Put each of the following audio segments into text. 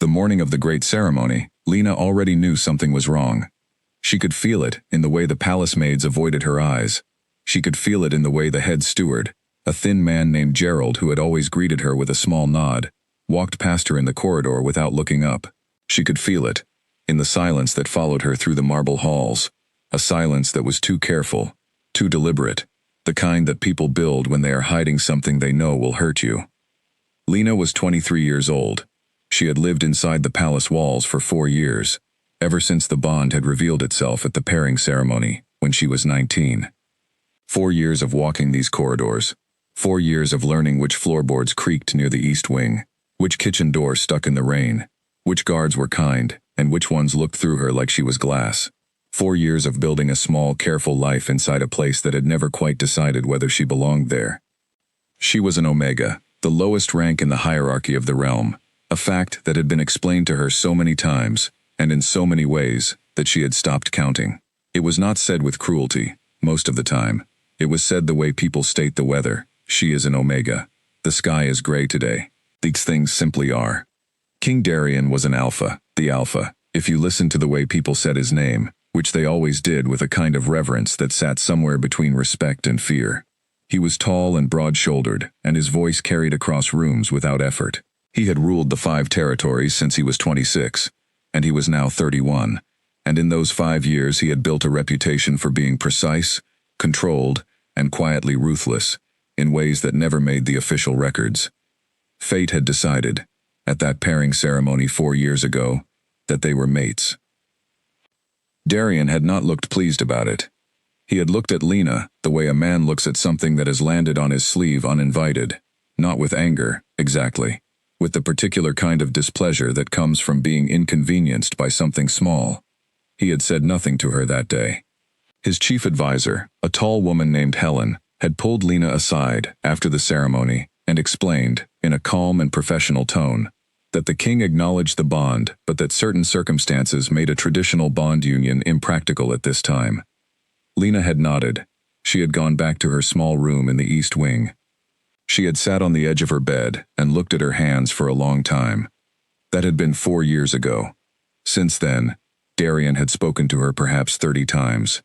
The morning of the great ceremony, Lena already knew something was wrong. She could feel it in the way the palace maids avoided her eyes. She could feel it in the way the head steward, a thin man named Gerald who had always greeted her with a small nod, walked past her in the corridor without looking up. She could feel it in the silence that followed her through the marble halls, a silence that was too careful, too deliberate, the kind that people build when they are hiding something they know will hurt you. Lena was 23 years old. She had lived inside the palace walls for 4 years, ever since the bond had revealed itself at the pairing ceremony when she was 19. 4 years of walking these corridors, 4 years of learning which floorboards creaked near the east wing, which kitchen door stuck in the rain, which guards were kind, and which ones looked through her like she was glass. 4 years of building a small, careful life inside a place that had never quite decided whether she belonged there. She was an Omega, the lowest rank in the hierarchy of the realm, a fact that had been explained to her so many times, and in so many ways, that she had stopped counting. It was not said with cruelty, most of the time. It was said the way people state the weather. She is an Omega. The sky is gray today. These things simply are. King Darian was an Alpha, the Alpha, if you listened to the way people said his name, which they always did with a kind of reverence that sat somewhere between respect and fear. He was tall and broad-shouldered, and his voice carried across rooms without effort. He had ruled the 5 territories since he was 26, and he was now 31, and in those 5 years he had built a reputation for being precise, controlled, and quietly ruthless, in ways that never made the official records. Fate had decided, at that pairing ceremony 4 years ago, that they were mates. Darian had not looked pleased about it. He had looked at Lena the way a man looks at something that has landed on his sleeve uninvited, not with anger, exactly, with the particular kind of displeasure that comes from being inconvenienced by something small. He had said nothing to her that day. His chief advisor, a tall woman named Helen, had pulled Lena aside after the ceremony and explained, in a calm and professional tone, that the king acknowledged the bond but that certain circumstances made a traditional bond union impractical at this time. Lena had nodded. She had gone back to her small room in the east wing. She had sat on the edge of her bed and looked at her hands for a long time. That had been 4 years ago. Since then, Darian had spoken to her perhaps 30 times.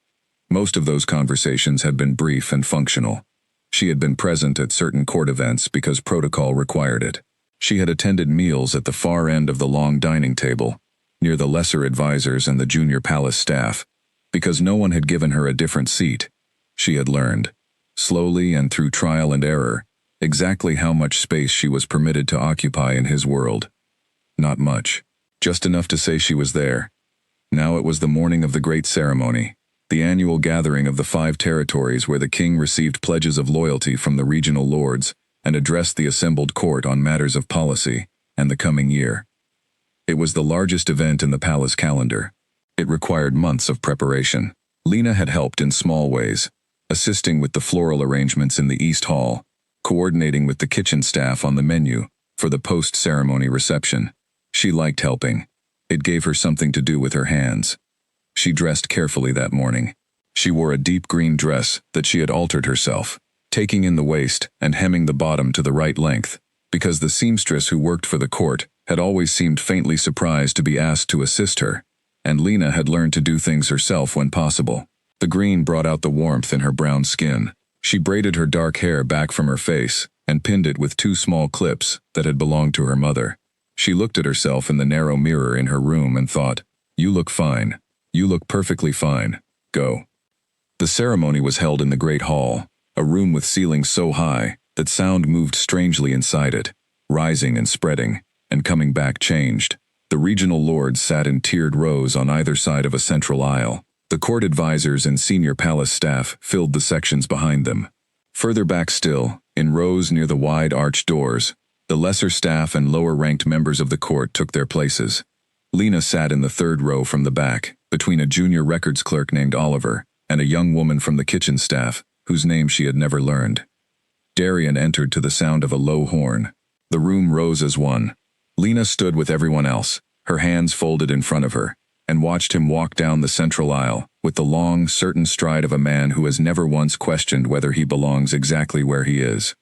Most of those conversations had been brief and functional. She had been present at certain court events because protocol required it. She had attended meals at the far end of the long dining table, near the lesser advisors and the junior palace staff, because no one had given her a different seat. She had learned, slowly and through trial and error, exactly how much space she was permitted to occupy in his world. Not much, just enough to say she was there. Now it was the morning of the great ceremony, the annual gathering of the 5 territories where the king received pledges of loyalty from the regional lords and addressed the assembled court on matters of policy and the coming year. It was the largest event in the palace calendar. It required months of preparation. Lena had helped in small ways, assisting with the floral arrangements in the East Hall, coordinating with the kitchen staff on the menu for the post-ceremony reception. She liked helping. It gave her something to do with her hands. She dressed carefully that morning. She wore a deep green dress that she had altered herself, taking in the waist and hemming the bottom to the right length, because the seamstress who worked for the court had always seemed faintly surprised to be asked to assist her, and Lena had learned to do things herself when possible. The green brought out the warmth in her brown skin. She braided her dark hair back from her face and pinned it with 2 small clips that had belonged to her mother. She looked at herself in the narrow mirror in her room and thought, "You look fine. You look perfectly fine. Go." The ceremony was held in the great hall, a room with ceilings so high that sound moved strangely inside it, rising and spreading, and coming back changed. The regional lords sat in tiered rows on either side of a central aisle. The court advisors and senior palace staff filled the sections behind them. Further back still, in rows near the wide arched doors, the lesser staff and lower-ranked members of the court took their places. Lena sat in the 3rd row from the back, between a junior records clerk named Oliver and a young woman from the kitchen staff, whose name she had never learned. Darian entered to the sound of a low horn. The room rose as one. Lena stood with everyone else, her hands folded in front of her, and watched him walk down the central aisle with the long, certain stride of a man who has never once questioned whether he belongs exactly where he is.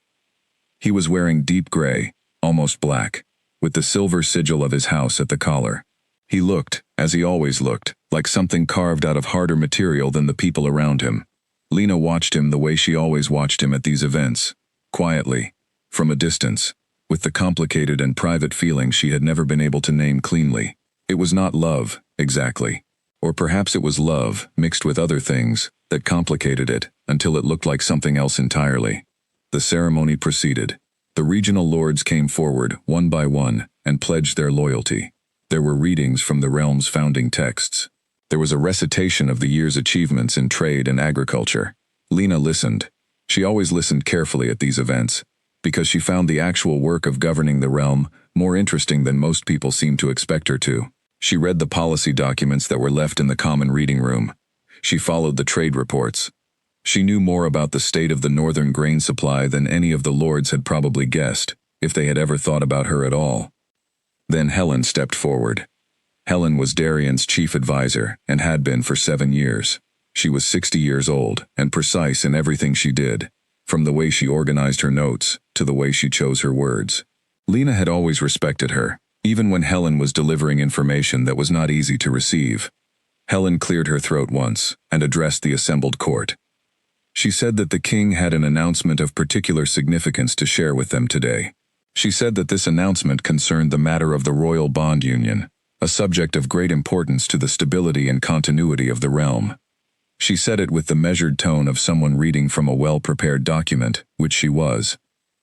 He was wearing deep gray, almost black, with the silver sigil of his house at the collar. He looked, as he always looked, like something carved out of harder material than the people around him. Lena watched him the way she always watched him at these events, quietly, from a distance, with the complicated and private feelings she had never been able to name cleanly. It was not love, exactly. Or perhaps it was love, mixed with other things, that complicated it, until it looked like something else entirely. The ceremony proceeded. The regional lords came forward, one by one, and pledged their loyalty. There were readings from the realm's founding texts. There was a recitation of the year's achievements in trade and agriculture. Lena listened. She always listened carefully at these events, because she found the actual work of governing the realm more interesting than most people seemed to expect her to. She read the policy documents that were left in the common reading room. She followed the trade reports. She knew more about the state of the northern grain supply than any of the lords had probably guessed, if they had ever thought about her at all. Then Helen stepped forward. Helen was Darian's chief advisor and had been for 7 years. She was 60 years old and precise in everything she did, from the way she organized her notes to the way she chose her words. Lena had always respected her, even when Helen was delivering information that was not easy to receive. Helen cleared her throat once and addressed the assembled court. She said that the king had an announcement of particular significance to share with them today. She said that this announcement concerned the matter of the royal bond union, a subject of great importance to the stability and continuity of the realm. She said it with the measured tone of someone reading from a well-prepared document, which she was.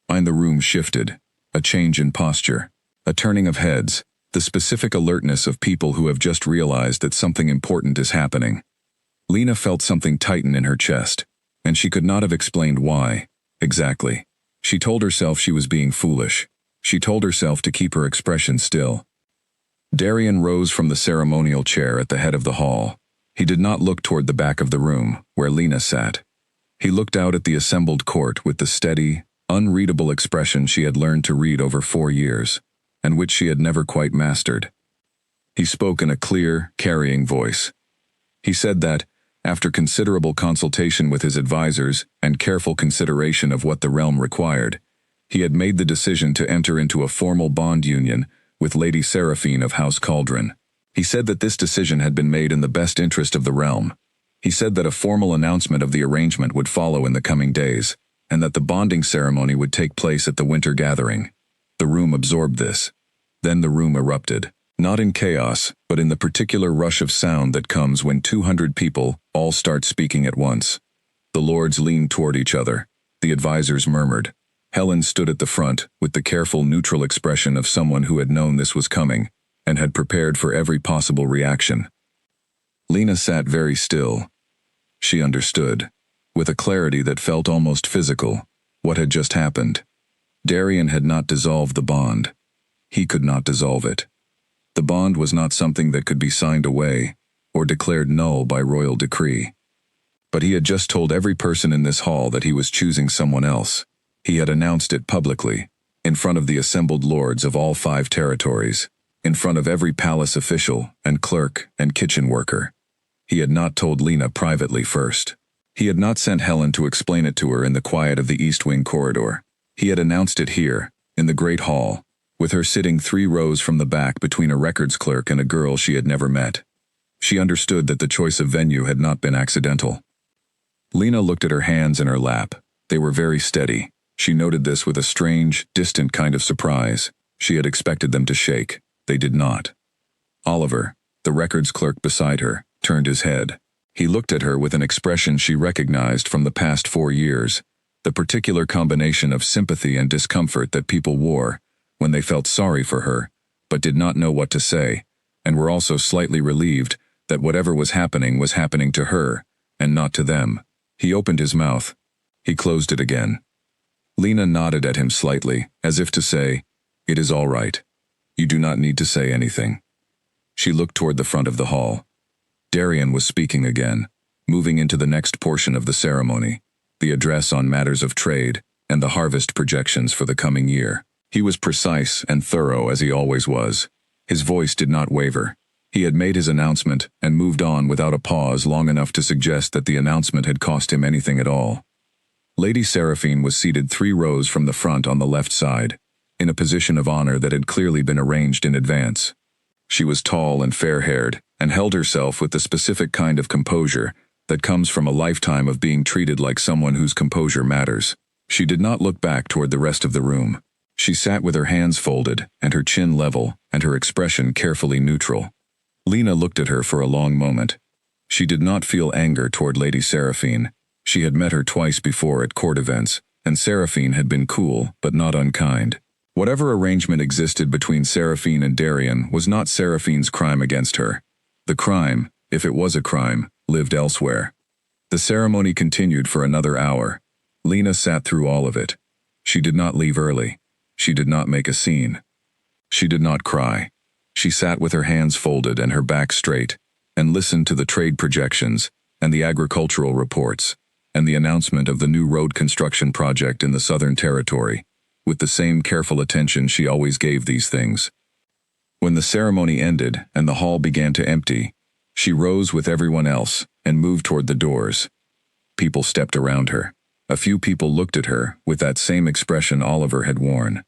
The room shifted, a change in posture, a turning of heads, the specific alertness of people who have just realized that something important is happening. Lena felt something tighten in her chest, and she could not have explained why, exactly. She told herself she was being foolish. She told herself to keep her expression still. Darian rose from the ceremonial chair at the head of the hall. He did not look toward the back of the room, where Lena sat. He looked out at the assembled court with the steady, unreadable expression she had learned to read over 4 years, and which she had never quite mastered. He spoke in a clear, carrying voice. He said that, after considerable consultation with his advisors and careful consideration of what the realm required, he had made the decision to enter into a formal bond union with Lady Seraphine of House Cauldron. He said that this decision had been made in the best interest of the realm. He said that a formal announcement of the arrangement would follow in the coming days, and that the bonding ceremony would take place at the winter gathering. The room absorbed this. Then the room erupted. Not in chaos, but in the particular rush of sound that comes when 200 people all start speaking at once. The lords leaned toward each other. The advisors murmured. Helen stood at the front with the careful, neutral expression of someone who had known this was coming and had prepared for every possible reaction. Lena sat very still. She understood, with a clarity that felt almost physical, what had just happened. Darian had not dissolved the bond. He could not dissolve it. The bond was not something that could be signed away or declared null by royal decree. But he had just told every person in this hall that he was choosing someone else. He had announced it publicly, in front of the assembled lords of all 5 territories, in front of every palace official and clerk and kitchen worker. He had not told Lena privately first. He had not sent Helen to explain it to her in the quiet of the East Wing corridor. He had announced it here, in the great hall, with her sitting 3 rows from the back between a records clerk and a girl she had never met. She understood that the choice of venue had not been accidental. Lena looked at her hands in her lap. They were very steady. She noted this with a strange, distant kind of surprise. She had expected them to shake. They did not. Oliver, the records clerk beside her, turned his head. He looked at her with an expression she recognized from the past 4 years, the particular combination of sympathy and discomfort that people wore when they felt sorry for her, but did not know what to say, and were also slightly relieved that whatever was happening to her, and not to them. He opened his mouth. He closed it again. Lena nodded at him slightly, as if to say, "It is all right. You do not need to say anything." She looked toward the front of the hall. Darian was speaking again, moving into the next portion of the ceremony, the address on matters of trade and the harvest projections for the coming year. He was precise and thorough as he always was. His voice did not waver. He had made his announcement and moved on without a pause long enough to suggest that the announcement had cost him anything at all. Lady Seraphine was seated 3 rows from the front on the left side, in a position of honor that had clearly been arranged in advance. She was tall and fair-haired, and held herself with the specific kind of composure that comes from a lifetime of being treated like someone whose composure matters. She did not look back toward the rest of the room. She sat with her hands folded, and her chin level, and her expression carefully neutral. Lena looked at her for a long moment. She did not feel anger toward Lady Seraphine. She had met her twice before at court events, and Seraphine had been cool, but not unkind. Whatever arrangement existed between Seraphine and Darian was not Seraphine's crime against her. The crime, if it was a crime, lived elsewhere. The ceremony continued for another hour. Lena sat through all of it. She did not leave early. She did not make a scene. She did not cry. She sat with her hands folded and her back straight, and listened to the trade projections, and the agricultural reports, and the announcement of the new road construction project in the Southern Territory, with the same careful attention she always gave these things. When the ceremony ended and the hall began to empty, she rose with everyone else and moved toward the doors. People stepped around her. A few people looked at her with that same expression Oliver had worn.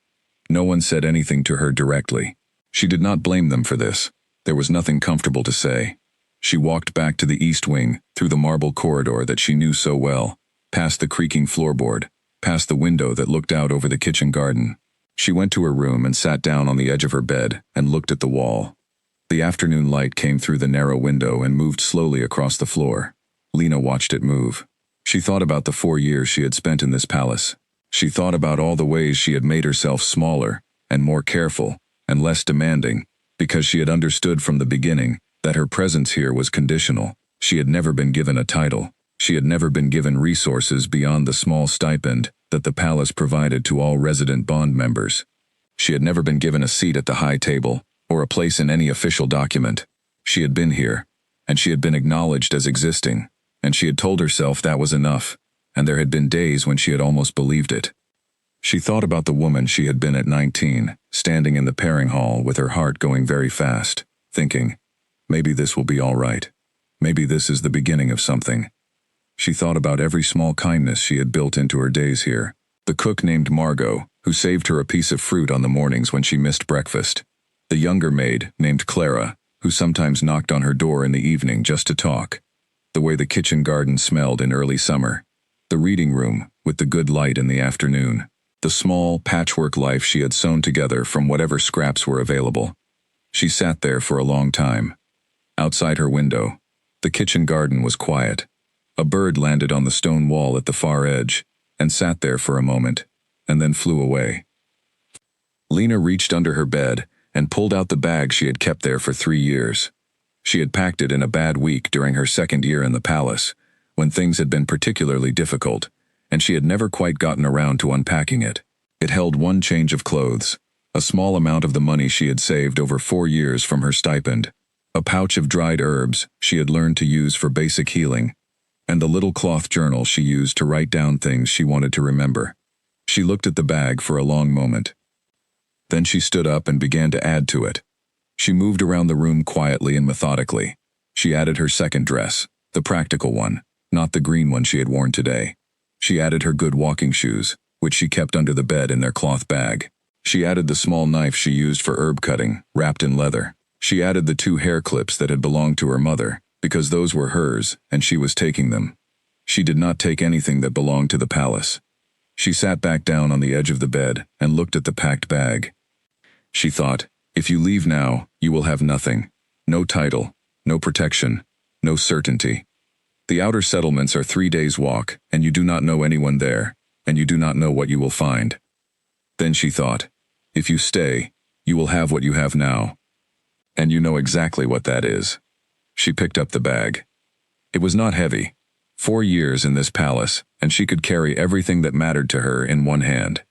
No one said anything to her directly. She did not blame them for this. There was nothing comfortable to say. She walked back to the east wing, through the marble corridor that she knew so well, past the creaking floorboard, past the window that looked out over the kitchen garden. She went to her room and sat down on the edge of her bed and looked at the wall. The afternoon light came through the narrow window and moved slowly across the floor. Lena watched it move. She thought about the 4 years she had spent in this palace. She thought about all the ways she had made herself smaller and more careful and less demanding, because she had understood from the beginning that her presence here was conditional. She had never been given a title. She had never been given resources beyond the small stipend that the palace provided to all resident bond members. She had never been given a seat at the high table or a place in any official document. She had been here, and she had been acknowledged as existing, and she had told herself that was enough, and there had been days when she had almost believed it. She thought about the woman she had been at 19, standing in the pairing hall with her heart going very fast, thinking, maybe this will be all right. Maybe this is the beginning of something. She thought about every small kindness she had built into her days here. The cook named Margot, who saved her a piece of fruit on the mornings when she missed breakfast. The younger maid, named Clara, who sometimes knocked on her door in the evening just to talk. The way the kitchen garden smelled in early summer. The reading room, with the good light in the afternoon. The small, patchwork life she had sewn together from whatever scraps were available. She sat there for a long time. Outside her window, the kitchen garden was quiet. A bird landed on the stone wall at the far edge, and sat there for a moment, and then flew away. Lena reached under her bed and pulled out the bag she had kept there for 3 years. She had packed it in a bad week during her second year in the palace, when things had been particularly difficult, and she had never quite gotten around to unpacking it. It held one change of clothes, a small amount of the money she had saved over 4 years from her stipend, a pouch of dried herbs she had learned to use for basic healing, and the little cloth journal she used to write down things she wanted to remember. She looked at the bag for a long moment. Then she stood up and began to add to it. She moved around the room quietly and methodically. She added her second dress, the practical one, not the green one she had worn today. She added her good walking shoes, which she kept under the bed in their cloth bag. She added the small knife she used for herb cutting, wrapped in leather. She added the 2 hair clips that had belonged to her mother, because those were hers and she was taking them. She did not take anything that belonged to the palace. She sat back down on the edge of the bed and looked at the packed bag. She thought, if you leave now, you will have nothing. No title, no protection, no certainty. The outer settlements are 3 days' walk, and you do not know anyone there, and you do not know what you will find. Then she thought, if you stay, you will have what you have now. And you know exactly what that is. She picked up the bag. It was not heavy. 4 years in this palace, and she could carry everything that mattered to her in one hand.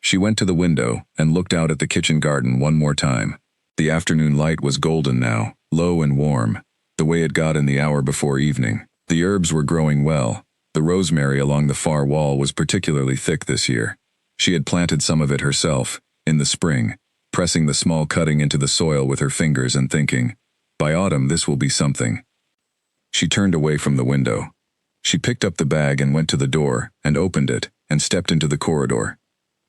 She went to the window and looked out at the kitchen garden one more time. The afternoon light was golden now, low and warm, the way it got in the hour before evening. The herbs were growing well. The rosemary along the far wall was particularly thick this year. She had planted some of it herself, in the spring, pressing the small cutting into the soil with her fingers and thinking, by autumn this will be something. She turned away from the window. She picked up the bag and went to the door and opened it and stepped into the corridor.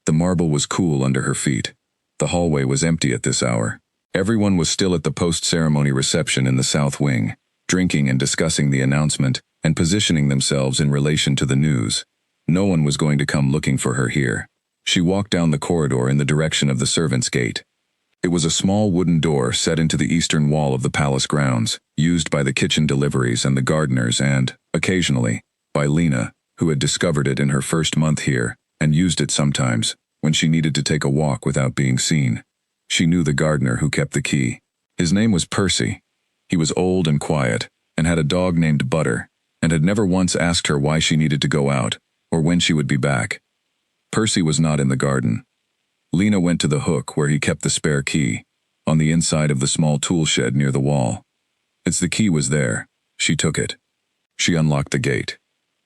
The marble was cool under her feet. The hallway was empty at this hour. Everyone was still at the post-ceremony reception in the south wing, drinking and discussing the announcement and positioning themselves in relation to the news. No one was going to come looking for her here. She walked down the corridor in the direction of the servants' gate. It was a small wooden door set into the eastern wall of the palace grounds, used by the kitchen deliveries and the gardeners and, occasionally, by Lena, who had discovered it in her first month here, and used it sometimes, when she needed to take a walk without being seen. She knew the gardener who kept the key. His name was Percy. He was old and quiet, and had a dog named Butter, and had never once asked her why she needed to go out, or when she would be back. Percy was not in the garden. Lena went to the hook where he kept the spare key, on the inside of the small tool shed near the wall. As the key was there, she took it. She unlocked the gate.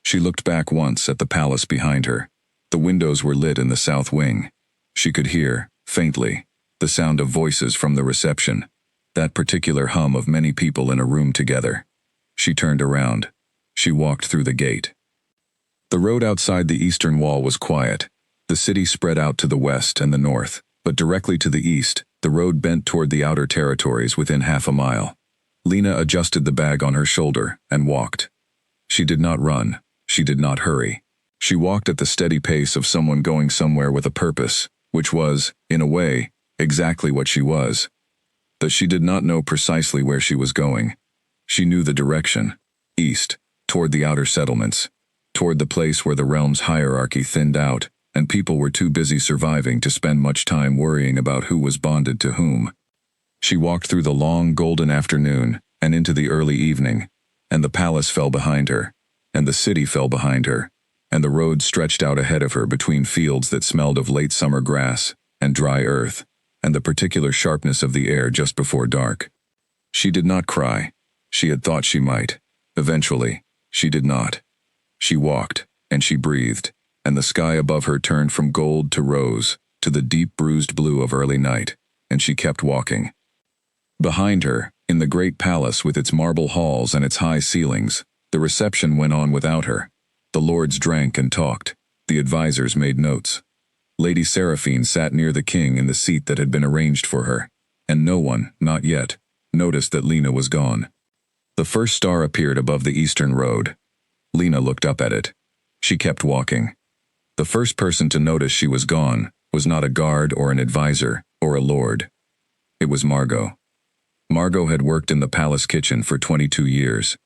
She looked back once at the palace behind her. The windows were lit in the south wing. She could hear, faintly, the sound of voices from the reception, that particular hum of many people in a room together. She turned around. She walked through the gate. The road outside the eastern wall was quiet. The city spread out to the west and the north, but directly to the east, the road bent toward the outer territories within half a mile. Lena adjusted the bag on her shoulder and walked. She did not run. She did not hurry. She walked at the steady pace of someone going somewhere with a purpose, which was, in a way, exactly what she was. That she did not know precisely where she was going. She knew the direction, east, toward the outer settlements, toward the place where the realm's hierarchy thinned out, and people were too busy surviving to spend much time worrying about who was bonded to whom. She walked through the long golden afternoon and into the early evening, and the palace fell behind her, and the city fell behind her, and the road stretched out ahead of her between fields that smelled of late summer grass and dry earth, and the particular sharpness of the air just before dark. She did not cry. She had thought she might. Eventually, she did not. She walked, and she breathed, and the sky above her turned from gold to rose, to the deep bruised blue of early night, and she kept walking. Behind her, in the great palace with its marble halls and its high ceilings, the reception went on without her. The lords drank and talked. The advisors made notes. Lady Seraphine sat near the king in the seat that had been arranged for her, and no one, not yet, noticed that Lena was gone. The first star appeared above the eastern road. Lena looked up at it. She kept walking. The first person to notice she was gone was not a guard or an advisor or a lord. It was Margot. Margot had worked in the palace kitchen for 22 years.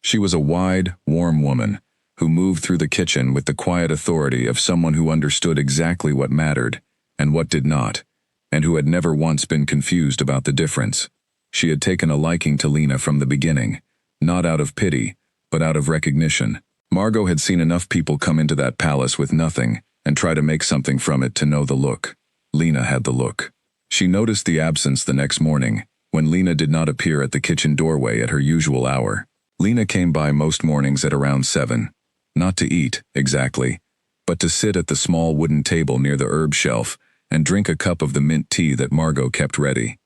She was a wide, warm woman who moved through the kitchen with the quiet authority of someone who understood exactly what mattered and what did not, and who had never once been confused about the difference. She had taken a liking to Lena from the beginning, not out of pity, but out of recognition. Margot had seen enough people come into that palace with nothing and try to make something from it to know the look. Lena had the look. She noticed the absence the next morning, when Lena did not appear at the kitchen doorway at her usual hour. Lena came by most mornings at around 7. Not to eat, exactly, but to sit at the small wooden table near the herb shelf and drink a cup of the mint tea that Margot kept ready.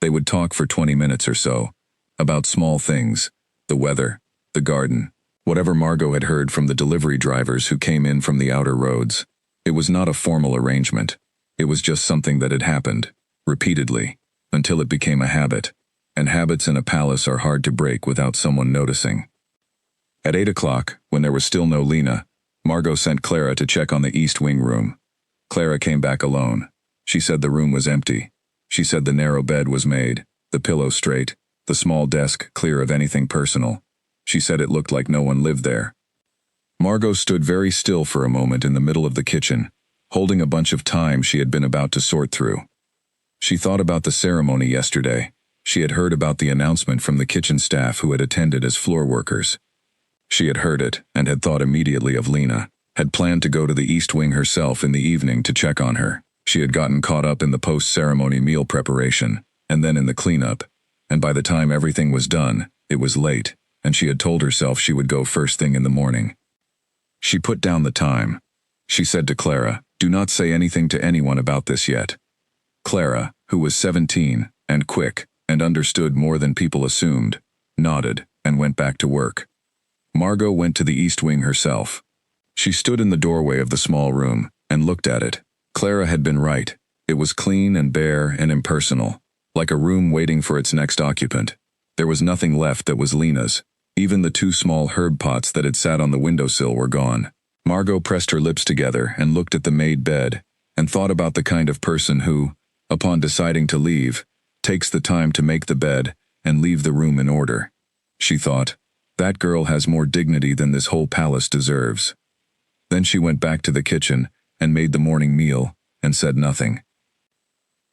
They would talk for 20 minutes or so, about small things, the weather, the garden, whatever Margot had heard from the delivery drivers who came in from the outer roads. It was not a formal arrangement. It was just something that had happened, repeatedly, until it became a habit, and habits in a palace are hard to break without someone noticing. At 8 o'clock, when there was still no Lena, Margot sent Clara to check on the East Wing room. Clara came back alone. She said the room was empty. She said the narrow bed was made, the pillow straight, the small desk clear of anything personal. She said it looked like no one lived there. Margot stood very still for a moment in the middle of the kitchen, holding a bunch of thyme she had been about to sort through. She thought about the ceremony yesterday. She had heard about the announcement from the kitchen staff who had attended as floor workers. She had heard it and had thought immediately of Lena, had planned to go to the East Wing herself in the evening to check on her. She had gotten caught up in the post-ceremony meal preparation, and then in the cleanup, and by the time everything was done, it was late, and she had told herself she would go first thing in the morning. She put down the thyme. She said to Clara, "Do not say anything to anyone about this yet." Clara, who was 17, and quick, and understood more than people assumed, nodded and went back to work. Margot went to the East Wing herself. She stood in the doorway of the small room and looked at it. Clara had been right. It was clean and bare and impersonal, like a room waiting for its next occupant. There was nothing left that was Lena's. Even the 2 small herb pots that had sat on the windowsill were gone. Margot pressed her lips together and looked at the made bed, and thought about the kind of person who, upon deciding to leave, takes the time to make the bed and leave the room in order. She thought, that girl has more dignity than this whole palace deserves. Then she went back to the kitchen and made the morning meal and said nothing.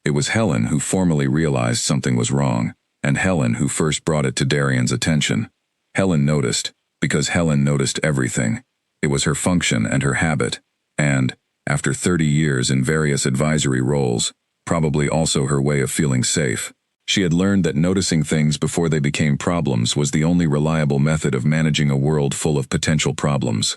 It was Helen who formally realized something was wrong, and Helen who first brought it to Darian's attention. Helen noticed, because Helen noticed everything. It was her function and her habit, and, after 30 years in various advisory roles, probably also her way of feeling safe. She had learned that noticing things before they became problems was the only reliable method of managing a world full of potential problems.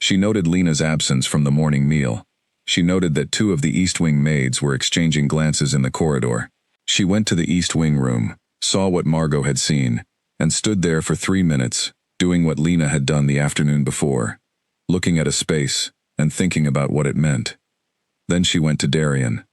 She noted Lena's absence from the morning meal. She noted that 2 of the East Wing maids were exchanging glances in the corridor. She went to the East Wing room, saw what Margot had seen, and stood there for 3 minutes, doing what Lena had done the afternoon before, looking at a space and thinking about what it meant. Then she went to Darian.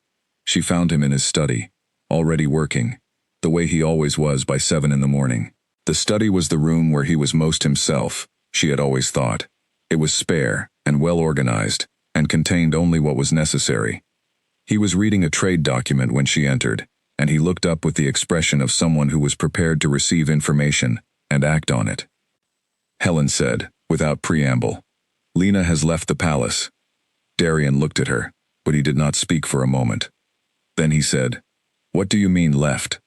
She found him in his study, already working, the way he always was by 7 in the morning. The study was the room where he was most himself, she had always thought. It was spare and well organized, and contained only what was necessary. He was reading a trade document when she entered, and he looked up with the expression of someone who was prepared to receive information and act on it. Helen said, without preamble, "Lena has left the palace." Darian looked at her, but he did not speak for a moment. Then he said, "What do you mean left?"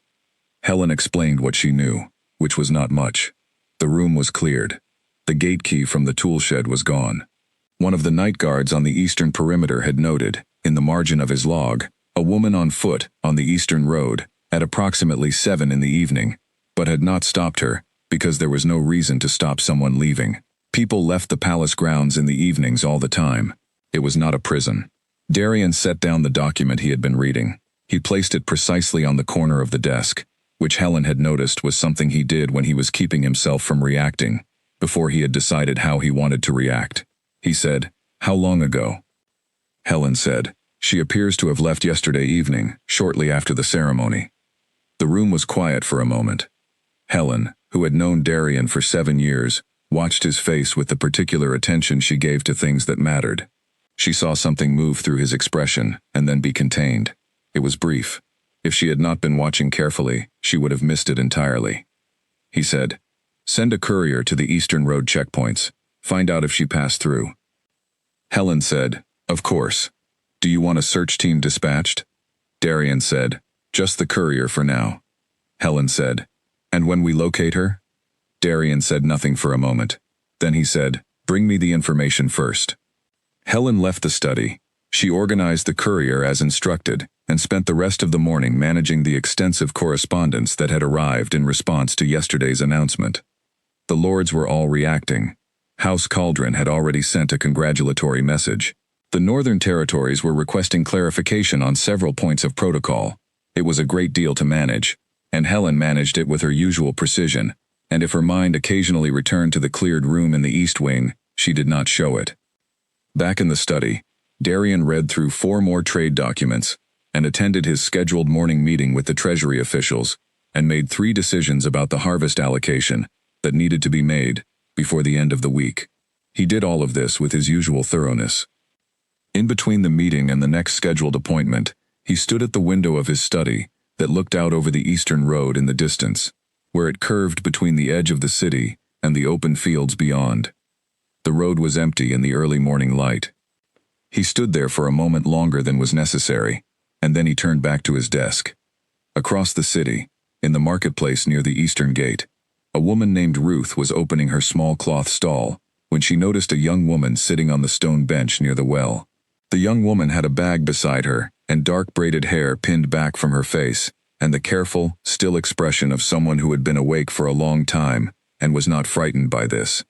Helen explained what she knew, which was not much. The room was cleared. The gate key from the tool shed was gone. One of the night guards on the eastern perimeter had noted, in the margin of his log, a woman on foot on the eastern road at approximately 7 in the evening, but had not stopped her because there was no reason to stop someone leaving. People left the palace grounds in the evenings all the time. It was not a prison. Darian set down the document he had been reading. He placed it precisely on the corner of the desk, which Helen had noticed was something he did when he was keeping himself from reacting, before he had decided how he wanted to react. He said, "How long ago?" Helen said, "She appears to have left yesterday evening, shortly after the ceremony." The room was quiet for a moment. Helen, who had known Darian for 7 years, watched his face with the particular attention she gave to things that mattered. She saw something move through his expression and then be contained. It was brief. If she had not been watching carefully, she would have missed it entirely. He said, "Send a courier to the Eastern Road checkpoints. Find out if she passed through." Helen said, "Of course. Do you want a search team dispatched?" Darian said, "Just the courier for now." Helen said, "And when we locate her?" Darian said nothing for a moment. Then he said, "Bring me the information first." Helen left the study. She organized the courier as instructed, and spent the rest of the morning managing the extensive correspondence that had arrived in response to yesterday's announcement. The lords were all reacting. House Cauldron had already sent a congratulatory message. The Northern Territories were requesting clarification on several points of protocol. It was a great deal to manage, and Helen managed it with her usual precision, and if her mind occasionally returned to the cleared room in the East Wing, she did not show it. Back in the study, Darian read through 4 more trade documents, and attended his scheduled morning meeting with the Treasury officials, and made 3 decisions about the harvest allocation that needed to be made before the end of the week. He did all of this with his usual thoroughness. In between the meeting and the next scheduled appointment, he stood at the window of his study that looked out over the eastern road in the distance, where it curved between the edge of the city and the open fields beyond. The road was empty in the early morning light. He stood there for a moment longer than was necessary, and then he turned back to his desk. Across the city, in the marketplace near the eastern gate, a woman named Ruth was opening her small cloth stall when she noticed a young woman sitting on the stone bench near the well. The young woman had a bag beside her and dark braided hair pinned back from her face, and the careful, still expression of someone who had been awake for a long time and was not frightened by this.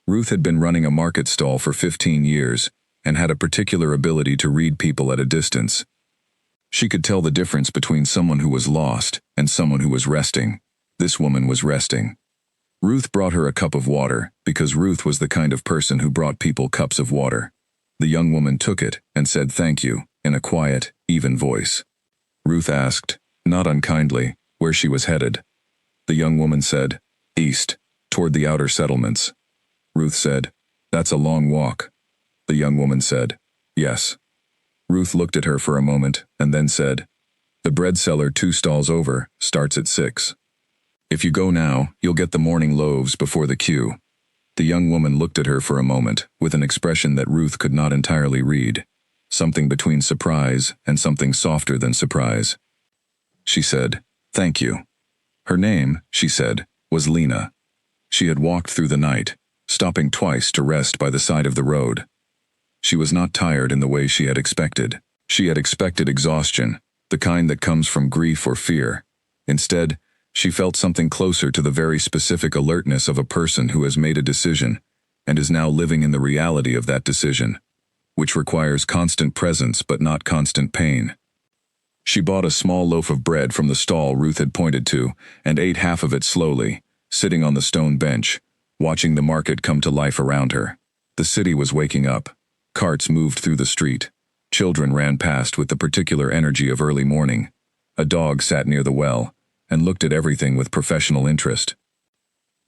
Ruth had been running a market stall for 15 years and had a particular ability to read people at a distance. She could tell the difference between someone who was lost and someone who was resting. This woman was resting. Ruth brought her a cup of water because Ruth was the kind of person who brought people cups of water. The young woman took it and said thank you, in a quiet, even voice. Ruth asked, not unkindly, where she was headed. The young woman said, "East, toward the outer settlements." Ruth said, "That's a long walk." The young woman said, "Yes." Ruth looked at her for a moment and then said, "The bread seller 2 stalls over starts at 6. If you go now, you'll get the morning loaves before the queue." The young woman looked at her for a moment with an expression that Ruth could not entirely read, something between surprise and something softer than surprise. She said, "Thank you." Her name, she said, was Lena. She had walked through the night, stopping twice to rest by the side of the road. She was not tired in the way she had expected. She had expected exhaustion, the kind that comes from grief or fear. Instead, she felt something closer to the very specific alertness of a person who has made a decision and is now living in the reality of that decision, which requires constant presence but not constant pain. She bought a small loaf of bread from the stall Ruth had pointed to and ate half of it slowly, sitting on the stone bench, watching the market come to life around her. The city was waking up. Carts moved through the street. Children ran past with the particular energy of early morning. A dog sat near the well and looked at everything with professional interest.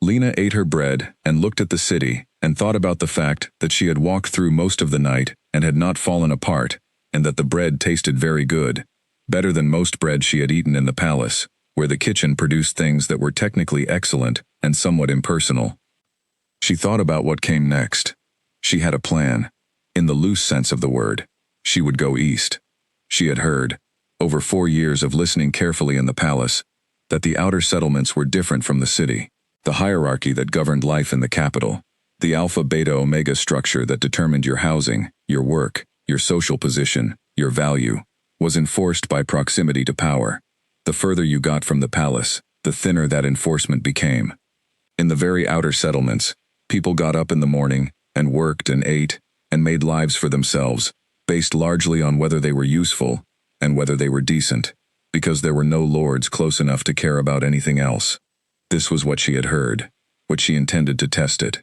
Lena ate her bread and looked at the city and thought about the fact that she had walked through most of the night and had not fallen apart, and that the bread tasted very good, better than most bread she had eaten in the palace, where the kitchen produced things that were technically excellent and somewhat impersonal. She thought about what came next. She had a plan. In the loose sense of the word, she would go east. She had heard, over 4 years of listening carefully in the palace, that the outer settlements were different from the city. The hierarchy that governed life in the capital, the alpha, beta, omega structure that determined your housing, your work, your social position, your value, was enforced by proximity to power. The further you got from the palace, the thinner that enforcement became. In the very outer settlements, people got up in the morning and worked and ate and made lives for themselves, based largely on whether they were useful and whether they were decent, because there were no lords close enough to care about anything else. This was what she had heard, what she intended to test it.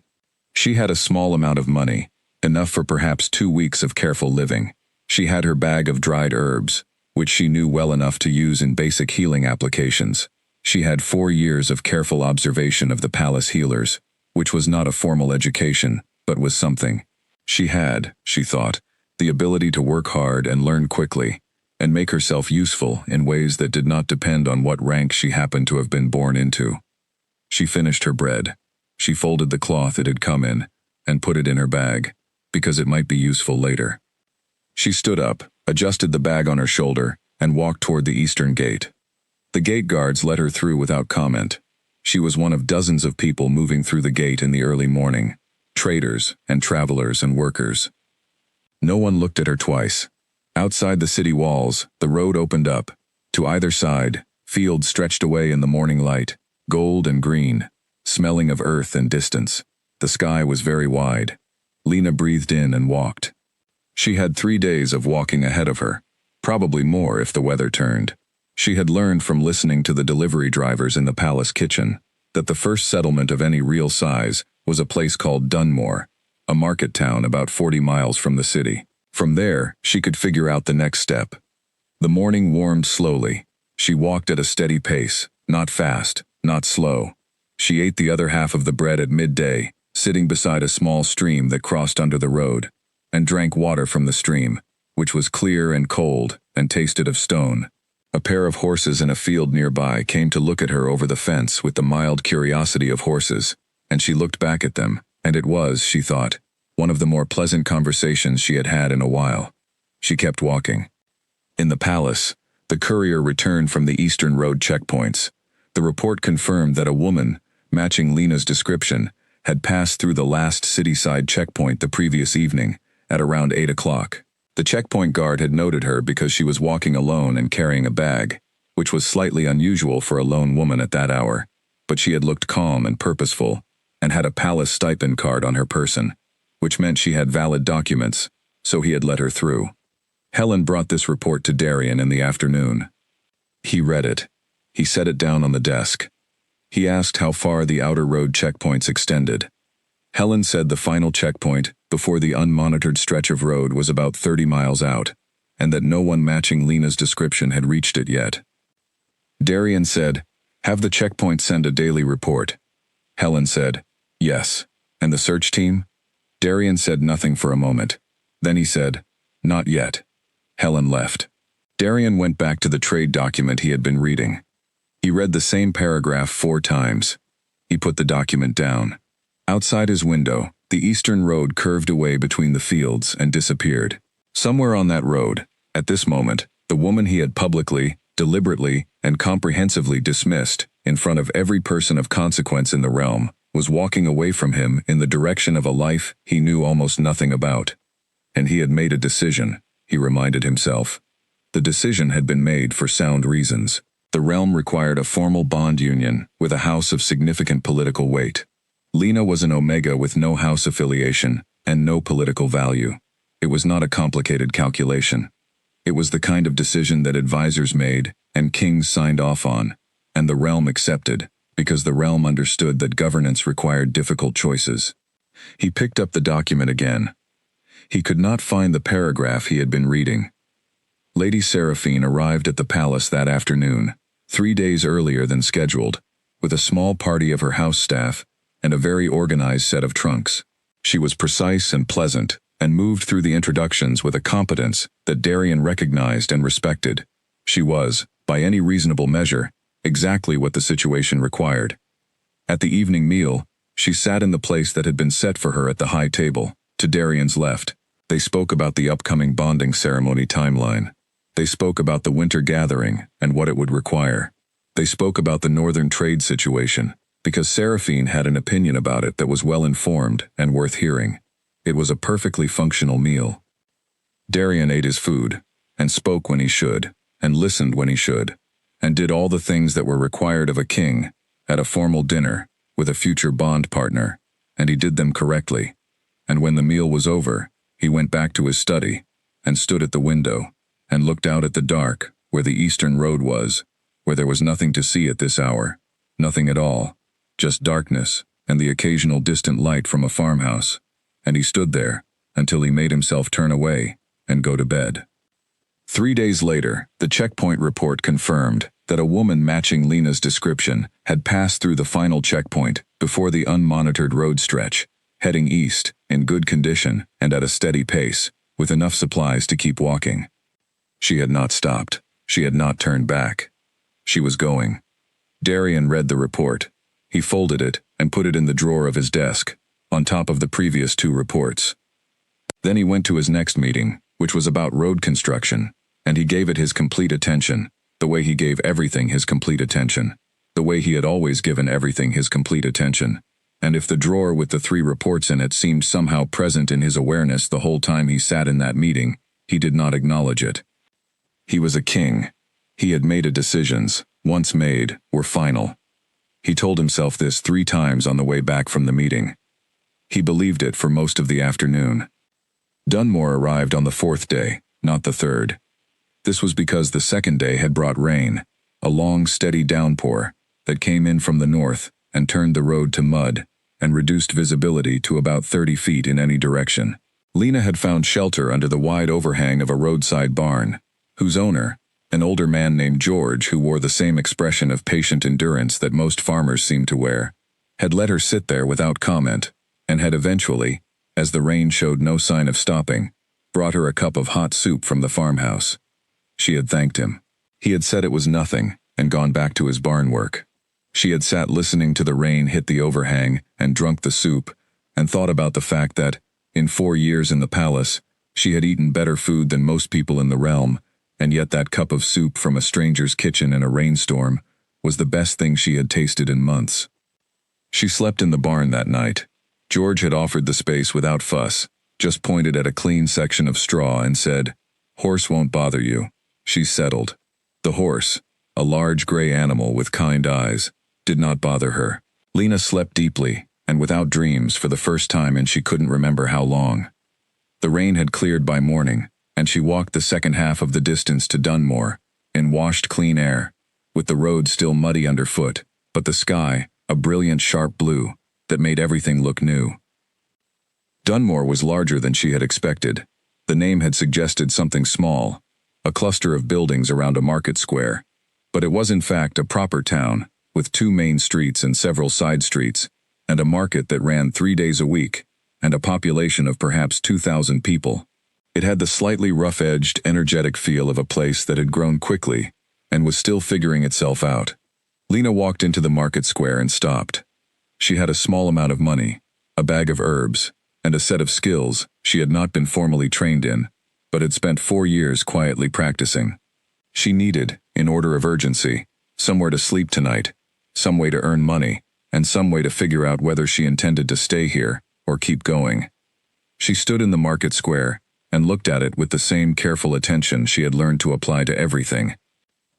She had a small amount of money, enough for perhaps 2 weeks of careful living. She had her bag of dried herbs, which she knew well enough to use in basic healing applications. She had 4 years of careful observation of the palace healers, which was not a formal education, but was something. She had, she thought, the ability to work hard and learn quickly, and make herself useful in ways that did not depend on what rank she happened to have been born into. She finished her bread. She folded the cloth it had come in, and put it in her bag, because it might be useful later. She stood up, adjusted the bag on her shoulder, and walked toward the eastern gate. The gate guards let her through without comment. She was one of dozens of people moving through the gate in the early morning, traders and travelers and workers. No one looked at her twice. Outside the city walls, the road opened up. To either side, fields stretched away in the morning light, gold and green, smelling of earth and distance. The sky was very wide. Lena breathed in and walked. She had 3 days of walking ahead of her, probably more if the weather turned. She had learned from listening to the delivery drivers in the palace kitchen that the first settlement of any real size was a place called Dunmore, a market town about 40 miles from the city. From there, she could figure out the next step. The morning warmed slowly. She walked at a steady pace, not fast, not slow. She ate the other half of the bread at midday, sitting beside a small stream that crossed under the road, and drank water from the stream, which was clear and cold and tasted of stone. A pair of horses in a field nearby came to look at her over the fence with the mild curiosity of horses, and she looked back at them, and it was, she thought, one of the more pleasant conversations she had had in a while. She kept walking. In the palace, the courier returned from the Eastern Road checkpoints. The report confirmed that a woman, matching Lena's description, had passed through the last city-side checkpoint the previous evening, at around 8 o'clock. The checkpoint guard had noted her because she was walking alone and carrying a bag, which was slightly unusual for a lone woman at that hour, but she had looked calm and purposeful, and had a palace stipend card on her person, which meant she had valid documents, so he had let her through. Helen brought this report to Darian in the afternoon. He read it. He set it down on the desk. He asked how far the outer road checkpoints extended. Helen said the final checkpoint, before the unmonitored stretch of road, was about 30 miles out, and that no one matching Lena's description had reached it yet. Darian said, "Have the checkpoint send a daily report." Helen said, "Yes." "And the search team?" Darian said nothing for a moment. Then he said, "Not yet." Helen left. Darian went back to the trade document he had been reading. He read the same paragraph 4 times. He put the document down. Outside his window, the eastern road curved away between the fields and disappeared. Somewhere on that road, at this moment, the woman he had publicly, deliberately, and comprehensively dismissed, in front of every person of consequence in the realm, was walking away from him in the direction of a life he knew almost nothing about. And he had made a decision, he reminded himself. The decision had been made for sound reasons. The realm required a formal bond union with a house of significant political weight. Lena was an Omega with no house affiliation and no political value. It was not a complicated calculation. It was the kind of decision that advisors made and kings signed off on, and the realm accepted, because the realm understood that governance required difficult choices. He picked up the document again. He could not find the paragraph he had been reading. Lady Seraphine arrived at the palace that afternoon, 3 days earlier than scheduled, with a small party of her house staff and a very organized set of trunks. She was precise and pleasant, and moved through the introductions with a competence that Darian recognized and respected. She was, by any reasonable measure, exactly what the situation required. At the evening meal, she sat in the place that had been set for her at the high table, to Darian's left. They spoke about the upcoming bonding ceremony timeline. They spoke about the winter gathering and what it would require. They spoke about the northern trade situation, because Seraphine had an opinion about it that was well-informed and worth hearing. It was a perfectly functional meal. Darian ate his food, and spoke when he should, and listened when he should, and did all the things that were required of a king at a formal dinner with a future bond partner, and he did them correctly. And when the meal was over, he went back to his study, and stood at the window, and looked out at the dark, where the eastern road was, where there was nothing to see at this hour, nothing at all, just darkness and the occasional distant light from a farmhouse. And he stood there until he made himself turn away and go to bed. 3 days later, the checkpoint report confirmed that a woman matching Lena's description had passed through the final checkpoint before the unmonitored road stretch, heading east, in good condition and at a steady pace, with enough supplies to keep walking. She had not stopped. She had not turned back. She was going. Darian read the report. He folded it and put it in the drawer of his desk, on top of the previous 2 reports. Then he went to his next meeting, which was about road construction, and he gave it his complete attention, the way he gave everything his complete attention, the way he had always given everything his complete attention. And if the drawer with the 3 reports in it seemed somehow present in his awareness the whole time he sat in that meeting, he did not acknowledge it. He was a king. He had made decisions, once made, were final. He told himself this 3 times on the way back from the meeting. He believed it for most of the afternoon. Dunmore arrived on the 4th day, not the 3rd. This was because the 2nd day had brought rain, a long, steady downpour that came in from the north and turned the road to mud and reduced visibility to about 30 feet in any direction. Lena had found shelter under the wide overhang of a roadside barn, whose owner, an older man named George who wore the same expression of patient endurance that most farmers seem to wear, had let her sit there without comment, and had eventually, as the rain showed no sign of stopping, brought her a cup of hot soup from the farmhouse. She had thanked him. He had said it was nothing, and gone back to his barn work. She had sat listening to the rain hit the overhang and drunk the soup, and thought about the fact that, in 4 years in the palace, she had eaten better food than most people in the realm, and yet that cup of soup from a stranger's kitchen in a rainstorm was the best thing she had tasted in months. She slept in the barn that night. George had offered the space without fuss, just pointed at a clean section of straw and said, "Horse won't bother you." She settled. The horse, a large gray animal with kind eyes, did not bother her. Lena slept deeply, and without dreams for the first time and she couldn't remember how long. The rain had cleared by morning, and she walked the second half of the distance to Dunmore, in washed clean air, with the road still muddy underfoot, but the sky, a brilliant sharp blue, that made everything look new. Dunmore was larger than she had expected. The name had suggested something small, a cluster of buildings around a market square. But it was in fact a proper town, with 2 main streets and several side streets, and a market that ran 3 days a week, and a population of perhaps 2,000 people. It had the slightly rough-edged, energetic feel of a place that had grown quickly, and was still figuring itself out. Lena walked into the market square and stopped. She had a small amount of money, a bag of herbs, and a set of skills she had not been formally trained in, but had spent 4 years quietly practicing. She needed, in order of urgency, somewhere to sleep tonight, some way to earn money, and some way to figure out whether she intended to stay here or keep going. She stood in the market square and looked at it with the same careful attention she had learned to apply to everything.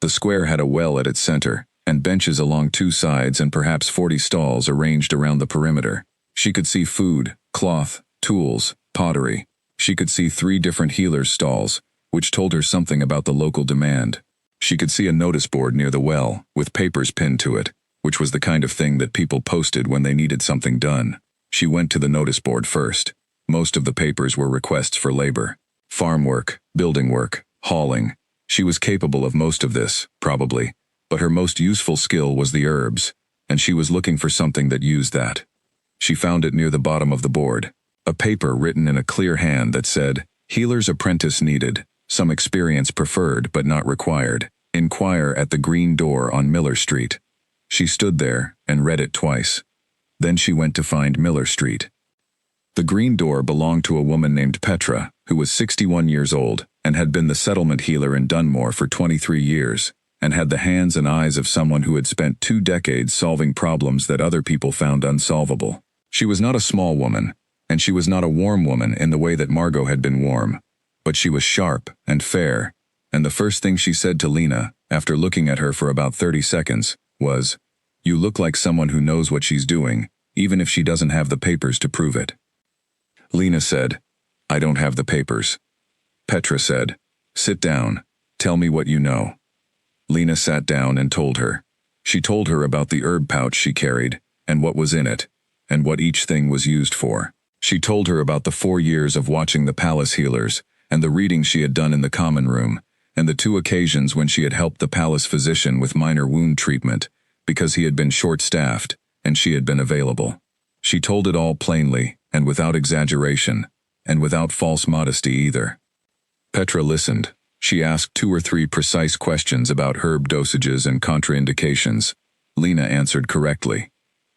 The square had a well at its center, and benches along 2 sides and perhaps 40 stalls arranged around the perimeter. She could see food, cloth, tools, pottery. She could see 3 different healers' stalls, which told her something about the local demand. She could see a notice board near the well, with papers pinned to it, which was the kind of thing that people posted when they needed something done. She went to the notice board first. Most of the papers were requests for labor. Farm work, building work, hauling. She was capable of most of this, probably, but her most useful skill was the herbs, and she was looking for something that used that. She found it near the bottom of the board, a paper written in a clear hand that said, "Healer's apprentice needed, some experience preferred but not required. Inquire at the green door on Miller Street." She stood there and read it twice. Then she went to find Miller Street. The green door belonged to a woman named Petra, who was 61 years old and had been the settlement healer in Dunmore for 23 years, and had the hands and eyes of someone who had spent 2 decades solving problems that other people found unsolvable. She was not a small woman, and she was not a warm woman in the way that Margot had been warm, but she was sharp and fair, and the first thing she said to Lena, after looking at her for about 30 seconds, was, "You look like someone who knows what she's doing, even if she doesn't have the papers to prove it." Lena said, "I don't have the papers." Petra said, "Sit down. Tell me what you know." Lena sat down and told her. She told her about the herb pouch she carried, and what was in it, and what each thing was used for. She told her about the 4 years of watching the palace healers, and the reading she had done in the common room, and the 2 occasions when she had helped the palace physician with minor wound treatment, because he had been short-staffed, and she had been available. She told it all plainly, and without exaggeration, and without false modesty either. Petra listened. She asked 2 or 3 precise questions about herb dosages and contraindications. Lena answered correctly.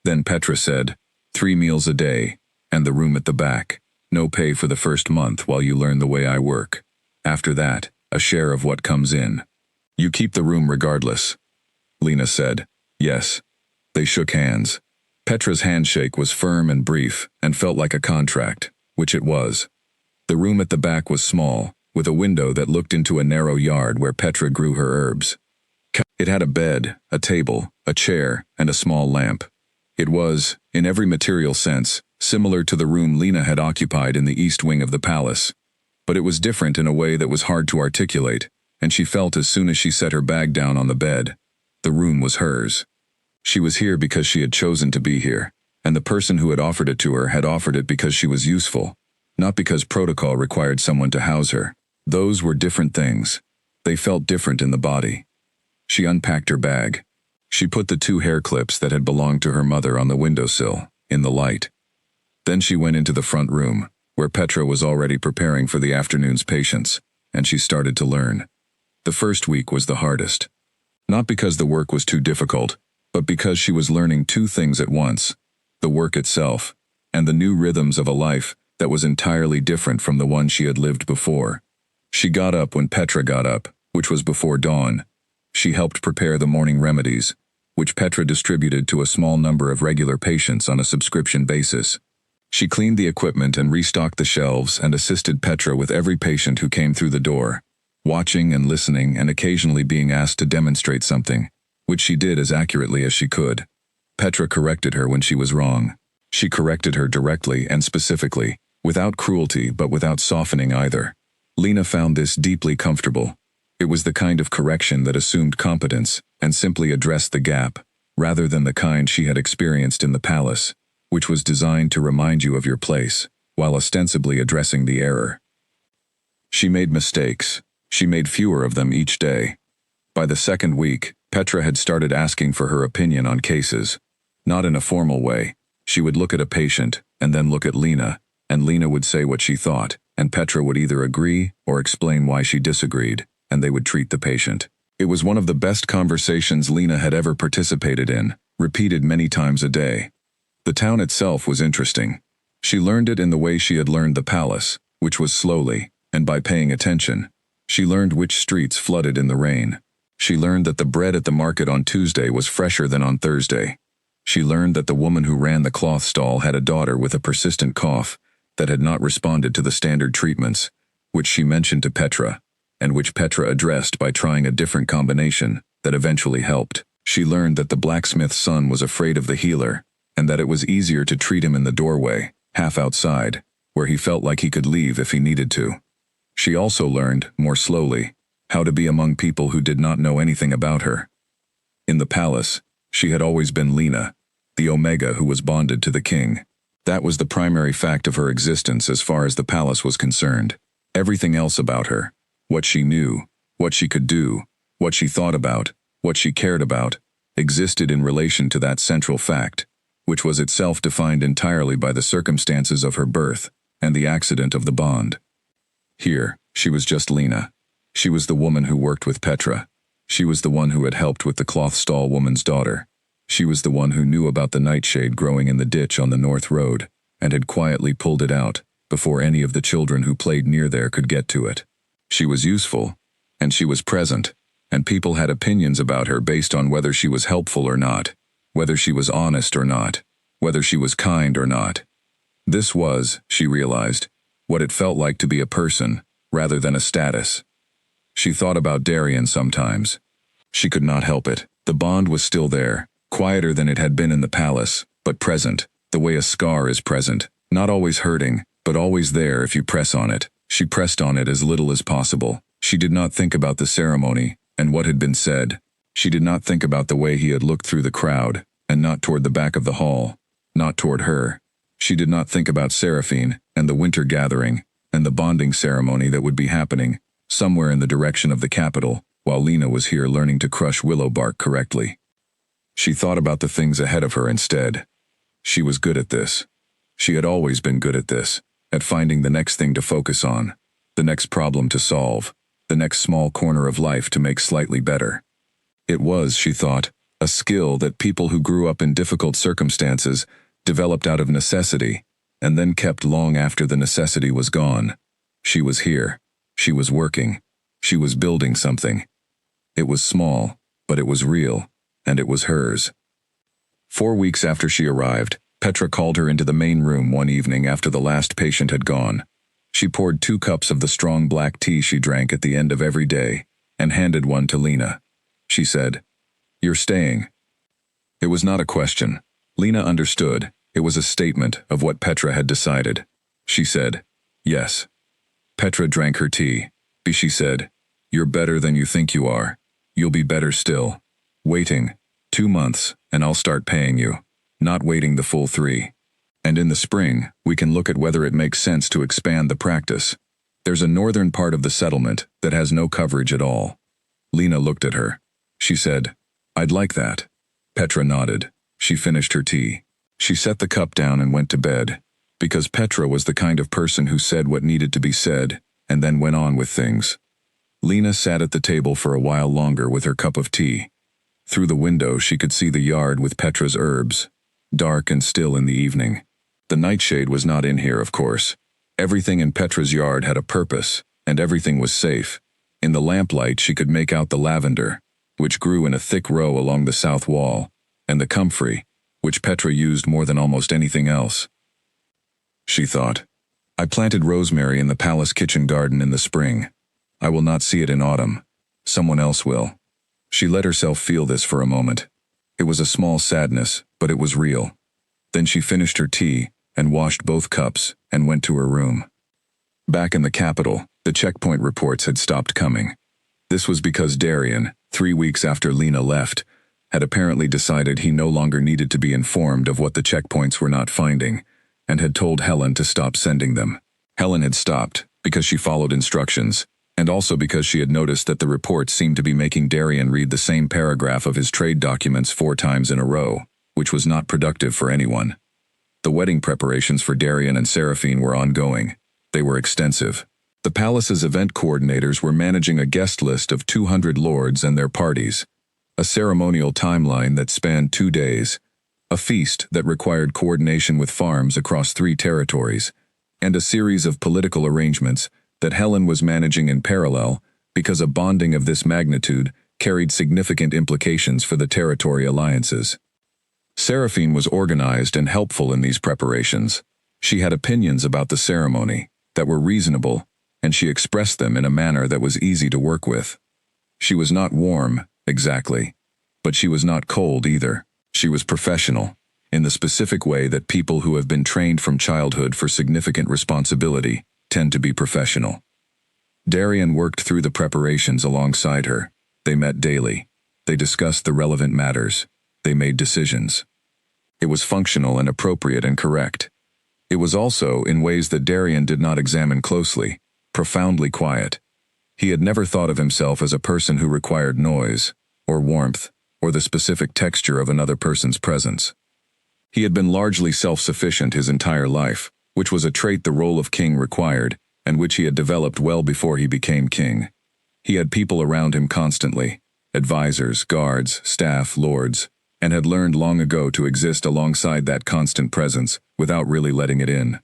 Then Petra said, 3 meals a day, and the room at the back. No pay for the first month while you learn the way I work. After that, a share of what comes in. You keep the room regardless. Lena said, "Yes." They shook hands. Petra's handshake was firm and brief, and felt like a contract, which it was. The room at the back was small, with a window that looked into a narrow yard where Petra grew her herbs. It had a bed, a table, a chair, and a small lamp. It was, in every material sense, similar to the room Lena had occupied in the east wing of the palace. But it was different in a way that was hard to articulate, and she felt as soon as she set her bag down on the bed. The room was hers. She was here because she had chosen to be here, and the person who had offered it to her had offered it because she was useful, not because protocol required someone to house her. Those were different things. They felt different in the body. She unpacked her bag. She put the 2 hair clips that had belonged to her mother on the windowsill, in the light. Then she went into the front room, where Petra was already preparing for the afternoon's patients, and she started to learn. The first week was the hardest. Not because the work was too difficult, but because she was learning 2 things at once, the work itself, and the new rhythms of a life that was entirely different from the one she had lived before. She got up when Petra got up, which was before dawn. She helped prepare the morning remedies, which Petra distributed to a small number of regular patients on a subscription basis. She cleaned the equipment and restocked the shelves and assisted Petra with every patient who came through the door, watching and listening and occasionally being asked to demonstrate something, which she did as accurately as she could. Petra corrected her when she was wrong. She corrected her directly and specifically, without cruelty but without softening either. Lena found this deeply comfortable. It was the kind of correction that assumed competence and simply addressed the gap, rather than the kind she had experienced in the palace, which was designed to remind you of your place, while ostensibly addressing the error. She made mistakes, She made fewer of them each day. By the second week, Petra had started asking for her opinion on cases. Not in a formal way. She would look at a patient, and then look at Lena, and Lena would say what she thought, and Petra would either agree or explain why she disagreed, and they would treat the patient. It was one of the best conversations Lena had ever participated in, repeated many times a day. The town itself was interesting. She learned it in the way she had learned the palace, which was slowly, and by paying attention. She learned which streets flooded in the rain. She learned that the bread at the market on Tuesday was fresher than on Thursday. She learned that the woman who ran the cloth stall had a daughter with a persistent cough that had not responded to the standard treatments, which she mentioned to Petra, and which Petra addressed by trying a different combination that eventually helped. She learned that the blacksmith's son was afraid of the healer, and that it was easier to treat him in the doorway, half outside, where he felt like he could leave if he needed to. She also learned, more slowly, how to be among people who did not know anything about her. In the palace, she had always been Lena, the Omega who was bonded to the king. That was the primary fact of her existence as far as the palace was concerned. Everything else about her, what she knew, what she could do, what she thought about, what she cared about, existed in relation to that central fact, which was itself defined entirely by the circumstances of her birth and the accident of the bond. Here, she was just Lena. She was the woman who worked with Petra. She was the one who had helped with the cloth stall woman's daughter. She was the one who knew about the nightshade growing in the ditch on the North Road, and had quietly pulled it out, before any of the children who played near there could get to it. She was useful, and she was present, and people had opinions about her based on whether she was helpful or not, whether she was honest or not, whether she was kind or not. This was, she realized, what it felt like to be a person, rather than a status. She thought about Darian sometimes. She could not help it. The bond was still there, quieter than it had been in the palace, but present, the way a scar is present, not always hurting, but always there if you press on it. She pressed on it as little as possible. She did not think about the ceremony and what had been said. She did not think about the way he had looked through the crowd, and not toward the back of the hall, not toward her. She did not think about Seraphine and the winter gathering and the bonding ceremony that would be happening somewhere in the direction of the capital, while Lena was here learning to crush willow bark correctly. She thought about the things ahead of her instead. She was good at this. She had always been good at this, at finding the next thing to focus on, the next problem to solve, the next small corner of life to make slightly better. It was, she thought, a skill that people who grew up in difficult circumstances developed out of necessity, and then kept long after the necessity was gone. She was here. She was working. She was building something. It was small, but it was real, and it was hers. 4 weeks after she arrived, Petra called her into the main room one evening after the last patient had gone. She poured 2 cups of the strong black tea she drank at the end of every day, and handed one to Lena. She said, "You're staying." It was not a question. Lena understood. It was a statement of what Petra had decided. She said, "Yes." Petra drank her tea. She said, "You're better than you think you are. You'll be better still. Waiting. 2 months, and I'll start paying you. Not waiting the full 3. And in the spring, we can look at whether it makes sense to expand the practice. There's a northern part of the settlement that has no coverage at all." Lena looked at her. She said, "I'd like that." Petra nodded. She finished her tea. She set the cup down and went to bed, because Petra was the kind of person who said what needed to be said, and then went on with things. Lena sat at the table for a while longer with her cup of tea. Through the window she could see the yard with Petra's herbs, dark and still in the evening. The nightshade was not in here, of course. Everything in Petra's yard had a purpose, and everything was safe. In the lamplight she could make out the lavender, which grew in a thick row along the south wall, and the comfrey, which Petra used more than almost anything else. She thought, "I planted rosemary in the palace kitchen garden in the spring. I will not see it in autumn. Someone else will." She let herself feel this for a moment. It was a small sadness, but it was real. Then she finished her tea and washed both cups and went to her room. Back in the capital, the checkpoint reports had stopped coming. This was because Darian, 3 weeks after Lena left, had apparently decided he no longer needed to be informed of what the checkpoints were not finding, and had told Helen to stop sending them. Helen had stopped because she followed instructions, and also because she had noticed that the reports seemed to be making Darian read the same paragraph of his trade documents 4 times in a row, which was not productive for anyone. The wedding preparations for Darian and Seraphine were ongoing. They were extensive. The palace's event coordinators were managing a guest list of 200 lords and their parties, a ceremonial timeline that spanned 2 days, a feast that required coordination with farms across 3 territories, and a series of political arrangements that Helen was managing in parallel because a bonding of this magnitude carried significant implications for the territory alliances. Seraphine was organized and helpful in these preparations. She had opinions about the ceremony that were reasonable, and she expressed them in a manner that was easy to work with. She was not warm, exactly, but she was not cold either. She was professional, in the specific way that people who have been trained from childhood for significant responsibility tend to be professional. Darian worked through the preparations alongside her. They met daily. They discussed the relevant matters. They made decisions. It was functional and appropriate and correct. It was also, in ways that Darian did not examine closely, profoundly quiet. He had never thought of himself as a person who required noise, or warmth, or the specific texture of another person's presence. He had been largely self-sufficient his entire life, which was a trait the role of king required, and which he had developed well before he became king. He had people around him constantly, advisors, guards, staff, lords, and had learned long ago to exist alongside that constant presence without really letting it in.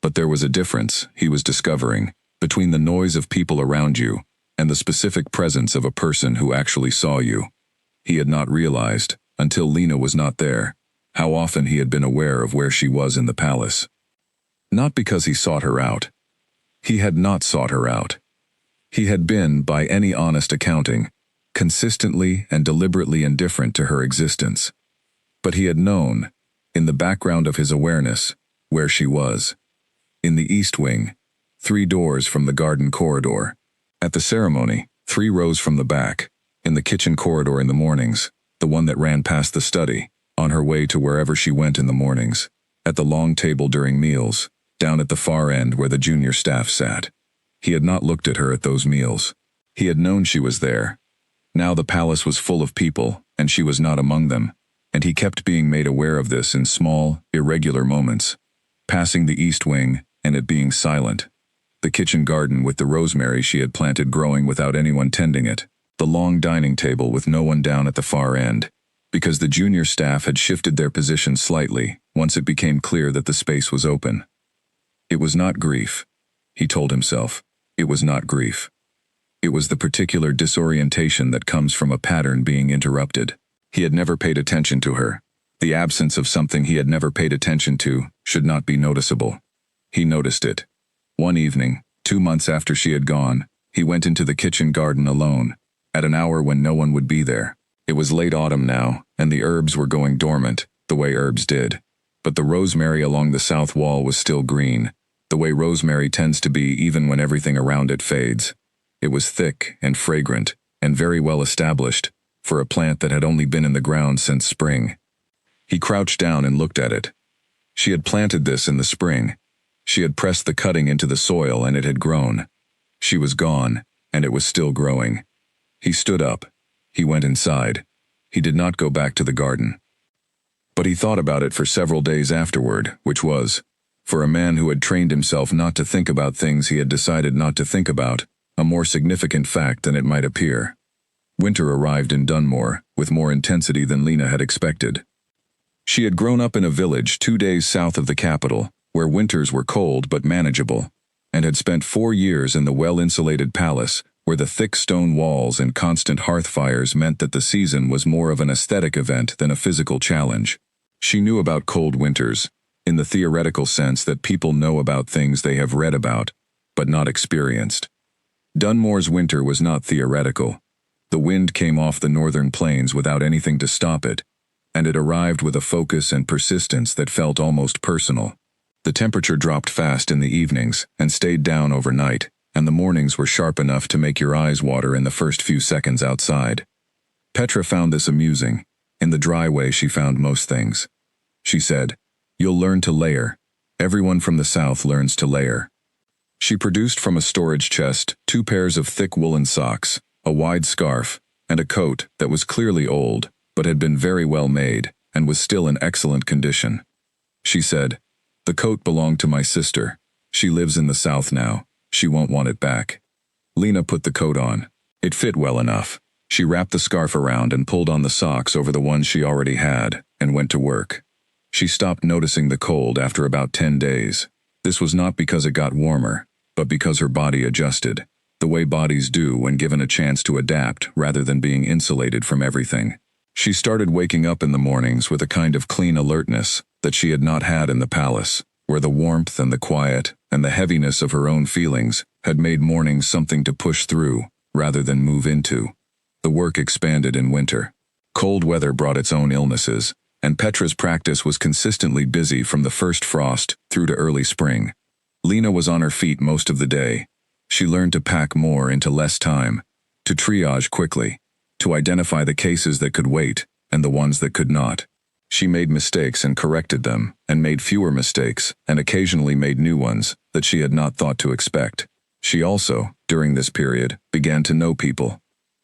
But there was a difference, he was discovering, between the noise of people around you and the specific presence of a person who actually saw you. He had not realized, until Lena was not there, how often he had been aware of where she was in the palace. Not because he sought her out. He had not sought her out. He had been, by any honest accounting, consistently and deliberately indifferent to her existence. But he had known, in the background of his awareness, where she was. In the east wing, 3 doors from the garden corridor. At the ceremony, 3 rows from the back. In the kitchen corridor in the mornings, the one that ran past the study, on her way to wherever she went in the mornings. At the long table during meals, down at the far end where the junior staff sat. He had not looked at her at those meals. He had known she was there. Now the palace was full of people, and she was not among them, and he kept being made aware of this in small, irregular moments. Passing the east wing, and it being silent. The kitchen garden with the rosemary she had planted growing without anyone tending it. The long dining table with no one down at the far end, because the junior staff had shifted their position slightly once it became clear that the space was open. It was not grief, he told himself. It was not grief. It was the particular disorientation that comes from a pattern being interrupted. He had never paid attention to her. The absence of something he had never paid attention to should not be noticeable. He noticed it. One evening, 2 months after she had gone, he went into the kitchen garden alone, at an hour when no one would be there. It was late autumn now, and the herbs were going dormant, the way herbs did. But the rosemary along the south wall was still green, the way rosemary tends to be even when everything around it fades. It was thick and fragrant, and very well established, for a plant that had only been in the ground since spring. He crouched down and looked at it. She had planted this in the spring. She had pressed the cutting into the soil and it had grown. She was gone, and it was still growing. He stood up. He went inside. He did not go back to the garden. But he thought about it for several days afterward, which was, for a man who had trained himself not to think about things he had decided not to think about, a more significant fact than it might appear. Winter arrived in Dunmore, with more intensity than Lena had expected. She had grown up in a village 2 days south of the capital, where winters were cold but manageable, and had spent 4 years in the well-insulated palace, where the thick stone walls and constant hearth fires meant that the season was more of an aesthetic event than a physical challenge. She knew about cold winters, in the theoretical sense that people know about things they have read about, but not experienced. Dunmore's winter was not theoretical. The wind came off the northern plains without anything to stop it, and it arrived with a focus and persistence that felt almost personal. The temperature dropped fast in the evenings and stayed down overnight, and the mornings were sharp enough to make your eyes water in the first few seconds outside. Petra found this amusing, in the dry way she found most things. She said, "You'll learn to layer. Everyone from the south learns to layer." She produced from a storage chest 2 pairs of thick woolen socks, a wide scarf, and a coat that was clearly old, but had been very well made, and was still in excellent condition. She said, "The coat belonged to my sister. She lives in the south now. She won't want it back." Lena put the coat on. It fit well enough. She wrapped the scarf around and pulled on the socks over the ones she already had, and went to work. She stopped noticing the cold after about 10 days. This was not because it got warmer, but because her body adjusted, the way bodies do when given a chance to adapt rather than being insulated from everything. She started waking up in the mornings with a kind of clean alertness that she had not had in the palace, where the warmth and the quiet and the heaviness of her own feelings had made mornings something to push through rather than move into. The work expanded in winter. Cold weather brought its own illnesses, and Petra's practice was consistently busy from the first frost through to early spring. Lena was on her feet most of the day. She learned to pack more into less time, to triage quickly, to identify the cases that could wait and the ones that could not. She made mistakes and corrected them, and made fewer mistakes, and occasionally made new ones that she had not thought to expect. She also, during this period, began to know people.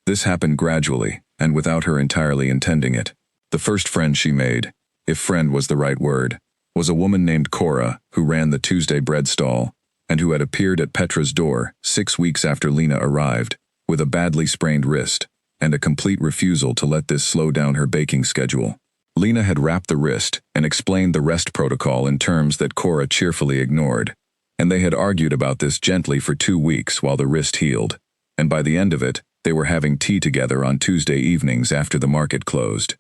This happened gradually, and without her entirely intending it. The first friend she made, if friend was the right word, was a woman named Cora who ran the Tuesday bread stall, and who had appeared at Petra's door 6 weeks after Lena arrived, with a badly sprained wrist, and a complete refusal to let this slow down her baking schedule. Lena had wrapped the wrist and explained the rest protocol in terms that Cora cheerfully ignored, and they had argued about this gently for 2 weeks while the wrist healed, and by the end of it, they were having tea together on Tuesday evenings after the market closed.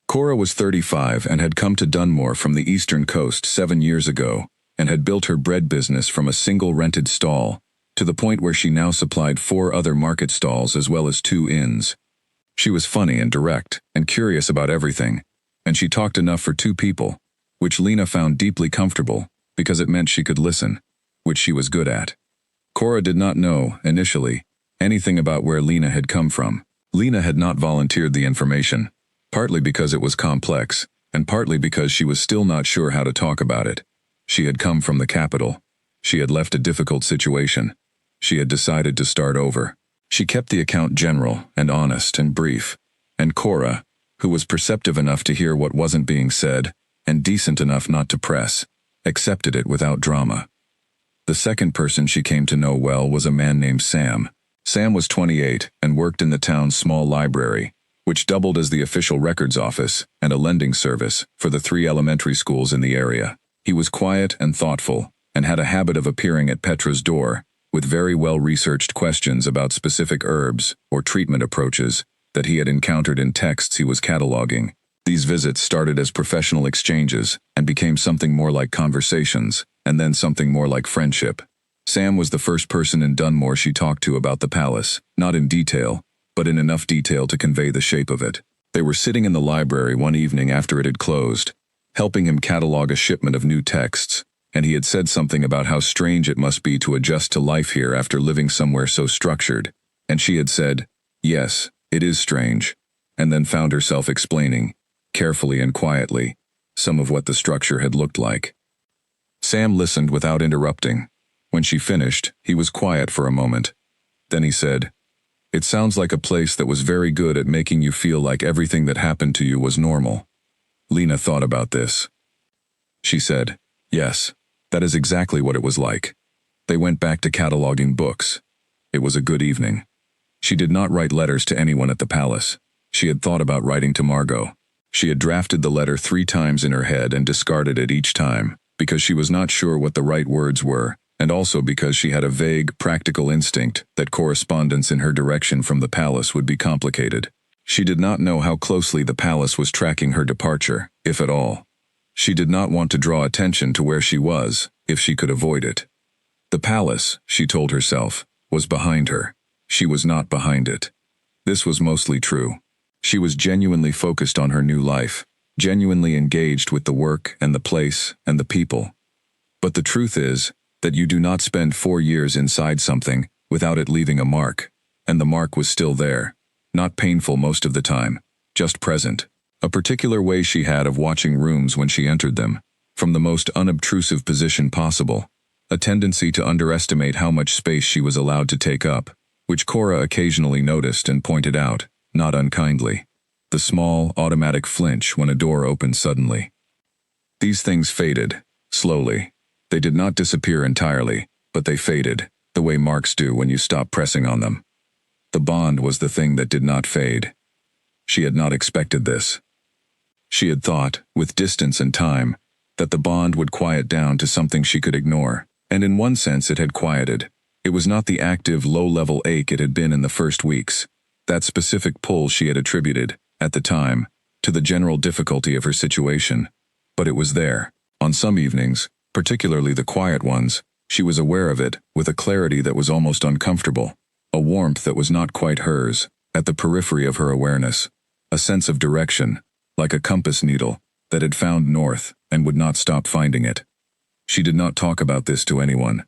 Cora was 35 and had come to Dunmore from the eastern coast 7 years ago, and had built her bread business from a single rented stall, to the point where she now supplied 4 other market stalls as well as 2 inns. She was funny and direct, and curious about everything, and she talked enough for 2 people, which Lena found deeply comfortable, because it meant she could listen, which she was good at. Cora did not know, initially, anything about where Lena had come from. Lena had not volunteered the information, partly because it was complex, and partly because she was still not sure how to talk about it. She had come from the capital. She had left a difficult situation. She had decided to start over. She kept the account general and honest and brief, and Cora, who was perceptive enough to hear what wasn't being said, and decent enough not to press, accepted it without drama. The second person she came to know well was a man named Sam. Sam was 28 and worked in the town's small library, which doubled as the official records office and a lending service for the 3 elementary schools in the area. He was quiet and thoughtful, and had a habit of appearing at Petra's door with very well-researched questions about specific herbs or treatment approaches that he had encountered in texts he was cataloging. These visits started as professional exchanges and became something more like conversations, and then something more like friendship. Sam was the first person in Dunmore she talked to about the palace, not in detail, but in enough detail to convey the shape of it. They were sitting in the library one evening after it had closed, helping him catalog a shipment of new texts, and he had said something about how strange it must be to adjust to life here after living somewhere so structured, and she had said, "Yes, it is strange," and then found herself explaining, carefully and quietly, some of what the structure had looked like. Sam listened without interrupting. When she finished, he was quiet for a moment. Then he said, "It sounds like a place that was very good at making you feel like everything that happened to you was normal." Lena thought about this. She said, "Yes, that is exactly what it was like." They went back to cataloging books. It was a good evening. She did not write letters to anyone at the palace. She had thought about writing to Margot. She had drafted the letter 3 times in her head and discarded it each time, because she was not sure what the right words were, and also because she had a vague, practical instinct that correspondence in her direction from the palace would be complicated. She did not know how closely the palace was tracking her departure, if at all. She did not want to draw attention to where she was, if she could avoid it. The palace, she told herself, was behind her. She was not behind it. This was mostly true. She was genuinely focused on her new life, genuinely engaged with the work and the place and the people. But the truth is that you do not spend 4 years inside something without it leaving a mark, and the mark was still there, not painful most of the time, just present. A particular way she had of watching rooms when she entered them, from the most unobtrusive position possible, a tendency to underestimate how much space she was allowed to take up, which Cora occasionally noticed and pointed out, not unkindly. The small, automatic flinch when a door opened suddenly. These things faded, slowly. They did not disappear entirely, but they faded, the way marks do when you stop pressing on them. The bond was the thing that did not fade. She had not expected this. She had thought, with distance and time, that the bond would quiet down to something she could ignore, and in one sense it had quieted. It was not the active, low-level ache it had been in the first weeks. That specific pull she had attributed, at the time, to the general difficulty of her situation. But it was there. On some evenings, particularly the quiet ones, she was aware of it, with a clarity that was almost uncomfortable. A warmth that was not quite hers, at the periphery of her awareness. A sense of direction, like a compass needle, that had found north and would not stop finding it. She did not talk about this to anyone.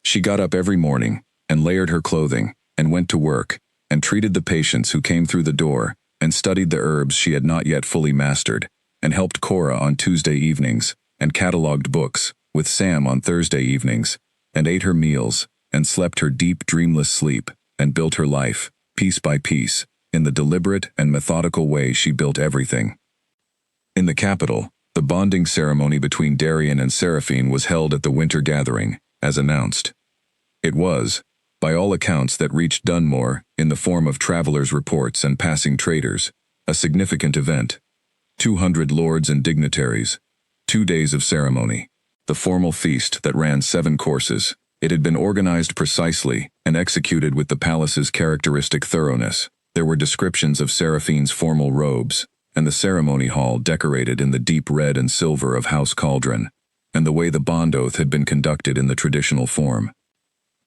She got up every morning, and layered her clothing, and went to work, and treated the patients who came through the door, and studied the herbs she had not yet fully mastered, and helped Cora on Tuesday evenings, and catalogued books, with Sam on Thursday evenings, and ate her meals, and slept her deep, dreamless sleep, and built her life, piece by piece, in the deliberate and methodical way she built everything. In the capital, the bonding ceremony between Darian and Seraphine was held at the winter gathering, as announced. It was, by all accounts that reached Dunmore, in the form of travelers' reports and passing traders, a significant event. 200 lords and dignitaries, 2 days of ceremony, the formal feast that ran 7 courses. It had been organized precisely and executed with the palace's characteristic thoroughness. There were descriptions of Seraphine's formal robes, and the ceremony hall decorated in the deep red and silver of House Cauldron, and the way the bond oath had been conducted in the traditional form.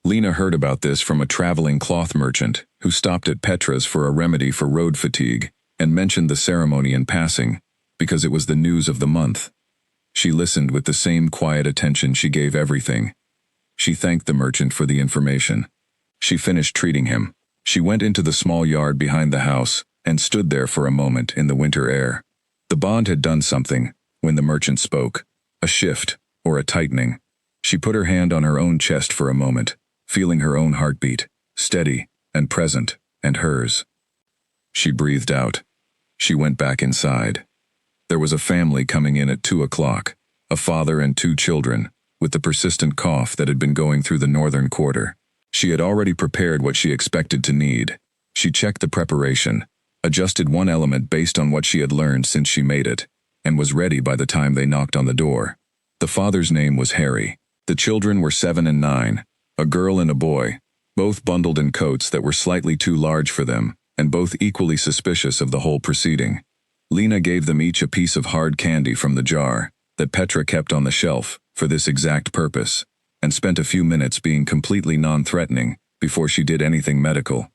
Lena heard about this from a traveling cloth merchant who stopped at Petra's for a remedy for road fatigue and mentioned the ceremony in passing, because it was the news of the month. She listened with the same quiet attention she gave everything. She thanked the merchant for the information. She finished treating him. She went into the small yard behind the house and stood there for a moment in the winter air. The bond had done something, when the merchant spoke, a shift, or a tightening. She put her hand on her own chest for a moment, feeling her own heartbeat, steady and present, and hers. She breathed out. She went back inside. There was a family coming in at 2 o'clock, a father and 2 children, with the persistent cough that had been going through the northern quarter. She had already prepared what she expected to need. She checked the preparation, adjusted one element based on what she had learned since she made it, and was ready by the time they knocked on the door. The father's name was Harry. The children were 7 and 9, a girl and a boy, both bundled in coats that were slightly too large for them, and both equally suspicious of the whole proceeding. Lena gave them each a piece of hard candy from the jar that Petra kept on the shelf for this exact purpose, and spent a few minutes being completely non-threatening before she did anything medical.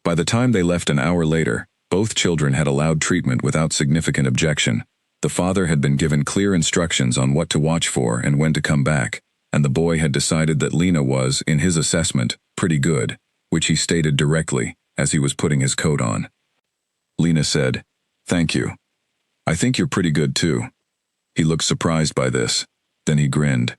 By the time they left an hour later, both children had allowed treatment without significant objection. The father had been given clear instructions on what to watch for and when to come back, and the boy had decided that Lena was, in his assessment, pretty good, which he stated directly as he was putting his coat on. Lena said, "Thank you. I think you're pretty good too." He looked surprised by this. Then he grinned.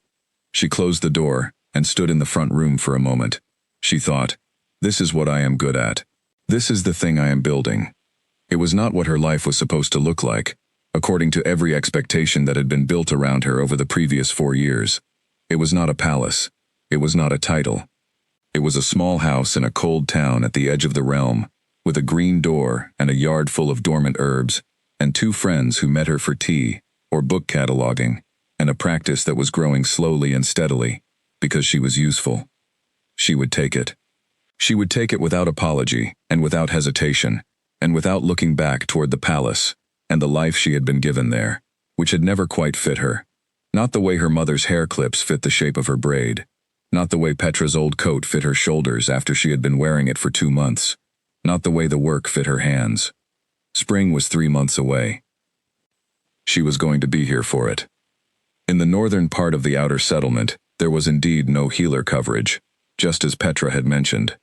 She closed the door and stood in the front room for a moment. She thought, "This is what I am good at. This is the thing I am building." It was not what her life was supposed to look like, according to every expectation that had been built around her over the previous 4 years. It was not a palace. It was not a title. It was a small house in a cold town at the edge of the realm, with a green door and a yard full of dormant herbs, and 2 friends who met her for tea, or book cataloging, and a practice that was growing slowly and steadily, because she was useful. She would take it. She would take it without apology, and without hesitation, and without looking back toward the palace, and the life she had been given there, which had never quite fit her. Not the way her mother's hair clips fit the shape of her braid. Not the way Petra's old coat fit her shoulders after she had been wearing it for 2 months. Not the way the work fit her hands. Spring was 3 months away. She was going to be here for it. In the northern part of the outer settlement, there was indeed no healer coverage, just as Petra had mentioned.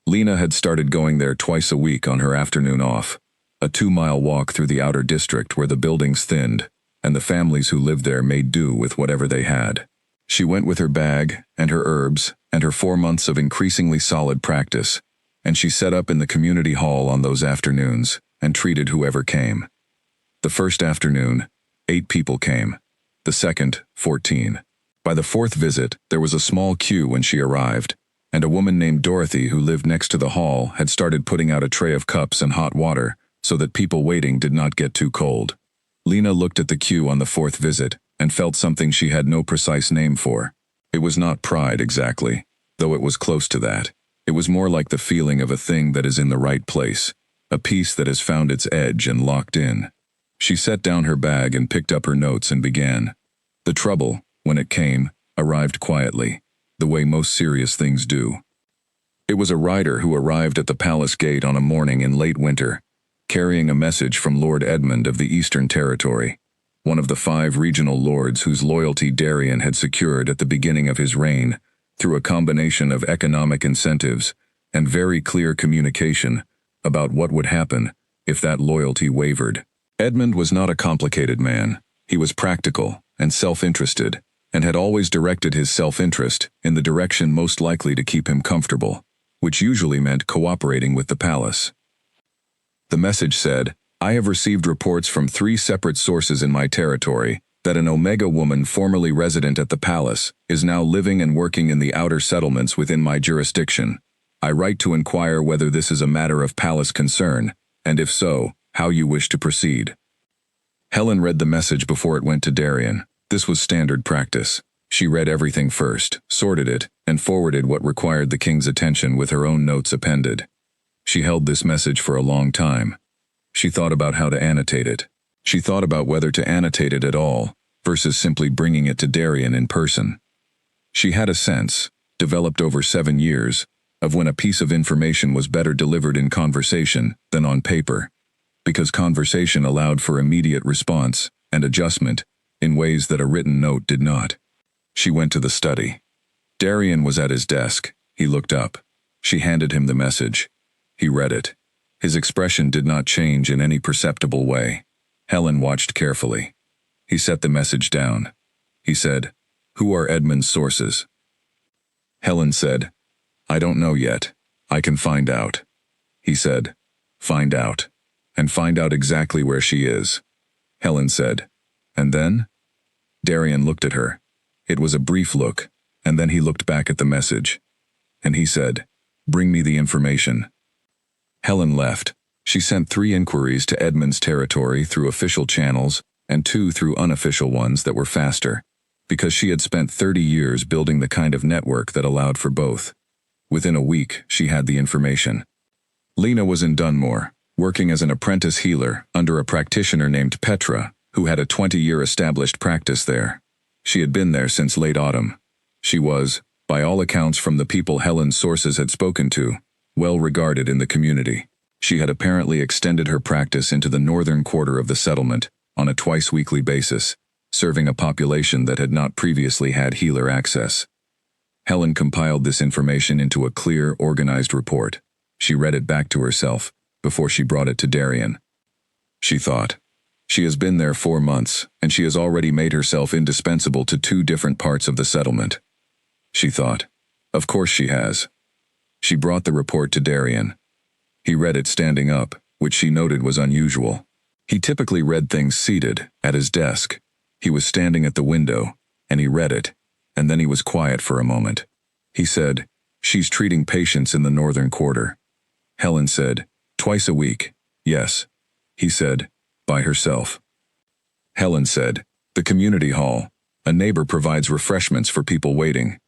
Lena had started going there twice a week on her afternoon off, a 2-mile walk through the outer district where the buildings thinned, and the families who lived there made do with whatever they had. She went with her bag and her herbs and her 4 months of increasingly solid practice, and she set up in the community hall on those afternoons and treated whoever came. The first afternoon, 8 people came. The second, 14. By the 4th visit, there was a small queue when she arrived, and a woman named Dorothy who lived next to the hall had started putting out a tray of cups and hot water so that people waiting did not get too cold. Lena looked at the queue on the 4th visit and felt something she had no precise name for. It was not pride exactly, though it was close to that. It was more like the feeling of a thing that is in the right place, a piece that has found its edge and locked in. She set down her bag and picked up her notes and began. The trouble, when it came, arrived quietly, the way most serious things do. It was a rider who arrived at the palace gate on a morning in late winter, carrying a message from Lord Edmund of the Eastern Territory, one of the 5 regional lords whose loyalty Darien had secured at the beginning of his reign through a combination of economic incentives and very clear communication about what would happen if that loyalty wavered. Edmund was not a complicated man. He was practical and self-interested, and had always directed his self-interest in the direction most likely to keep him comfortable, which usually meant cooperating with the palace. The message said, "I have received reports from 3 separate sources in my territory that an Omega woman formerly resident at the palace is now living and working in the outer settlements within my jurisdiction. I write to inquire whether this is a matter of palace concern, and if so, how you wish to proceed." Helen read the message before it went to Darien. This was standard practice. She read everything first, sorted it, and forwarded what required the king's attention with her own notes appended. She held this message for a long time. She thought about how to annotate it. She thought about whether to annotate it at all, versus simply bringing it to Darien in person. She had a sense, developed over 7 years, of when a piece of information was better delivered in conversation than on paper, because conversation allowed for immediate response and adjustment in ways that a written note did not. She went to the study. Darien was at his desk. He looked up. She handed him the message. He read it. His expression did not change in any perceptible way. Helen watched carefully. He set the message down. He said, "Who are Edmund's sources?" Helen said, "I don't know yet. I can find out." He said, "Find out. And find out exactly where she is." Helen said, "And then?" Darien looked at her. It was a brief look, and then he looked back at the message. And he said, "Bring me the information." Helen left. She sent 3 inquiries to Edmund's territory through official channels and 2 through unofficial ones that were faster, because she had spent 30 years building the kind of network that allowed for both. Within a week, she had the information. Lena was in Dunmore, working as an apprentice healer under a practitioner named Petra, who had a 20-year established practice there. She had been there since late autumn. She was, by all accounts from the people Helen's sources had spoken to, well regarded in the community. She had apparently extended her practice into the northern quarter of the settlement on a twice-weekly basis, serving a population that had not previously had healer access. Helen compiled this information into a clear, organized report. She read it back to herself before she brought it to Darien. She thought, "She has been there 4 months, and she has already made herself indispensable to 2 different parts of the settlement." She thought, "Of course she has." She brought the report to Darien. He read it standing up, which she noted was unusual. He typically read things seated, at his desk. He was standing at the window, and he read it, and then he was quiet for a moment. He said, "She's treating patients in the northern quarter." Helen said, "Twice a week." "Yes." He said, "By herself." Helen said, "The community hall. A neighbor provides refreshments for people waiting."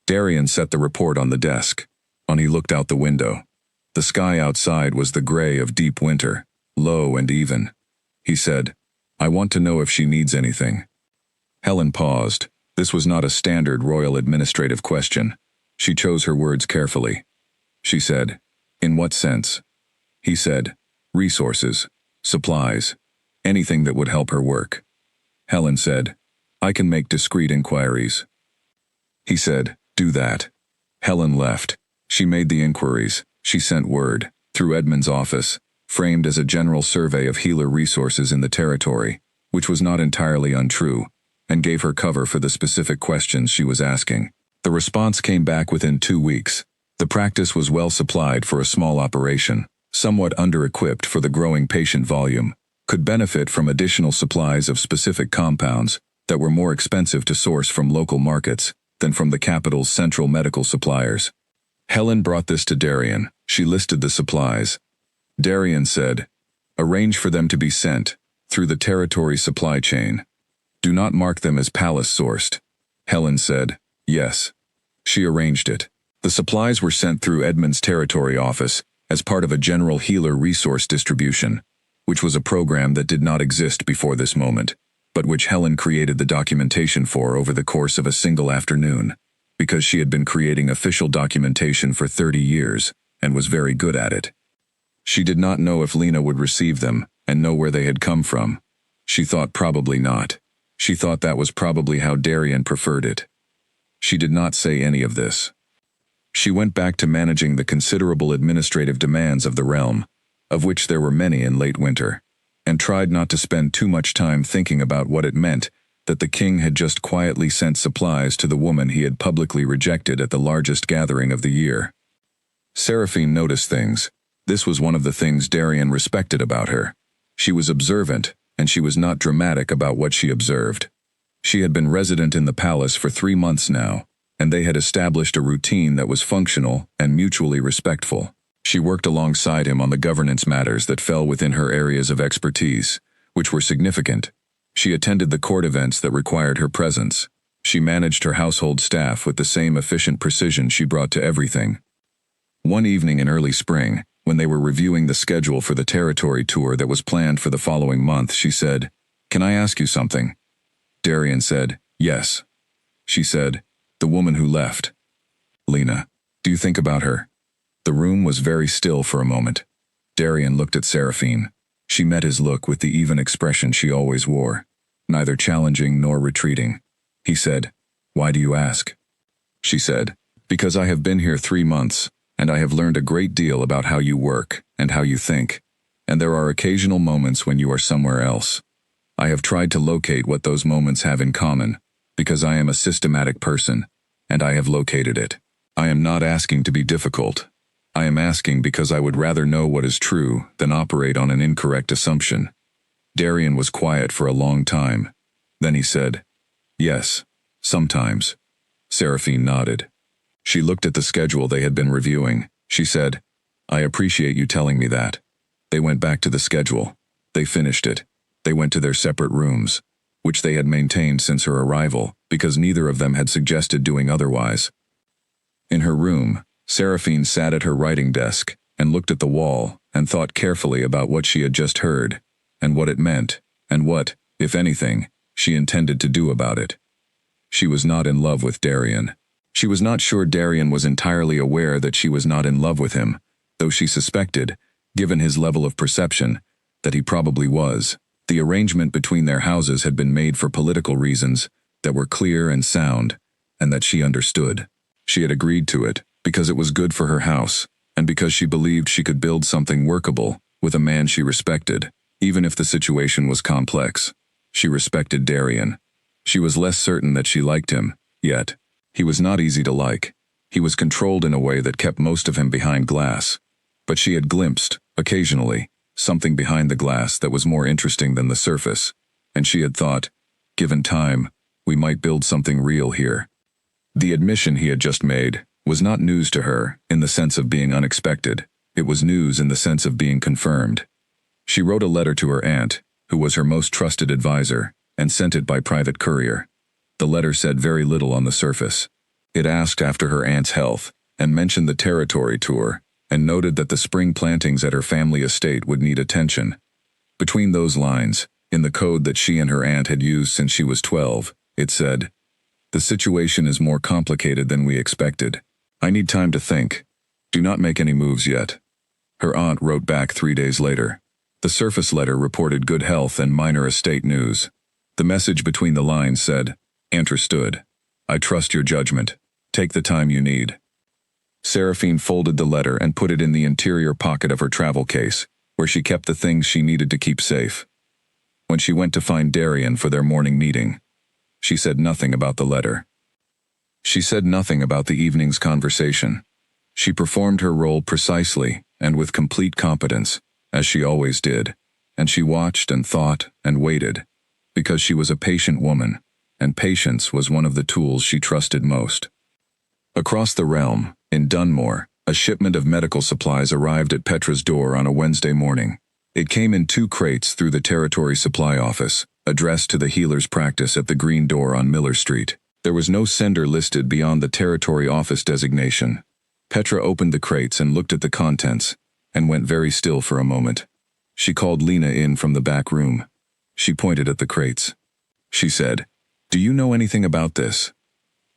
Darien set the report on the desk. He looked out the window. The sky outside was the gray of deep winter, low and even. He said, "I want to know if she needs anything." Helen paused. This was not a standard royal administrative question. She chose her words carefully. She said, "In what sense?" He said, "Resources, supplies, anything that would help her work." Helen said, "I can make discreet inquiries." He said, "Do that." Helen left. She made the inquiries. She sent word, through Edmund's office, framed as a general survey of healer resources in the territory, which was not entirely untrue, and gave her cover for the specific questions she was asking. The response came back within 2 weeks. The practice was well supplied for a small operation, somewhat under-equipped for the growing patient volume, could benefit from additional supplies of specific compounds that were more expensive to source from local markets than from the capital's central medical suppliers. Helen brought this to Darian. She listed the supplies. Darian said, "Arrange for them to be sent through the territory supply chain. Do not mark them as palace-sourced." Helen said, "Yes." She arranged it. The supplies were sent through Edmund's territory office as part of a general healer resource distribution, which was a program that did not exist before this moment, but which Helen created the documentation for over the course of a single afternoon, because she had been creating official documentation for 30 years and was very good at it. She did not know if Lena would receive them and know where they had come from. She thought probably not. She thought that was probably how Darian preferred it. She did not say any of this. She went back to managing the considerable administrative demands of the realm, of which there were many in late winter, and tried not to spend too much time thinking about what it meant that the king had just quietly sent supplies to the woman he had publicly rejected at the largest gathering of the year. Seraphine noticed things. This was one of the things Darian respected about her. She was observant, and she was not dramatic about what she observed. She had been resident in the palace for 3 months now, and they had established a routine that was functional and mutually respectful. She worked alongside him on the governance matters that fell within her areas of expertise, which were significant. She attended the court events that required her presence. She managed her household staff with the same efficient precision she brought to everything. One evening in early spring, when they were reviewing the schedule for the territory tour that was planned for the following month, she said, "Can I ask you something?" Darian said, "Yes." She said, "The woman who left. Lena. Do you think about her?" The room was very still for a moment. Darian looked at Seraphine. She met his look with the even expression she always wore, neither challenging nor retreating. He said, "Why do you ask?" She said, "Because I have been here 3 months, and I have learned a great deal about how you work and how you think, and there are occasional moments when you are somewhere else. I have tried to locate what those moments have in common, because I am a systematic person, and I have located it. I am not asking to be difficult. I am asking because I would rather know what is true than operate on an incorrect assumption." Darian was quiet for a long time. Then he said, "Yes, sometimes." Seraphine nodded. She looked at the schedule they had been reviewing. She said, "I appreciate you telling me that." They went back to the schedule. They finished it. They went to their separate rooms, which they had maintained since her arrival, because neither of them had suggested doing otherwise. In her room, Seraphine sat at her writing desk and looked at the wall and thought carefully about what she had just heard, and what it meant, and what, if anything, she intended to do about it. She was not in love with Darian. She was not sure Darian was entirely aware that she was not in love with him, though she suspected, given his level of perception, that he probably was. The arrangement between their houses had been made for political reasons that were clear and sound, and that she understood. She had agreed to it because it was good for her house, and because she believed she could build something workable with a man she respected, even if the situation was complex. She respected Darian. She was less certain that she liked him, yet. He was not easy to like. He was controlled in a way that kept most of him behind glass. But she had glimpsed, occasionally, something behind the glass that was more interesting than the surface, and she had thought, given time, we might build something real here. The admission he had just made was not news to her in the sense of being unexpected. It was news in the sense of being confirmed. She wrote a letter to her aunt, who was her most trusted advisor, and sent it by private courier. The letter said very little on the surface. It asked after her aunt's health, and mentioned the territory tour, and noted that the spring plantings at her family estate would need attention. Between those lines, in the code that she and her aunt had used since she was 12, it said, "The situation is more complicated than we expected. I need time to think. Do not make any moves yet." Her aunt wrote back 3 days later. The surface letter reported good health and minor estate news. The message between the lines said, "Understood. I trust your judgment. Take the time you need." Seraphine folded the letter and put it in the interior pocket of her travel case, where she kept the things she needed to keep safe. When she went to find Darian for their morning meeting, She said nothing about the letter. She said nothing about the evening's conversation. She performed her role precisely and with complete competence, as she always did, and she watched and thought and waited, because she was a patient woman, and patience was one of the tools she trusted most. Across the realm, in Dunmore, a shipment of medical supplies arrived at Petra's door on a Wednesday morning. It came in 2 crates through the Territory Supply Office, addressed to the healer's practice at the Green Door on Miller Street. There was no sender listed beyond the Territory Office designation. Petra opened the crates and looked at the contents, and went very still for a moment. She called Lena in from the back room. She pointed at the crates. She said, "Do you know anything about this?"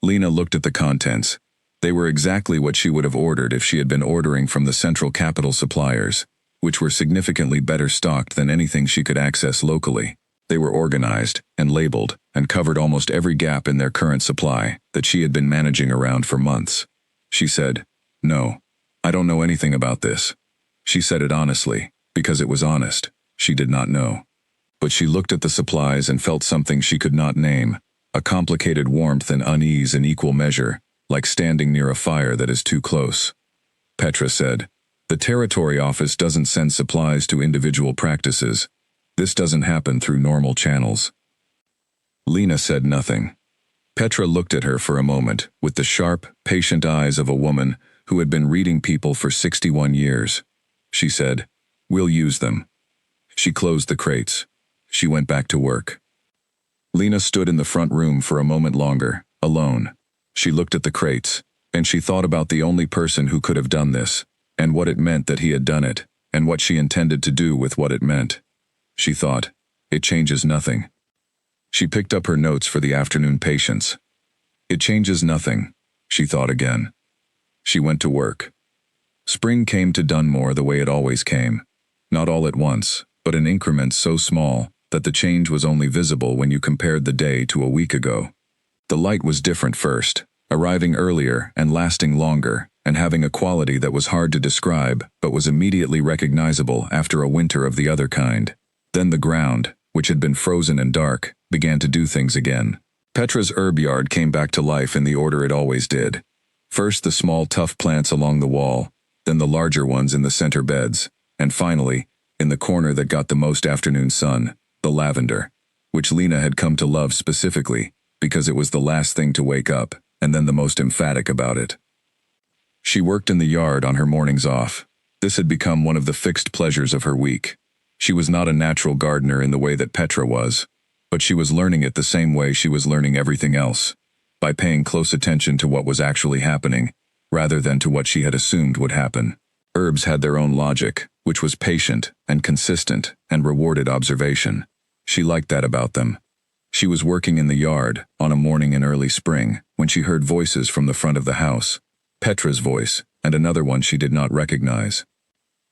Lena looked at the contents. They were exactly what she would have ordered if she had been ordering from the Central Capital suppliers, which were significantly better stocked than anything she could access locally. They were organized and labeled and covered almost every gap in their current supply that she had been managing around for months. She said, "No, I don't know anything about this." She said it honestly, because it was honest. She did not know. But she looked at the supplies and felt something she could not name, a complicated warmth and unease in equal measure, like standing near a fire that is too close. Petra said, "The Territory Office doesn't send supplies to individual practices. This doesn't happen through normal channels." Lena said nothing. Petra looked at her for a moment with the sharp, patient eyes of a woman who had been reading people for 61 years. She said, "We'll use them." She closed the crates. She went back to work. Lena stood in the front room for a moment longer, alone. She looked at the crates, and she thought about the only person who could have done this, and what it meant that he had done it, and what she intended to do with what it meant. She thought, it changes nothing. She picked up her notes for the afternoon patients. It changes nothing, she thought again. She went to work. Spring came to Dunmore the way it always came, not all at once, but in increments so small that the change was only visible when you compared the day to a week ago. The light was different first, arriving earlier and lasting longer, and having a quality that was hard to describe but was immediately recognizable after a winter of the other kind. Then the ground, which had been frozen and dark, began to do things again. Petra's herb yard came back to life in the order it always did. First the small tough plants along the wall, then the larger ones in the center beds, and finally, in the corner that got the most afternoon sun, the lavender, which Lena had come to love specifically because it was the last thing to wake up, and then the most emphatic about it. She worked in the yard on her mornings off. This had become one of the fixed pleasures of her week. She was not a natural gardener in the way that Petra was, but she was learning it the same way she was learning everything else, by paying close attention to what was actually happening, rather than to what she had assumed would happen. Herbs had their own logic, which was patient and consistent and rewarded observation. She liked that about them. She was working in the yard on a morning in early spring when she heard voices from the front of the house, Petra's voice and another one she did not recognize.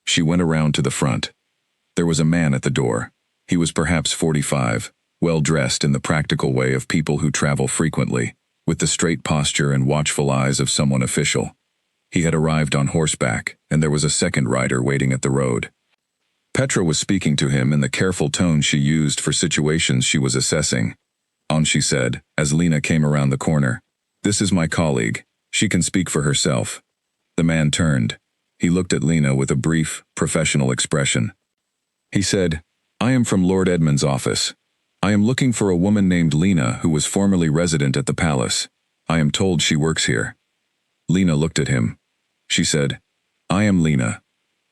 She went around to the front. There was a man at the door. He was perhaps 45, well dressed in the practical way of people who travel frequently, with the straight posture and watchful eyes of someone official. He had arrived on horseback, and there was a second rider waiting at the road. Petra was speaking to him in the careful tone she used for situations she was assessing. She said, as Lena came around the corner, "This is my colleague. She can speak for herself." The man turned. He looked at Lena with a brief, professional expression. He said, "I am from Lord Edmund's office. I am looking for a woman named Lena who was formerly resident at the palace. I am told she works here." Lena looked at him. She said, "I am Lena."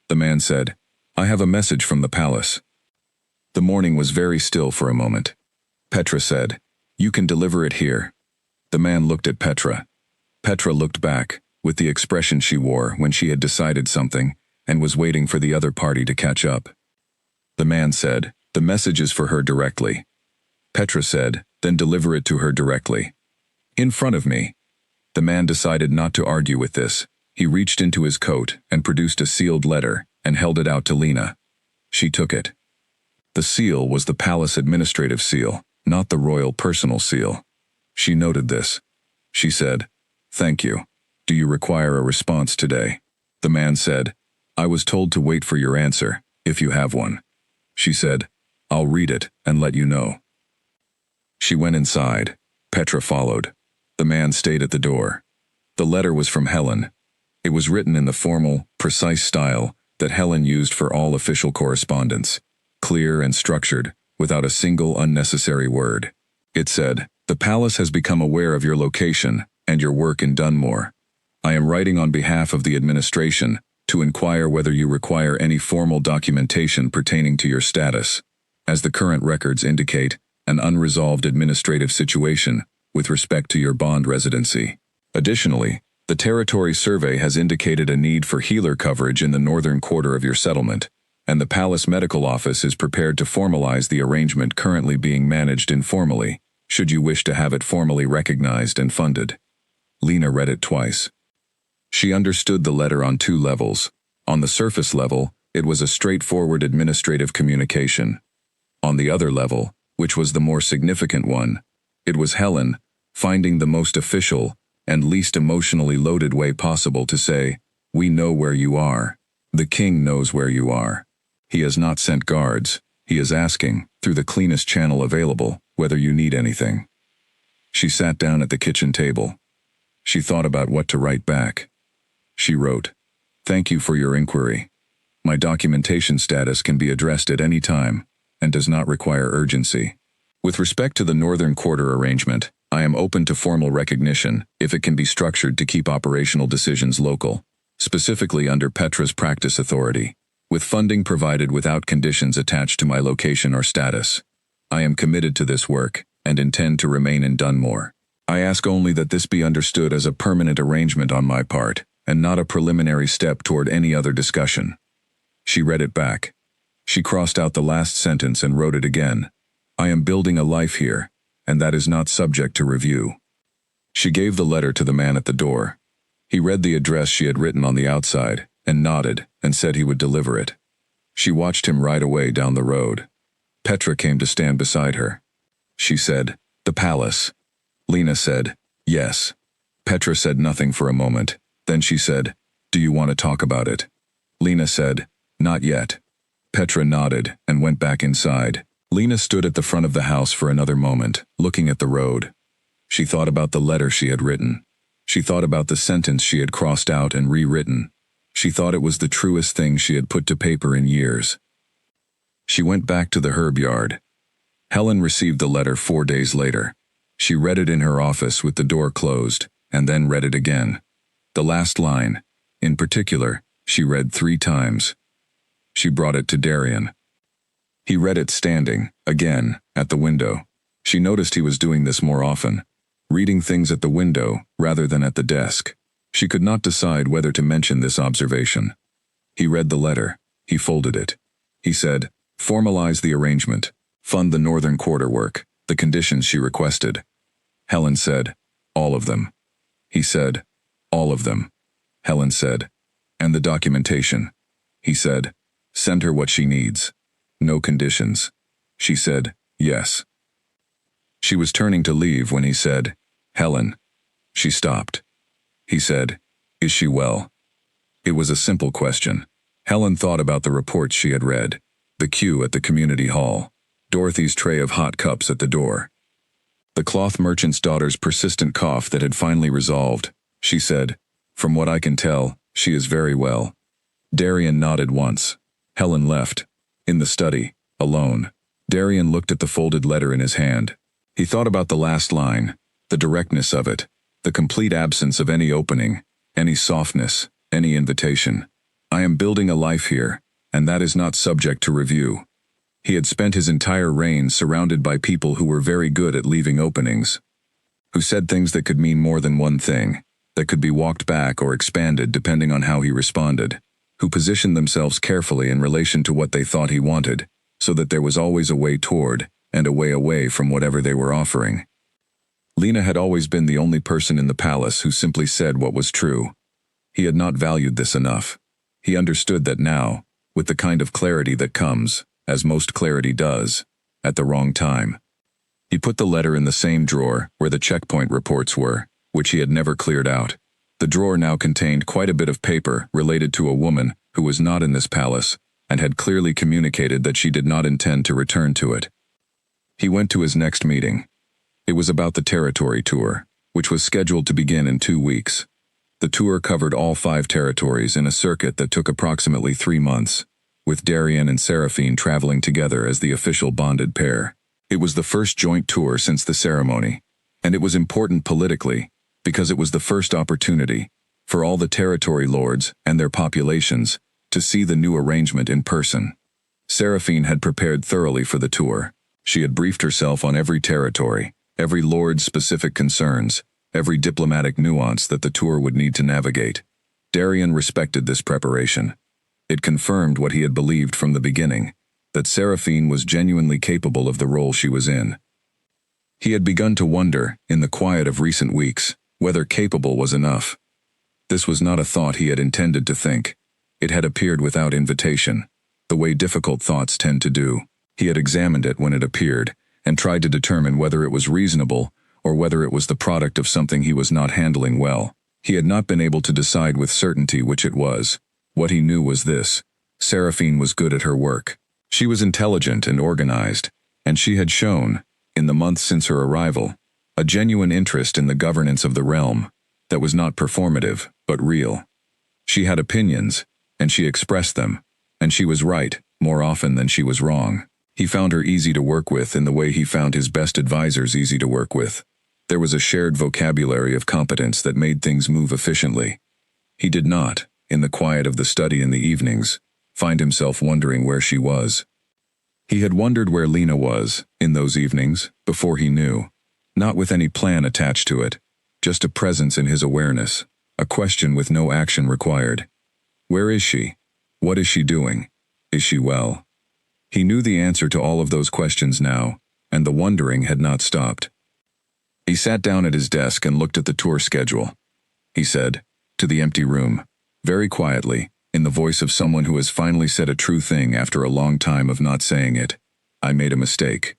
The man said, "I have a message from the palace." The morning was very still for a moment. Petra said, "You can deliver it here." The man looked at Petra. Petra looked back, with the expression she wore when she had decided something and was waiting for the other party to catch up. The man said, "The message is for her directly." Petra said, "Then deliver it to her directly." "In front of me." The man decided not to argue with this. He reached into his coat and produced a sealed letter and held it out to Lena. She took it. The seal was the palace administrative seal, not the royal personal seal. She noted this. She said, "Thank you. Do you require a response today?" The man said, "I was told to wait for your answer, if you have one." She said, "I'll read it and let you know." She went inside. Petra followed. The man stayed at the door. The letter was from Helen. It was written in the formal, precise style that Helen used for all official correspondence, clear and structured, without a single unnecessary word. It said, "The palace has become aware of your location and your work in Dunmore. I am writing on behalf of the administration to inquire whether you require any formal documentation pertaining to your status, as the current records indicate an unresolved administrative situation with respect to your bond residency. Additionally, the territory survey has indicated a need for healer coverage in the northern quarter of your settlement, and the Palace Medical Office is prepared to formalize the arrangement currently being managed informally, should you wish to have it formally recognized and funded." Lena read it twice. She understood the letter on two levels. On the surface level, it was a straightforward administrative communication. On the other level, which was the more significant one, it was Helen finding the most official and least emotionally loaded way possible to say, "We know where you are. The king knows where you are. He has not sent guards. He is asking, through the cleanest channel available, whether you need anything." She sat down at the kitchen table. She thought about what to write back. She wrote, "Thank you for your inquiry. My documentation status can be addressed at any time and does not require urgency. With respect to the Northern Quarter arrangement, I am open to formal recognition if it can be structured to keep operational decisions local, specifically under Petra's practice authority, with funding provided without conditions attached to my location or status. I am committed to this work and intend to remain in Dunmore. I ask only that this be understood as a permanent arrangement on my part, and not a preliminary step toward any other discussion." She read it back. She crossed out the last sentence and wrote it again. "I am building a life here, and that is not subject to review." She gave the letter to the man at the door. He read the address she had written on the outside, and nodded, and said he would deliver it. She watched him ride away down the road. Petra came to stand beside her. She said, "The palace." Lena said, "Yes." Petra said nothing for a moment. Then she said, "Do you want to talk about it?" Lena said, "Not yet." Petra nodded and went back inside. Lena stood at the front of the house for another moment, looking at the road. She thought about the letter she had written. She thought about the sentence she had crossed out and rewritten. She thought it was the truest thing she had put to paper in years. She went back to the herb yard. Helen received the letter 4 days later. She read it in her office with the door closed, and then read it again. The last line, in particular, she read 3 times. She brought it to Darian. He read it standing, again, at the window. She noticed he was doing this more often, reading things at the window rather than at the desk. She could not decide whether to mention this observation. He read the letter. He folded it. He said, "Formalize the arrangement. Fund the Northern Quarter work, the conditions she requested." Helen said, "All of them." He said, "All of them." Helen said, "And the documentation." He said, "Send her what she needs. No conditions." She said, "Yes." She was turning to leave when he said, "Helen." She stopped. He said, "Is she well?" It was a simple question. Helen thought about the reports she had read, the queue at the community hall, Dorothy's tray of hot cups at the door, the cloth merchant's daughter's persistent cough that had finally resolved. She said, "From what I can tell, she is very well." Darian nodded once. Helen left. In the study, alone, Darian looked at the folded letter in his hand. He thought about the last line, the directness of it, the complete absence of any opening, any softness, any invitation. "I am building a life here, and that is not subject to review." He had spent his entire reign surrounded by people who were very good at leaving openings, who said things that could mean more than one thing, that could be walked back or expanded depending on how he responded, who positioned themselves carefully in relation to what they thought he wanted, so that there was always a way toward and a way away from whatever they were offering. Lena had always been the only person in the palace who simply said what was true. He had not valued this enough. He understood that now, with the kind of clarity that comes, as most clarity does, at the wrong time. He put the letter in the same drawer where the checkpoint reports were, which he had never cleared out. The drawer now contained quite a bit of paper related to a woman who was not in this palace and had clearly communicated that she did not intend to return to it. He went to his next meeting. It was about the territory tour, which was scheduled to begin in 2 weeks. The tour covered all 5 territories in a circuit that took approximately 3 months, with Darian and Seraphine traveling together as the official bonded pair. It was the first joint tour since the ceremony, and it was important politically because it was the first opportunity for all the territory lords and their populations to see the new arrangement in person. Seraphine had prepared thoroughly for the tour. She had briefed herself on every territory, every lord's specific concerns, every diplomatic nuance that the tour would need to navigate. Darian respected this preparation. It confirmed what he had believed from the beginning, that Seraphine was genuinely capable of the role she was in. He had begun to wonder, in the quiet of recent weeks, whether capable was enough. This was not a thought he had intended to think. It had appeared without invitation, the way difficult thoughts tend to do. He had examined it when it appeared, and tried to determine whether it was reasonable or whether it was the product of something he was not handling well. He had not been able to decide with certainty which it was. What he knew was this: Seraphine was good at her work. She was intelligent and organized, and she had shown, in the months since her arrival, a genuine interest in the governance of the realm that was not performative, but real. She had opinions, and she expressed them, and she was right more often than she was wrong. He found her easy to work with in the way he found his best advisors easy to work with. There was a shared vocabulary of competence that made things move efficiently. He did not, in the quiet of the study in the evenings, find himself wondering where she was. He had wondered where Lena was, in those evenings, before he knew. Not with any plan attached to it, just a presence in his awareness, a question with no action required. Where is she? What is she doing? Is she well? He knew the answer to all of those questions now, and the wondering had not stopped. He sat down at his desk and looked at the tour schedule. He said, to the empty room, very quietly, in the voice of someone who has finally said a true thing after a long time of not saying it, "I made a mistake."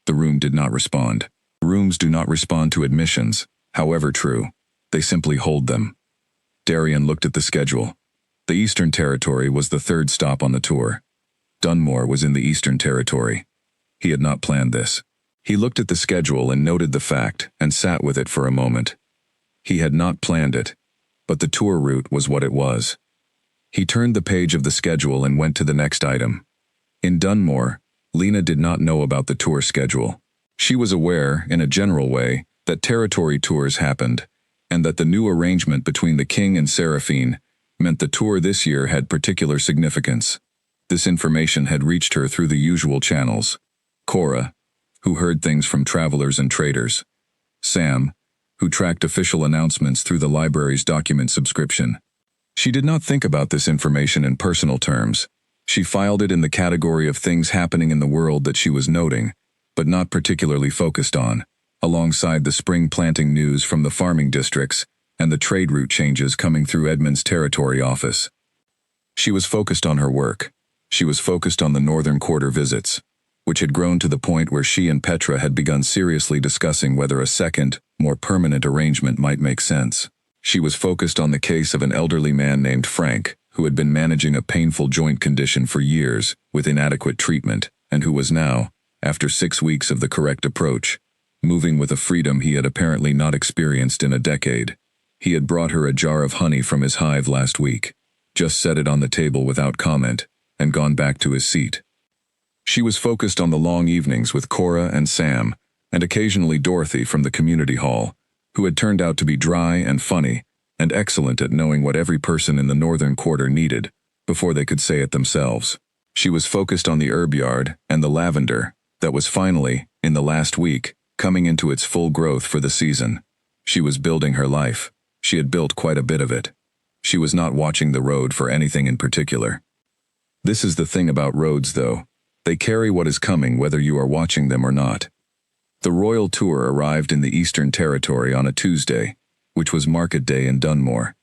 The room did not respond. Rooms do not respond to admissions, however true. They simply hold them. Darian looked at the schedule. The Eastern Territory was the 3rd stop on the tour. Dunmore was in the Eastern Territory. He had not planned this. He looked at the schedule and noted the fact, and sat with it for a moment. He had not planned it, but the tour route was what it was. He turned the page of the schedule and went to the next item. In Dunmore, Lena did not know about the tour schedule. She was aware, in a general way, that territory tours happened, and that the new arrangement between the king and Seraphine meant the tour this year had particular significance. This information had reached her through the usual channels. Cora, who heard things from travelers and traders. Sam, who tracked official announcements through the library's document subscription. She did not think about this information in personal terms. She filed it in the category of things happening in the world that she was noting, but not particularly focused on, alongside the spring planting news from the farming districts and the trade route changes coming through Edmund's territory office. She was focused on her work. She was focused on the Northern Quarter visits, which had grown to the point where she and Petra had begun seriously discussing whether a second, more permanent arrangement might make sense. She was focused on the case of an elderly man named Frank, who had been managing a painful joint condition for years with inadequate treatment, and who was now, after 6 weeks of the correct approach, moving with a freedom he had apparently not experienced in a decade. He had brought her a jar of honey from his hive last week, just set it on the table without comment, and gone back to his seat. She was focused on the long evenings with Cora and Sam, and occasionally Dorothy from the community hall, who had turned out to be dry and funny, and excellent at knowing what every person in the Northern Quarter needed, before they could say it themselves. She was focused on the herb yard and the lavender, that was finally, in the last week, coming into its full growth for the season. She was building her life. She had built quite a bit of it. She was not watching the road for anything in particular. This is the thing about roads, though. They carry what is coming whether you are watching them or not. The royal tour arrived in the Eastern Territory on a Tuesday, which was market day in Dunmore.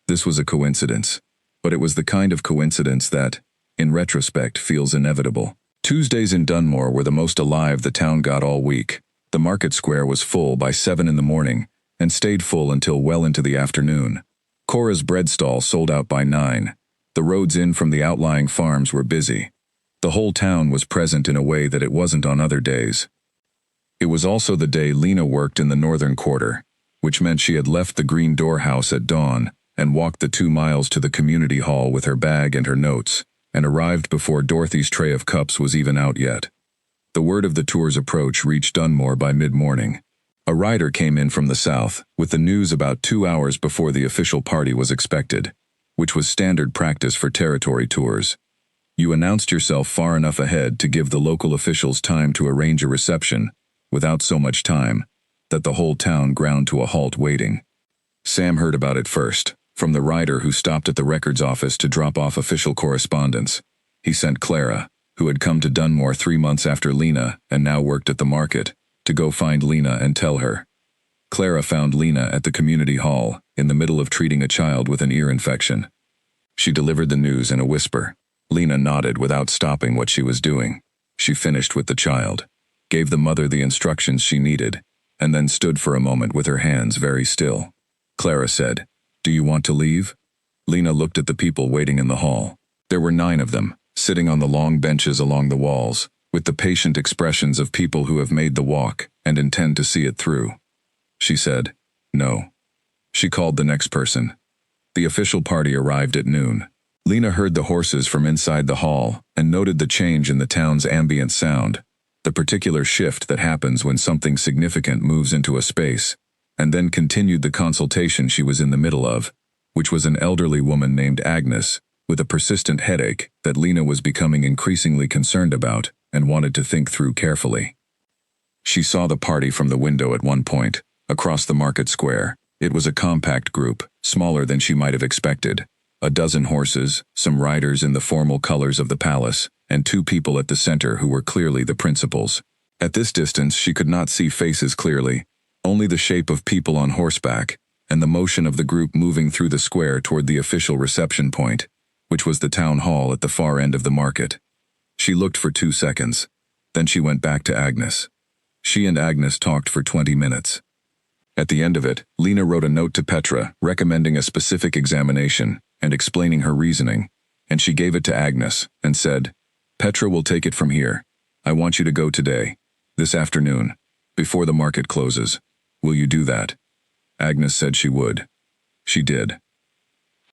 This was a coincidence, but it was the kind of coincidence that, in retrospect, feels inevitable. Tuesdays in Dunmore were the most alive the town got all week. The market square was full by 7 in the morning, and stayed full until well into the afternoon. Cora's bread stall sold out by 9. The roads in from the outlying farms were busy. The whole town was present in a way that it wasn't on other days. It was also the day Lena worked in the northern quarter, which meant she had left the Green Door house at dawn and walked the 2 miles to the community hall with her bag and her notes, and arrived before Dorothy's tray of cups was even out yet. The word of the tour's approach reached Dunmore by mid-morning. A rider came in from the south with the news about 2 hours before the official party was expected, which was standard practice for territory tours. You announced yourself far enough ahead to give the local officials time to arrange a reception, without so much time, that the whole town ground to a halt waiting. Sam heard about it first, from the rider who stopped at the records office to drop off official correspondence. He sent Clara, who had come to Dunmore 3 months after Lena and now worked at the market, to go find Lena and tell her. Clara found Lena at the community hall, in the middle of treating a child with an ear infection. She delivered the news in a whisper. Lena nodded without stopping what she was doing. She finished with the child, gave the mother the instructions she needed, and then stood for a moment with her hands very still. Clara said, "Do you want to leave?" Lena looked at the people waiting in the hall. There were 9 of them, sitting on the long benches along the walls, with the patient expressions of people who have made the walk and intend to see it through. She said, "No." She called the next person. The official party arrived at noon. Lena heard the horses from inside the hall and noted the change in the town's ambient sound, the particular shift that happens when something significant moves into a space, and then continued the consultation she was in the middle of, which was an elderly woman named Agnes, with a persistent headache that Lena was becoming increasingly concerned about and wanted to think through carefully. She saw the party from the window at one point, across the market square. It was a compact group, smaller than she might have expected. A dozen horses, some riders in the formal colors of the palace, and 2 people at the center who were clearly the principals. At this distance she could not see faces clearly, only the shape of people on horseback, and the motion of the group moving through the square toward the official reception point, which was the town hall at the far end of the market. She looked for 2 seconds. Then she went back to Agnes. She and Agnes talked for 20 minutes. At the end of it, Lena wrote a note to Petra recommending a specific examination and explaining her reasoning, and she gave it to Agnes and said, "Petra will take it from here. I want you to go today, this afternoon, before the market closes. Will you do that?" Agnes said she would. She did.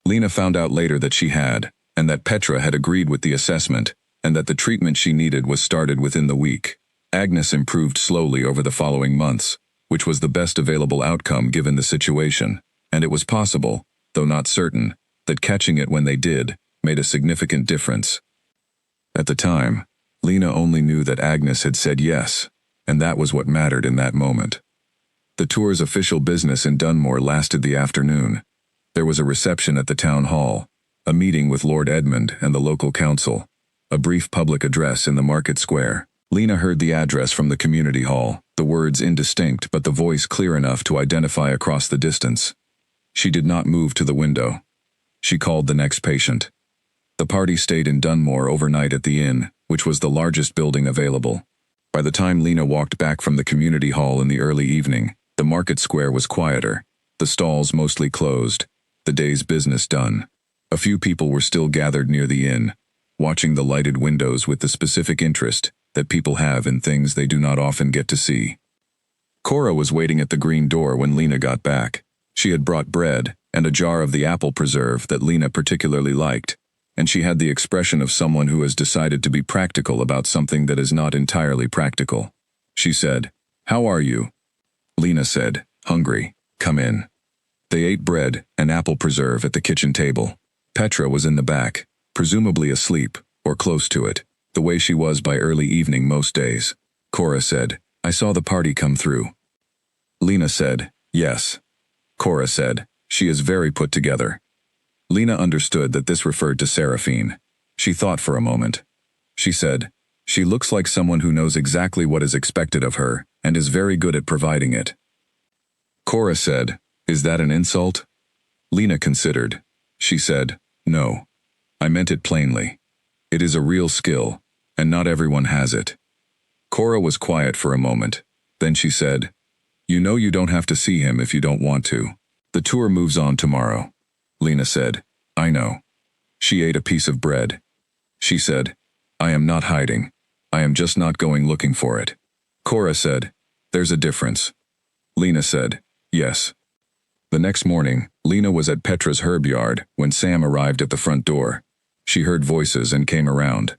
Lena found out later that she had, and that Petra had agreed with the assessment, and that the treatment she needed was started within the week. Agnes improved slowly over the following months, which was the best available outcome given the situation, and it was possible, though not certain, that catching it when they did made a significant difference. At the time, Lena only knew that Agnes had said yes, and that was what mattered in that moment. The tour's official business in Dunmore lasted the afternoon. There was a reception at the town hall, a meeting with Lord Edmund and the local council, a brief public address in the market square. Lena heard the address from the community hall, the words indistinct but the voice clear enough to identify across the distance. She did not move to the window. She called the next patient. The party stayed in Dunmore overnight at the inn, which was the largest building available. By the time Lena walked back from the community hall in the early evening, the market square was quieter, the stalls mostly closed, the day's business done. A few people were still gathered near the inn, watching the lighted windows with the specific interest that people have in things they do not often get to see. Cora was waiting at the Green Door when Lena got back. She had brought bread and a jar of the apple preserve that Lena particularly liked, and she had the expression of someone who has decided to be practical about something that is not entirely practical. She said, "How are you?" Lena said, "Hungry. Come in." They ate bread and apple preserve at the kitchen table. Petra was in the back, presumably asleep, or close to it, the way she was by early evening most days. Cora said, "I saw the party come through." Lena said, "Yes." Cora said, "She is very put together." Lena understood that this referred to Seraphine. She thought for a moment. She said, "She looks like someone who knows exactly what is expected of her and is very good at providing it." Cora said, "Is that an insult?" Lena considered. She said, "No. I meant it plainly. It is a real skill, and not everyone has it." Cora was quiet for a moment. Then she said, "You know you don't have to see him if you don't want to. The tour moves on tomorrow." Lena said, "I know." She ate a piece of bread. She said, "I am not hiding. I am just not going looking for it." Cora said, There's a difference. Lena said, yes. The next morning, Lena was at Petra's herb yard when Sam arrived at the front door. She heard voices and came around.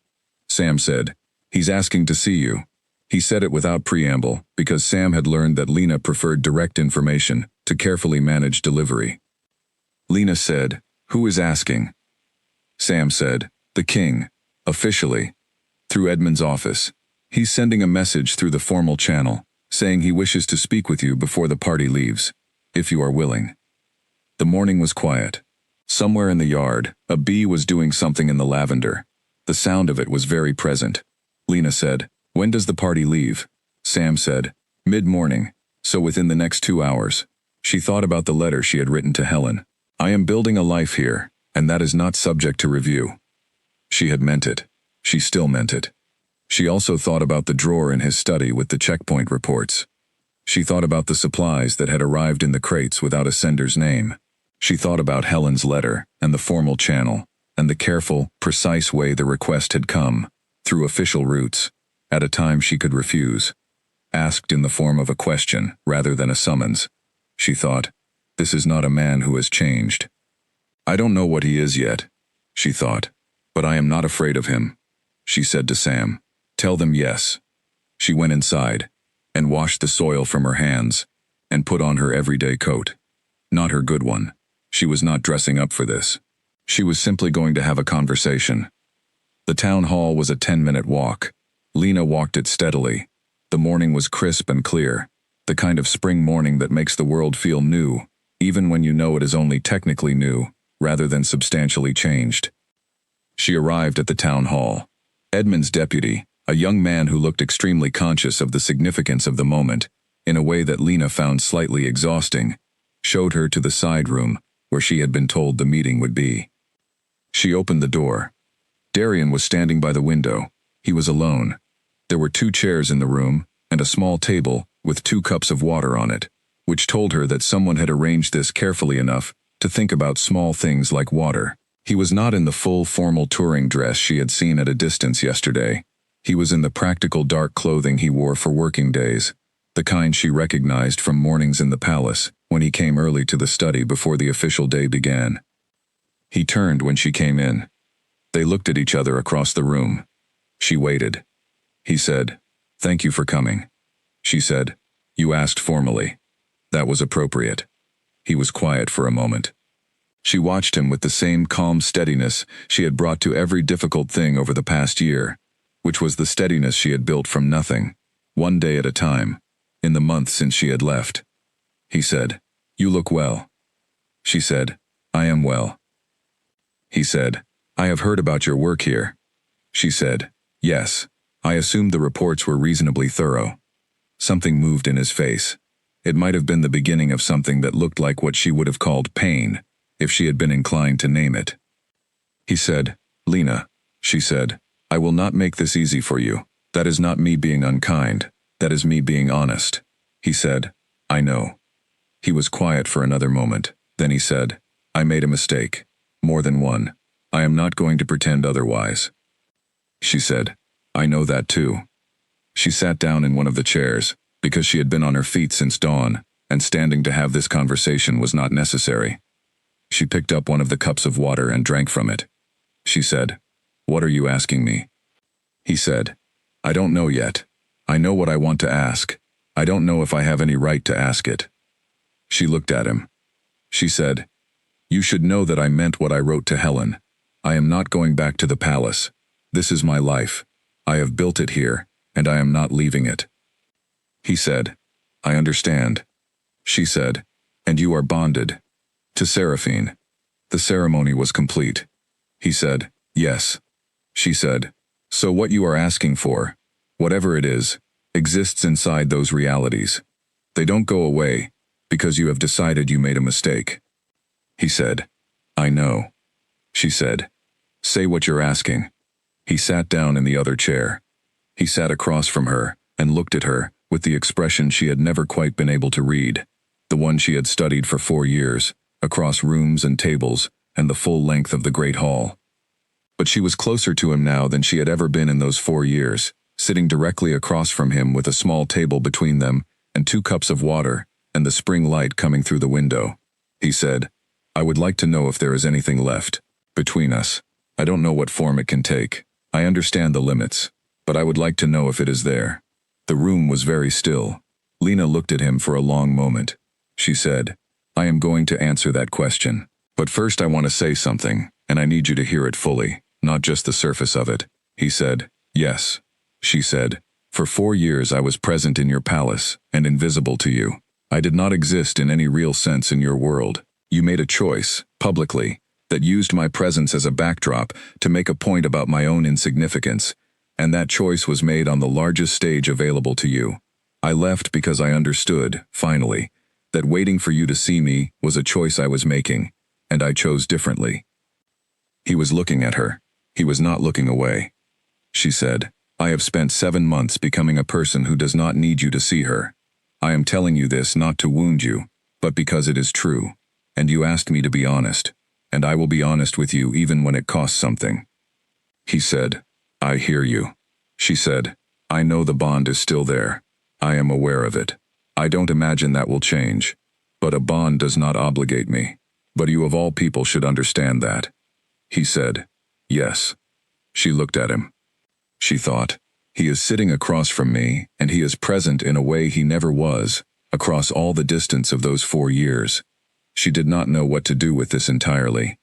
Sam said, he's asking to see you. He said it without preamble because Sam had learned that Lena preferred direct information to carefully manage delivery. Lena said, who is asking? Sam said, the king, officially, through Edmund's office. He's sending a message through the formal channel, saying he wishes to speak with you before the party leaves, if you are willing. The morning was quiet. Somewhere in the yard, a bee was doing something in the lavender. The sound of it was very present. Lena said, when does the party leave? Sam said, mid-morning, so within the next 2 hours. She thought about the letter she had written to Helen. I am building a life here, and that is not subject to review. She had meant it. She still meant it. She also thought about the drawer in his study with the checkpoint reports. She thought about the supplies that had arrived in the crates without a sender's name. She thought about Helen's letter and the formal channel, and the careful, precise way the request had come, through official routes, at a time she could refuse. Asked in the form of a question rather than a summons. She thought, this is not a man who has changed. I don't know what he is yet, she thought, but I am not afraid of him. She said to Sam, tell them yes. She went inside, and washed the soil from her hands, and put on her everyday coat. Not her good one. She was not dressing up for this. She was simply going to have a conversation. The town hall was a 10-minute walk. Lena walked it steadily. The morning was crisp and clear, the kind of spring morning that makes the world feel new, even when you know it is only technically new, rather than substantially changed. She arrived at the town hall. Edmund's deputy, a young man who looked extremely conscious of the significance of the moment, in a way that Lena found slightly exhausting, showed her to the side room where she had been told the meeting would be. She opened the door. Darian was standing by the window. He was alone. There were 2 chairs in the room, and a small table with 2 cups of water on it, which told her that someone had arranged this carefully enough to think about small things like water. He was not in the full formal touring dress she had seen at a distance yesterday. He was in the practical dark clothing he wore for working days, the kind she recognized from mornings in the palace when he came early to the study before the official day began. He turned when she came in. They looked at each other across the room. She waited. He said, thank you for coming. She said, you asked formally. That was appropriate. He was quiet for a moment. She watched him with the same calm steadiness she had brought to every difficult thing over the past year, which was the steadiness she had built from nothing, one day at a time, in the month since she had left. He said, you look well. She said, I am well. He said, I have heard about your work here. She said, yes. I assumed the reports were reasonably thorough. Something moved in his face. It might have been the beginning of something that looked like what she would have called pain, if she had been inclined to name it. He said, Lena, she said, I will not make this easy for you. That is not me being unkind. That is me being honest. He said, I know. He was quiet for another moment. Then he said, I made a mistake. More than one. I am not going to pretend otherwise. She said, I know that too. She sat down in one of the chairs, because she had been on her feet since dawn, and standing to have this conversation was not necessary. She picked up one of the cups of water and drank from it. She said, what are you asking me? He said, I don't know yet. I know what I want to ask. I don't know if I have any right to ask it. She looked at him. She said, you should know that I meant what I wrote to Helen. I am not going back to the palace. This is my life. I have built it here, and I am not leaving it. He said, I understand. She said, and you are bonded. To Seraphine. The ceremony was complete. He said, yes. She said, so what you are asking for, whatever it is, exists inside those realities. They don't go away, because you have decided you made a mistake. He said, I know. She said, say what you're asking. He sat down in the other chair. He sat across from her and looked at her with the expression she had never quite been able to read, the one she had studied for 4 years, across rooms and tables and the full length of the great hall. But she was closer to him now than she had ever been in those 4 years, sitting directly across from him with a small table between them and 2 cups of water, and the spring light coming through the window. He said, "I would like to know if there is anything left between us. I don't know what form it can take. I understand the limits, but I would like to know if it is there." The room was very still. Lena looked at him for a long moment. She said, "I am going to answer that question. But first I want to say something, and I need you to hear it fully, not just the surface of it." He said, "Yes." She said, "For 4 years I was present in your palace, and invisible to you. I did not exist in any real sense in your world. You made a choice, publicly, that used my presence as a backdrop to make a point about my own insignificance, and that choice was made on the largest stage available to you. I left because I understood, finally, that waiting for you to see me was a choice I was making, and I chose differently." He was looking at her. He was not looking away. She said, "I have spent 7 months becoming a person who does not need you to see her. I am telling you this not to wound you, but because it is true, and you asked me to be honest, and I will be honest with you even when it costs something." He said, "I hear you." She said, "I know the bond is still there. I am aware of it. I don't imagine that will change. But a bond does not obligate me. But you of all people should understand that." He said, "Yes." She looked at him. She thought, "He is sitting across from me, and he is present in a way he never was, across all the distance of those 4 years." She did not know what to do with this entirely.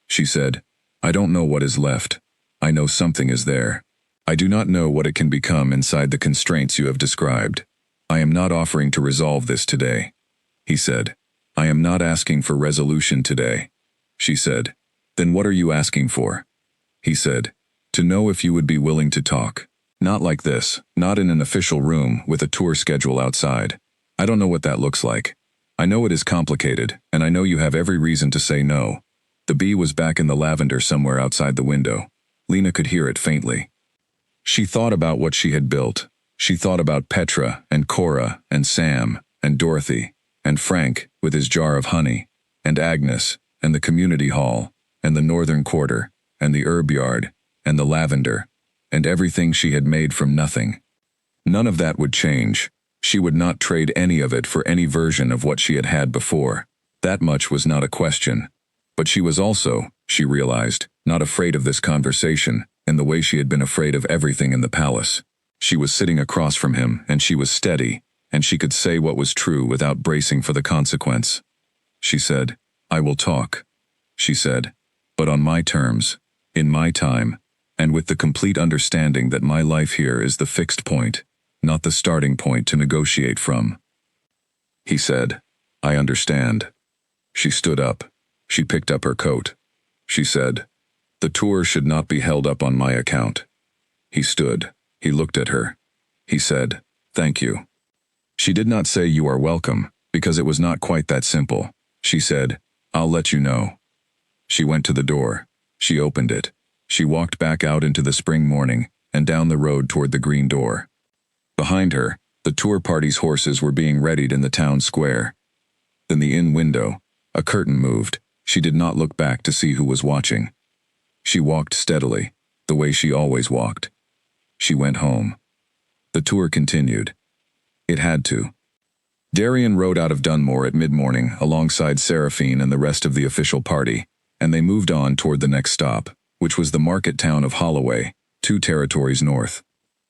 She said, "I don't know what is left. I know something is there. I do not know what it can become inside the constraints you have described. I am not offering to resolve this today." He said, "I am not asking for resolution today." She said, "Then what are you asking for?" He said, "To know if you would be willing to talk. Not like this, not in an official room with a tour schedule outside. I don't know what that looks like. I know it is complicated, and I know you have every reason to say no." The bee was back in the lavender somewhere outside the window. Lena could hear it faintly. She thought about what she had built. She thought about Petra and Cora and Sam and Dorothy and Frank with his jar of honey and Agnes and the community hall and the northern quarter and the herb yard and the lavender and everything she had made from nothing. None of that would change. She would not trade any of it for any version of what she had had before. That much was not a question. But she was also, she realized, not afraid of this conversation in the way she had been afraid of everything in the palace. She was sitting across from him, and she was steady, and she could say what was true without bracing for the consequence. She said, "I will talk." She said, "But on my terms, in my time, and with the complete understanding that my life here is the fixed point, not the starting point to negotiate from." He said, "I understand." She stood up. She picked up her coat. She said, "The tour should not be held up on my account." He stood. He looked at her. He said, "Thank you." She did not say "you are welcome," because it was not quite that simple. She said, "I'll let you know." She went to the door. She opened it. She walked back out into the spring morning and down the road toward the green door. Behind her, the tour party's horses were being readied in the town square. In the inn window, a curtain moved. She did not look back to see who was watching. She walked steadily, the way she always walked. She went home. The tour continued. It had to. Darian rode out of Dunmore at mid-morning alongside Seraphine and the rest of the official party, and they moved on toward the next stop, which was the market town of Holloway, 2 territories north.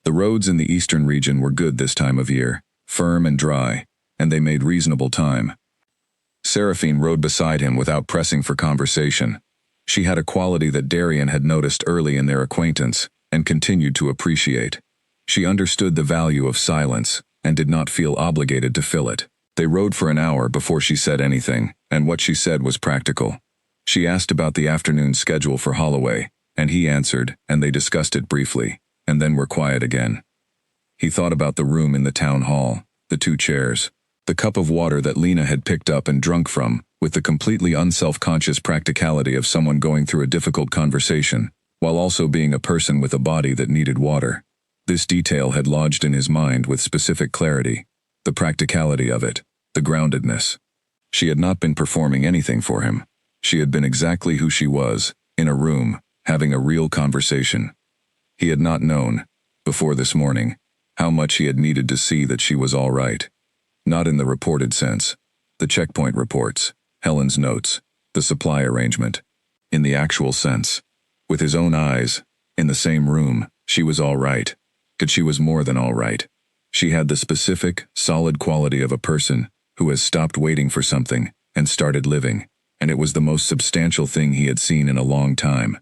The roads in the eastern region were good this time of year, firm and dry, and they made reasonable time. Seraphine rode beside him without pressing for conversation. She had a quality that Darian had noticed early in their acquaintance and continued to appreciate. She understood the value of silence and did not feel obligated to fill it. They rode for an hour before she said anything, and what she said was practical. She asked about the afternoon schedule for Holloway, and he answered, and they discussed it briefly, and then were quiet again. He thought about the room in the town hall, the 2 chairs, the cup of water that Lena had picked up and drunk from, with the completely unself-conscious practicality of someone going through a difficult conversation, while also being a person with a body that needed water. This detail had lodged in his mind with specific clarity, the practicality of it, the groundedness. She had not been performing anything for him. She had been exactly who she was, in a room, having a real conversation. He had not known, before this morning, how much he had needed to see that she was all right. Not in the reported sense. The checkpoint reports, Helen's notes, the supply arrangement. In the actual sense. With his own eyes, in the same room, she was all right. But she was more than all right. She had the specific, solid quality of a person who has stopped waiting for something and started living, and it was the most substantial thing he had seen in a long time.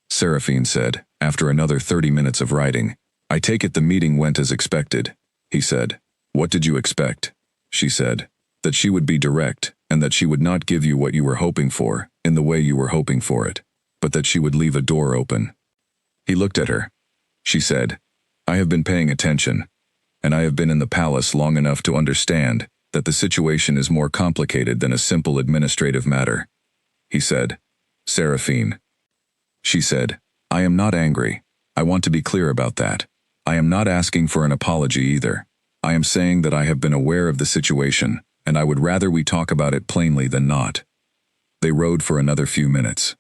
Seraphine said, after another 30 minutes of writing, "I take it the meeting went as expected," he said. "What did you expect?" She said. "That she would be direct, and that she would not give you what you were hoping for, in the way you were hoping for it, but that she would leave a door open." He looked at her. She said, "I have been paying attention, and I have been in the palace long enough to understand that the situation is more complicated than a simple administrative matter." He said, "Seraphine." She said, "I am not angry. I want to be clear about that. I am not asking for an apology either. I am saying that I have been aware of the situation, and I would rather we talk about it plainly than not." They rode for another few minutes.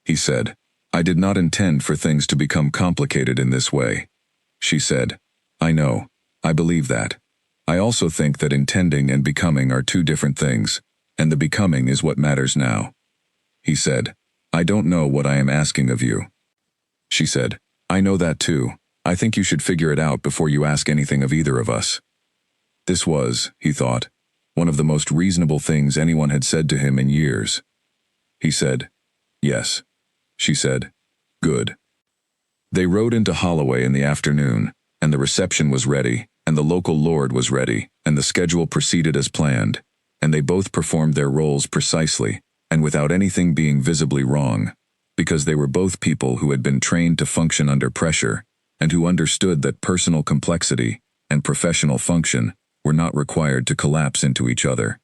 He said, "I did not intend for things to become complicated in this way." She said, "I know. I believe that. I also think that intending and becoming are two different things, and the becoming is what matters now." He said, "I don't know what I am asking of you." She said, "I know that too. I think you should figure it out before you ask anything of either of us." This was, he thought, one of the most reasonable things anyone had said to him in years. He said, "Yes." She said, "Good." They rode into Holloway in the afternoon, and the reception was ready, and the local lord was ready, and the schedule proceeded as planned, and they both performed their roles precisely, and without anything being visibly wrong, because they were both people who had been trained to function under pressure, and who understood that personal complexity and professional function were not required to collapse into each other.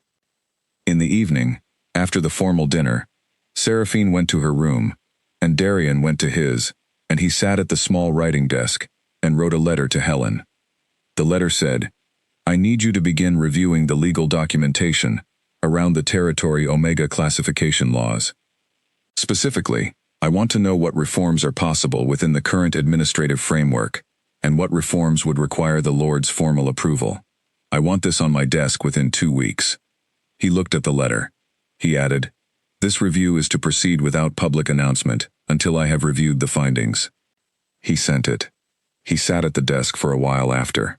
In the evening, after the formal dinner, Seraphine went to her room, and Darian went to his, and he sat at the small writing desk and wrote a letter to Helen. The letter said, "I need you to begin reviewing the legal documentation around the territory Omega classification laws. Specifically, I want to know what reforms are possible within the current administrative framework, and what reforms would require the Lord's formal approval. I want this on my desk within 2 weeks." He looked at the letter. He added, "This review is to proceed without public announcement until I have reviewed the findings." He sent it. He sat at the desk for a while after.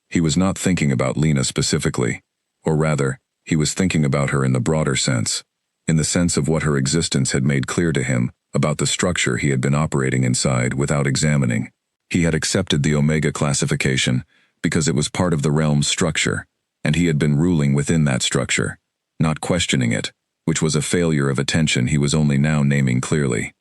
He was not thinking about Lena specifically, or rather, he was thinking about her in the broader sense, in the sense of what her existence had made clear to him about the structure he had been operating inside without examining. He had accepted the Omega classification because it was part of the realm's structure, and he had been ruling within that structure, not questioning it, which was a failure of attention he was only now naming clearly.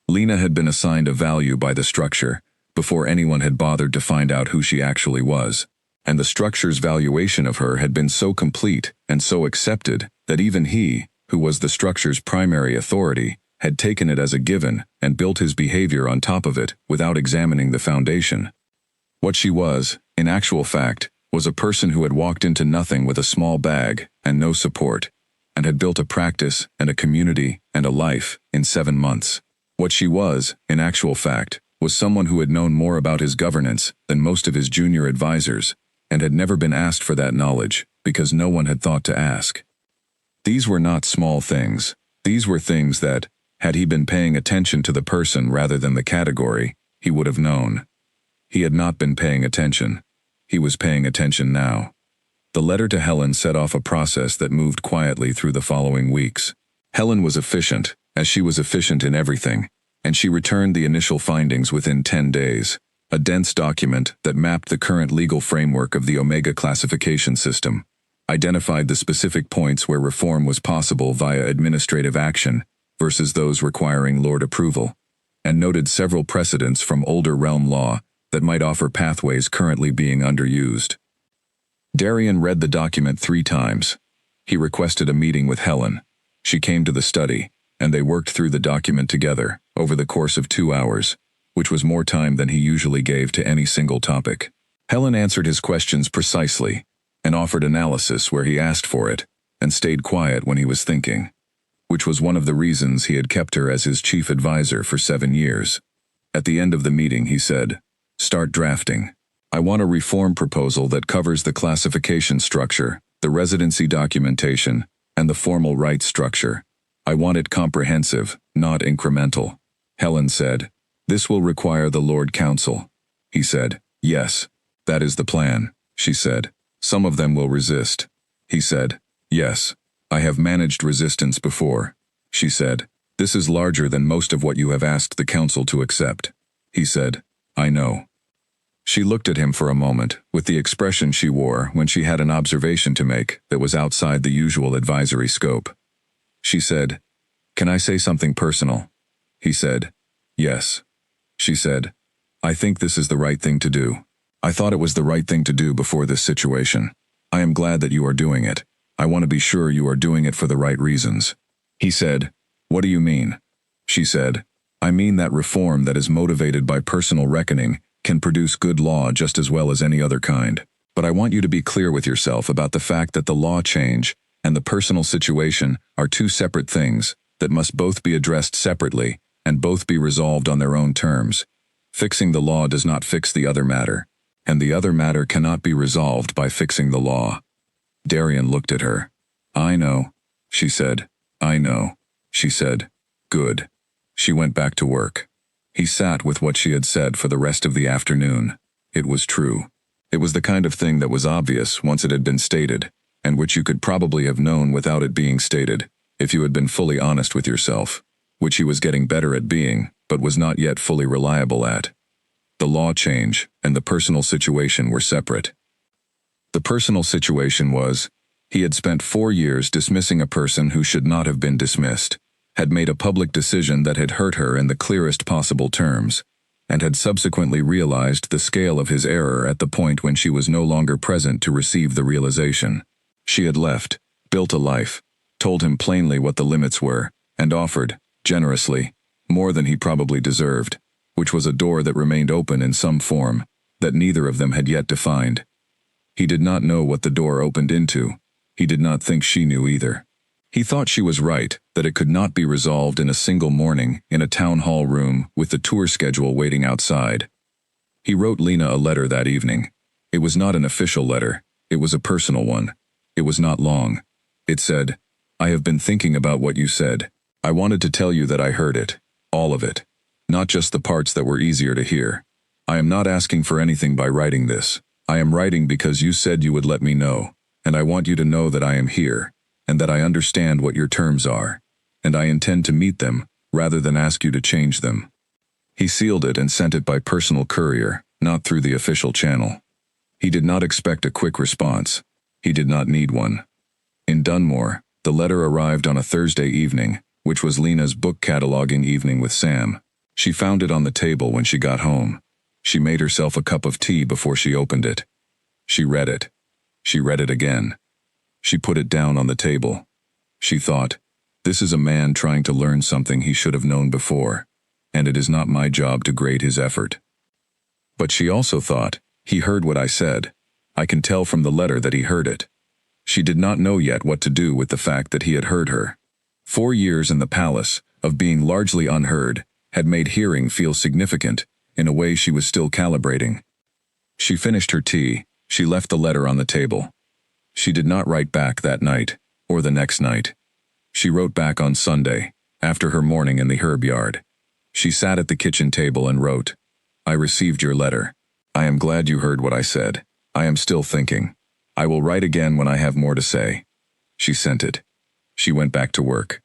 Lena had been assigned a value by the structure before anyone had bothered to find out who she actually was, and the structure's valuation of her had been so complete and so accepted that even he, who was the structure's primary authority, had taken it as a given and built his behavior on top of it without examining the foundation. What she was, in actual fact, was a person who had walked into nothing with a small bag and no support, and had built a practice and a community and a life in 7 months. What she was, in actual fact, was someone who had known more about his governance than most of his junior advisors, and had never been asked for that knowledge because no one had thought to ask. These were not small things. These were things that, had he been paying attention to the person rather than the category, he would have known. He had not been paying attention. He was paying attention now. The letter to Helen set off a process that moved quietly through the following weeks. Helen was efficient, as she was efficient in everything, and she returned the initial findings within 10 days, a dense document that mapped the current legal framework of the Omega classification system, identified the specific points where reform was possible via administrative action versus those requiring Lord approval, and noted several precedents from older realm law that might offer pathways currently being underused. Darian read the document 3 times. He requested a meeting with Helen. She came to the study, and they worked through the document together over the course of 2 hours, which was more time than he usually gave to any single topic. Helen answered his questions precisely, and offered analysis where he asked for it, and stayed quiet when he was thinking, which was one of the reasons he had kept her as his chief advisor for 7 years. At the end of the meeting he said, "Start drafting." I want a reform proposal that covers the classification structure, the residency documentation, and the formal rights structure. I want it comprehensive, not incremental. Helen said, "This will require the Lord Council." He said, "Yes, that is the plan," she said. "Some of them will resist." He said, "Yes, I have managed resistance before." She said, "This is larger than most of what you have asked the council to accept." He said, "I know." She looked at him for a moment, with the expression she wore when she had an observation to make that was outside the usual advisory scope. She said, "Can I say something personal?" He said, "Yes." She said, "I think this is the right thing to do. I thought it was the right thing to do before this situation. I am glad that you are doing it. I want to be sure you are doing it for the right reasons." He said, "What do you mean?" She said, "I mean that reform that is motivated by personal reckoning can produce good law just as well as any other kind. But I want you to be clear with yourself about the fact that the law change and the personal situation are two separate things that must both be addressed separately and both be resolved on their own terms. Fixing the law does not fix the other matter, and the other matter cannot be resolved by fixing the law." Darian looked at her. "I know," she said. "I know," she said. "Good." She went back to work. He sat with what she had said for the rest of the afternoon. It was true. It was the kind of thing that was obvious once it had been stated, and which you could probably have known without it being stated, if you had been fully honest with yourself, which he was getting better at being, but was not yet fully reliable at. The law change and the personal situation were separate. The personal situation was, he had spent 4 years dismissing a person who should not have been dismissed, had made a public decision that had hurt her in the clearest possible terms, and had subsequently realized the scale of his error at the point when she was no longer present to receive the realization. She had left, built a life, told him plainly what the limits were, and offered, generously, more than he probably deserved, which was a door that remained open in some form, that neither of them had yet defined. He did not know what the door opened into. He did not think she knew either. He thought she was right, that it could not be resolved in a single morning in a town hall room with the tour schedule waiting outside. He wrote Lena a letter that evening. It was not an official letter. It was a personal one. It was not long. It said, "I have been thinking about what you said. I wanted to tell you that I heard it. All of it. Not just the parts that were easier to hear. I am not asking for anything by writing this. I am writing because you said you would let me know, and I want you to know that I am here, and that I understand what your terms are, and I intend to meet them, rather than ask you to change them." He sealed it and sent it by personal courier, not through the official channel. He did not expect a quick response. He did not need one. In Dunmore, the letter arrived on a Thursday evening, which was Lena's book cataloging evening with Sam. She found it on the table when she got home. She made herself a cup of tea before she opened it. She read it. She read it again. She put it down on the table. She thought, "This is a man trying to learn something he should have known before, and it is not my job to grade his effort." But she also thought, "He heard what I said. I can tell from the letter that he heard it." She did not know yet what to do with the fact that he had heard her. 4 years in the palace, of being largely unheard, had made hearing feel significant, in a way she was still calibrating. She finished her tea. She left the letter on the table. She did not write back that night, or the next night. She wrote back on Sunday, after her morning in the herb yard. She sat at the kitchen table and wrote, "I received your letter. I am glad you heard what I said. I am still thinking. I will write again when I have more to say." She sent it. She went back to work.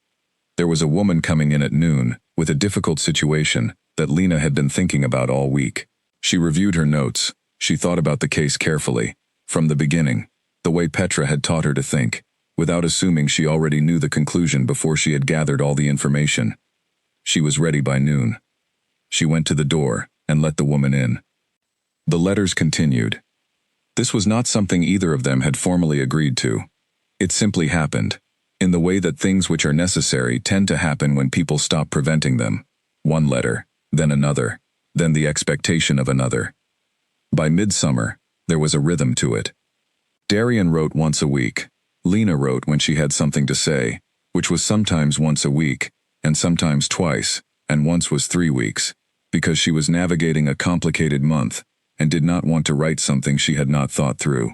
There was a woman coming in at noon, with a difficult situation that Lena had been thinking about all week. She reviewed her notes. She thought about the case carefully, from the beginning, the way Petra had taught her to think, without assuming she already knew the conclusion before she had gathered all the information. She was ready by noon. She went to the door and let the woman in. The letters continued. This was not something either of them had formally agreed to. It simply happened, in the way that things which are necessary tend to happen when people stop preventing them. One letter, then another, then the expectation of another. By midsummer, there was a rhythm to it. Darian wrote once a week. Lena wrote when she had something to say, which was sometimes once a week, and sometimes twice, and once was 3 weeks, because she was navigating a complicated month, and did not want to write something she had not thought through.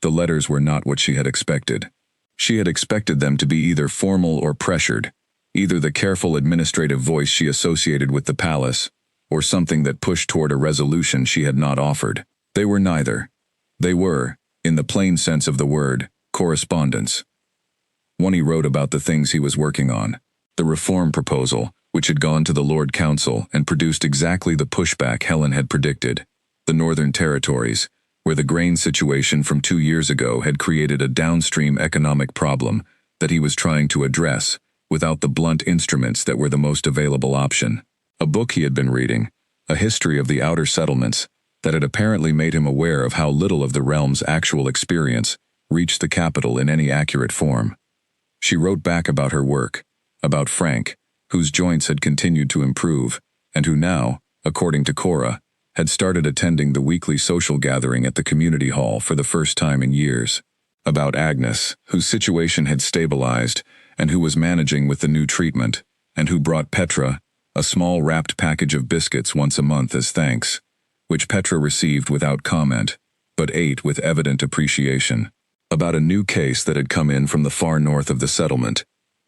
The letters were not what she had expected. She had expected them to be either formal or pressured, either the careful administrative voice she associated with the palace, or something that pushed toward a resolution she had not offered. They were neither. They were, in the plain sense of the word, correspondence. One he wrote about the things he was working on. The reform proposal, which had gone to the Lord Council and produced exactly the pushback Helen had predicted. The Northern Territories, where the grain situation from 2 years ago had created a downstream economic problem that he was trying to address without the blunt instruments that were the most available option. A book he had been reading, a history of the outer settlements, that had apparently made him aware of how little of the realm's actual experience reached the capital in any accurate form. She wrote back about her work, about Frank, whose joints had continued to improve, and who now, according to Cora, had started attending the weekly social gathering at the community hall for the first time in years. About Agnes, whose situation had stabilized and who was managing with the new treatment, and who brought Petra a small wrapped package of biscuits once a month as thanks, which Petra received without comment, but ate with evident appreciation. About a new case that had come in from the far north of the settlement,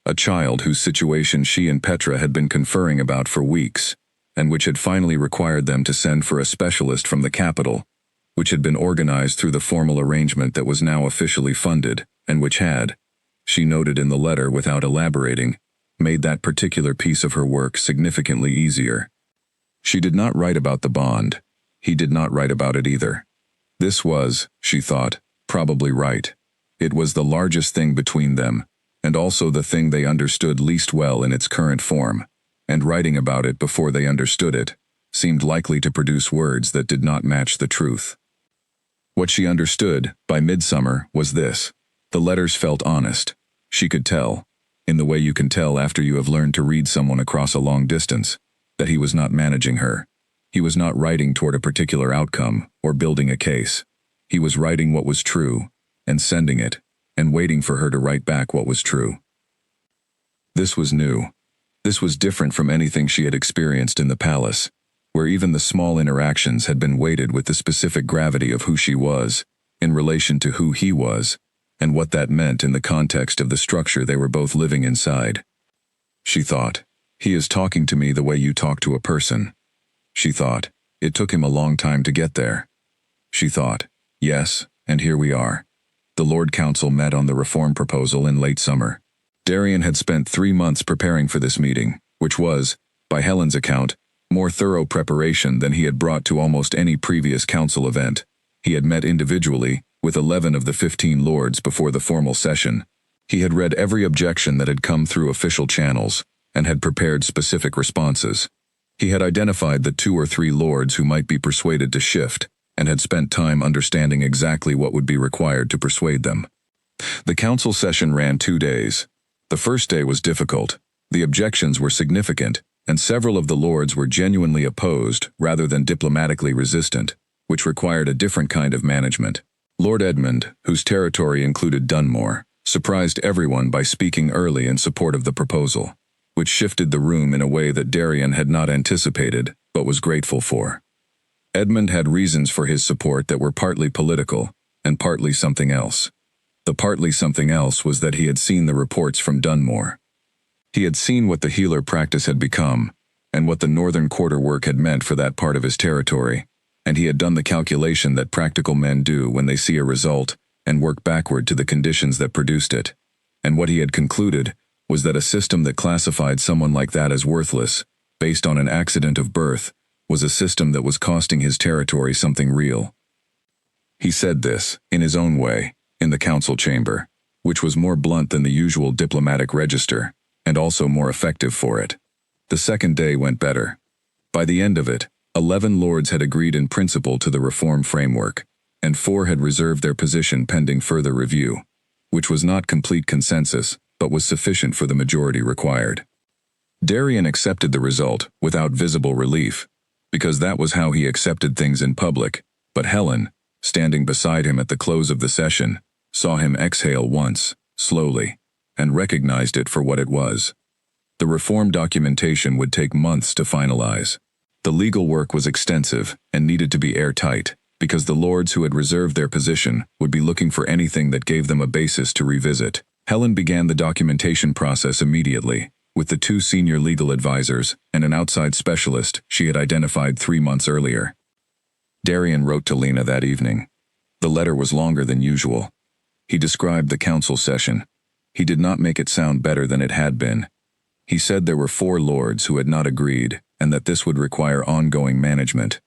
a child whose situation she and Petra had been conferring about for weeks, and which had finally required them to send for a specialist from the capital, which had been organized through the formal arrangement that was now officially funded, and which had, she noted in the letter without elaborating, made that particular piece of her work significantly easier. She did not write about the bond. He did not write about it either. This was, she thought, probably right. It was the largest thing between them, and also the thing they understood least well in its current form, and writing about it before they understood it seemed likely to produce words that did not match the truth. What she understood, by midsummer, was this. The letters felt honest. She could tell, in the way you can tell after you have learned to read someone across a long distance, that he was not managing her. He was not writing toward a particular outcome or building a case. He was writing what was true, and sending it, and waiting for her to write back what was true. This was new. This was different from anything she had experienced in the palace, where even the small interactions had been weighted with the specific gravity of who she was, in relation to who he was, and what that meant in the context of the structure they were both living inside. She thought, he is talking to me the way you talk to a person. She thought, it took him a long time to get there. She thought, yes, and here we are. The Lord Council met on the reform proposal in late summer. Darian had spent 3 months preparing for this meeting, which was, by Helen's account, more thorough preparation than he had brought to almost any previous council event. He had met individually with 11 of the 15 lords before the formal session. He had read every objection that had come through official channels and had prepared specific responses. He had identified the 2 or 3 lords who might be persuaded to shift and had spent time understanding exactly what would be required to persuade them. The council session ran 2 days. The first day was difficult. The objections were significant, and several of the lords were genuinely opposed rather than diplomatically resistant, which required a different kind of management. Lord Edmund, whose territory included Dunmore, surprised everyone by speaking early in support of the proposal, which shifted the room in a way that Darian had not anticipated but was grateful for. Edmund had reasons for his support that were partly political and partly something else. The partly something else was that he had seen the reports from Dunmore. He had seen what the healer practice had become and what the Northern Quarter work had meant for that part of his territory, and he had done the calculation that practical men do when they see a result and work backward to the conditions that produced it. And what he had concluded was that a system that classified someone like that as worthless, based on an accident of birth, was a system that was costing his territory something real. He said this, in his own way, in the council chamber, which was more blunt than the usual diplomatic register, and also more effective for it. The second day went better. By the end of it, 11 lords had agreed in principle to the reform framework, and 4 had reserved their position pending further review, which was not complete consensus, but was sufficient for the majority required. Darian accepted the result without visible relief, because that was how he accepted things in public, but Helen, standing beside him at the close of the session, saw him exhale once, slowly, and recognized it for what it was. The reform documentation would take months to finalize. The legal work was extensive and needed to be airtight, because the lords who had reserved their position would be looking for anything that gave them a basis to revisit. Helen began the documentation process immediately, with the 2 senior legal advisors and an outside specialist she had identified 3 months earlier. Darian wrote to Lena that evening. The letter was longer than usual. He described the council session. He did not make it sound better than it had been. He said there were 4 lords who had not agreed, and that this would require ongoing management.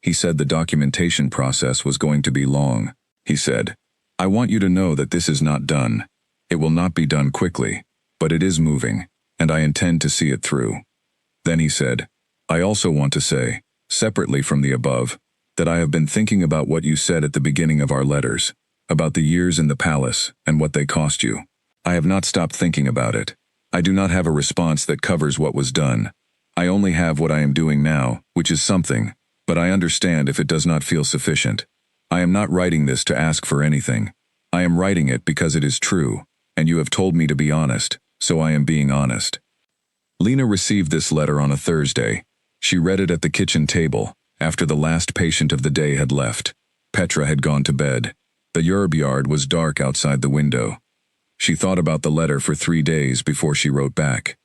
He said the documentation process was going to be long. He said, "I want you to know that this is not done. It will not be done quickly, but it is moving, and I intend to see it through." Then he said, "I also want to say, separately from the above, that I have been thinking about what you said at the beginning of our letters, about the years in the palace and what they cost you. I have not stopped thinking about it. I do not have a response that covers what was done. I only have what I am doing now, which is something, but I understand if it does not feel sufficient. I am not writing this to ask for anything. I am writing it because it is true, and you have told me to be honest, so I am being honest." Lena received this letter on a Thursday. She read it at the kitchen table, after the last patient of the day had left. Petra had gone to bed. The yard was dark outside the window. She thought about the letter for 3 days before she wrote back.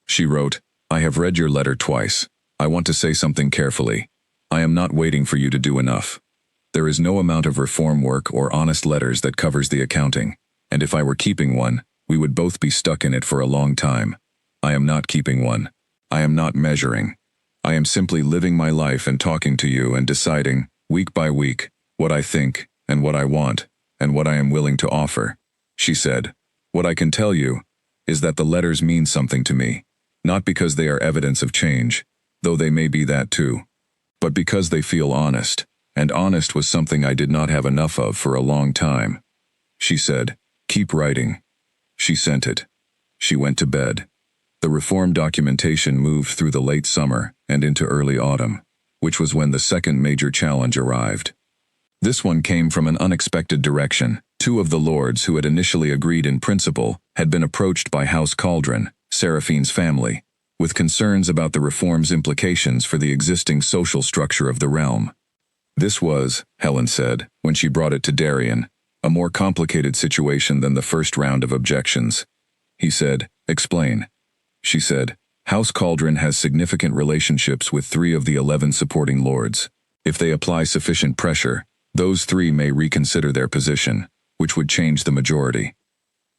She wrote, "I have read your letter twice. I want to say something carefully. I am not waiting for you to do enough. There is no amount of reform work or honest letters that covers the accounting, and if I were keeping one, we would both be stuck in it for a long time. I am not keeping one. I am not measuring. I am simply living my life and talking to you and deciding, week by week, what I think and what I want and what I am willing to offer." She said, "What I can tell you is that the letters mean something to me, not because they are evidence of change, though they may be that too, but because they feel honest, and honest was something I did not have enough of for a long time." She said, "Keep writing." She sent it. She went to bed. The reform documentation moved through the late summer and into early autumn, which was when the second major challenge arrived. This one came from an unexpected direction. 2 of the lords who had initially agreed in principle had been approached by House Cauldron, Seraphine's family, with concerns about the reform's implications for the existing social structure of the realm. This was, Helen said, when she brought it to Darian, a more complicated situation than the first round of objections. He said, "Explain." She said, "House Cauldron has significant relationships with 3 of the 11 supporting lords. If they apply sufficient pressure, those 3 may reconsider their position, which would change the majority."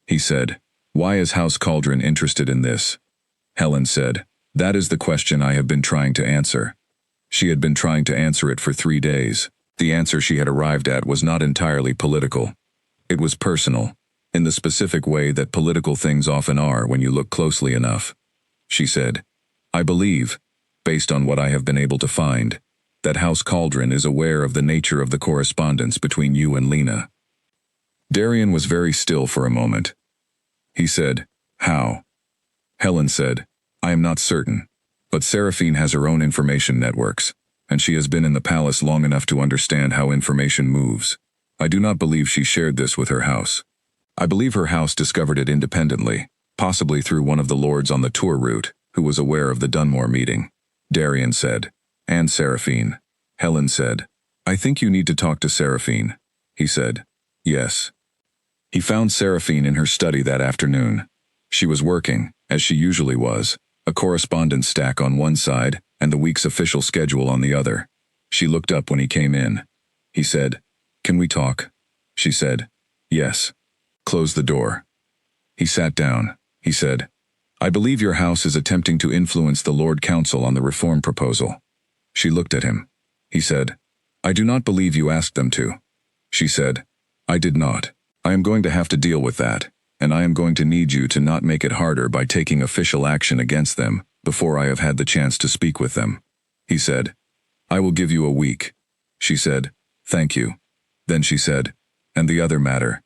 He said, "Why is House Cauldron interested in this?" Helen said, "That is the question I have been trying to answer." She had been trying to answer it for 3 days. The answer she had arrived at was not entirely political. It was personal, in the specific way that political things often are when you look closely enough. She said, "I believe, based on what I have been able to find, that House Cauldron is aware of the nature of the correspondence between you and Lena." Darian was very still for a moment. He said, "How?" Helen said, "I am not certain, but Seraphine has her own information networks, and she has been in the palace long enough to understand how information moves. I do not believe she shared this with her house. I believe her house discovered it independently, possibly through one of the lords on the tour route, who was aware of the Dunmore meeting." Darian said, "And Seraphine." Helen said, "I think you need to talk to Seraphine." He said, "Yes." He found Seraphine in her study that afternoon. She was working, as she usually was, a correspondence stack on one side and the week's official schedule on the other. She looked up when he came in. He said, "Can we talk?" She said, "Yes." "Close the door." He sat down. He said, "I believe your house is attempting to influence the Lord Council on the reform proposal." She looked at him. He said, "I do not believe you asked them to." She said, "I did not. I am going to have to deal with that, and I am going to need you to not make it harder by taking official action against them before I have had the chance to speak with them." He said, "I will give you a week." She said, "Thank you." Then she said, "And the other matter?"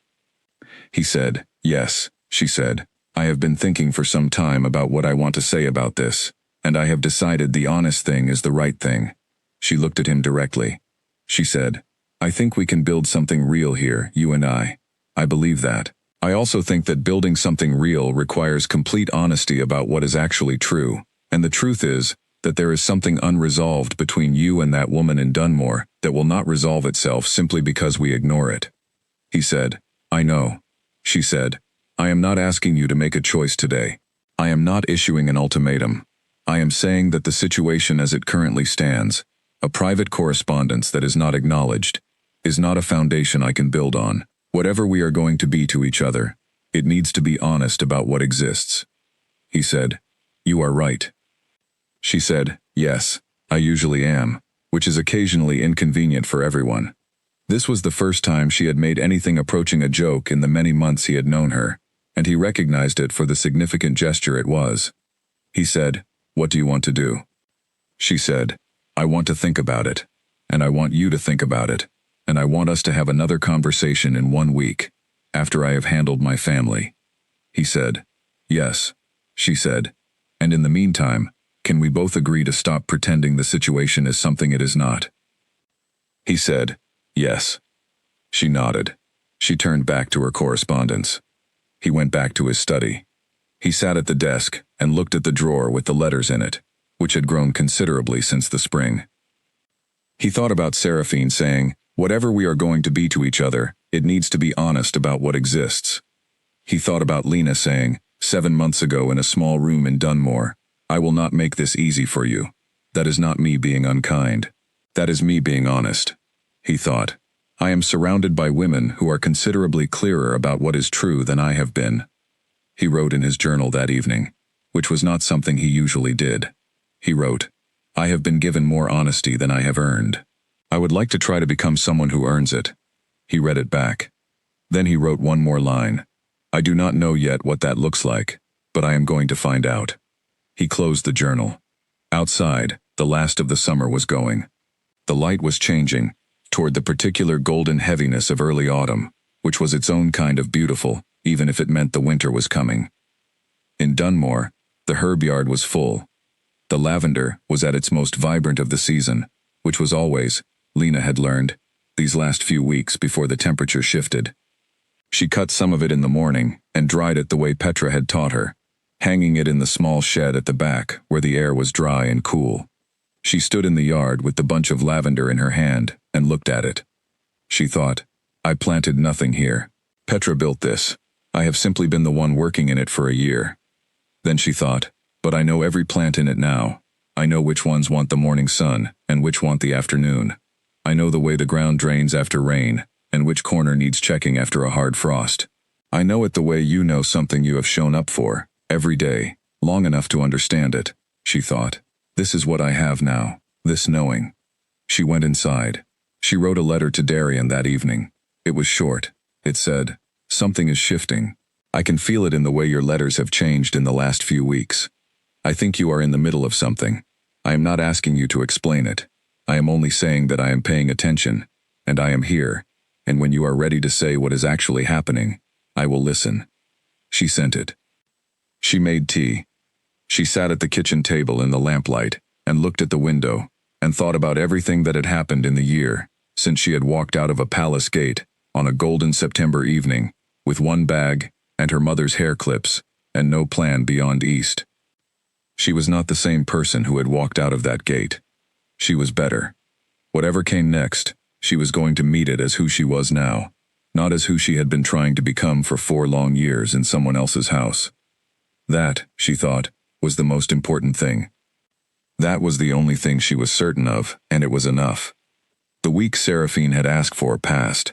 He said, "Yes." She said, "I have been thinking for some time about what I want to say about this, and I have decided the honest thing is the right thing." She looked at him directly. She said, "I think we can build something real here, you and I. I believe that. I also think that building something real requires complete honesty about what is actually true, and the truth is, that there is something unresolved between you and that woman in Dunmore that will not resolve itself simply because we ignore it. He said, I know. She said, I am not asking you to make a choice today. I am not issuing an ultimatum. I am saying that the situation as it currently stands, a private correspondence that is not acknowledged, is not a foundation I can build on. Whatever we are going to be to each other, it needs to be honest about what exists. He said, You are right. She said, Yes, I usually am, which is occasionally inconvenient for everyone. This was the first time she had made anything approaching a joke in the many months he had known her, and he recognized it for the significant gesture it was. He said, What do you want to do? She said, I want to think about it, and I want you to think about it, and I want us to have another conversation in 1 week, after I have handled my family. He said, Yes, she said, and in the meantime, can we both agree to stop pretending the situation is something it is not? He said, Yes. She nodded. She turned back to her correspondence. He went back to his study. He sat at the desk and looked at the drawer with the letters in it, which had grown considerably since the spring. He thought about Seraphine saying, Whatever we are going to be to each other, it needs to be honest about what exists. He thought about Lena saying, 7 months ago in a small room in Dunmore, I will not make this easy for you. That is not me being unkind. That is me being honest. He thought, I am surrounded by women who are considerably clearer about what is true than I have been. He wrote in his journal that evening, which was not something he usually did. He wrote, I have been given more honesty than I have earned. I would like to try to become someone who earns it. He read it back. Then he wrote one more line. I do not know yet what that looks like, but I am going to find out. He closed the journal. Outside, the last of the summer was going. The light was changing, toward the particular golden heaviness of early autumn, which was its own kind of beautiful, even if it meant the winter was coming. In Dunmore, the herb yard was full. The lavender was at its most vibrant of the season, which was always, Lena had learned, these last few weeks before the temperature shifted. She cut some of it in the morning and dried it the way Petra had taught her, hanging it in the small shed at the back where the air was dry and cool. She stood in the yard with the bunch of lavender in her hand and looked at it. She thought, I planted nothing here. Petra built this. I have simply been the one working in it for a year. Then she thought, but I know every plant in it now. I know which ones want the morning sun and which want the afternoon. I know the way the ground drains after rain and which corner needs checking after a hard frost. I know it the way you know something you have shown up for, every day, long enough to understand it, she thought. This is what I have now, this knowing. She went inside. She wrote a letter to Darian that evening. It was short. It said, Something is shifting. I can feel it in the way your letters have changed in the last few weeks. I think you are in the middle of something. I am not asking you to explain it. I am only saying that I am paying attention, and I am here, and when you are ready to say what is actually happening, I will listen. She sent it. She made tea. She sat at the kitchen table in the lamplight and looked at the window and thought about everything that had happened in the year since she had walked out of a palace gate on a golden September evening with one bag and her mother's hair clips and no plan beyond east. She was not the same person who had walked out of that gate. She was better. Whatever came next, she was going to meet it as who she was now, not as who she had been trying to become for 4 long years in someone else's house. That, she thought, was the most important thing. That was the only thing she was certain of, and it was enough. The week Seraphine had asked for passed.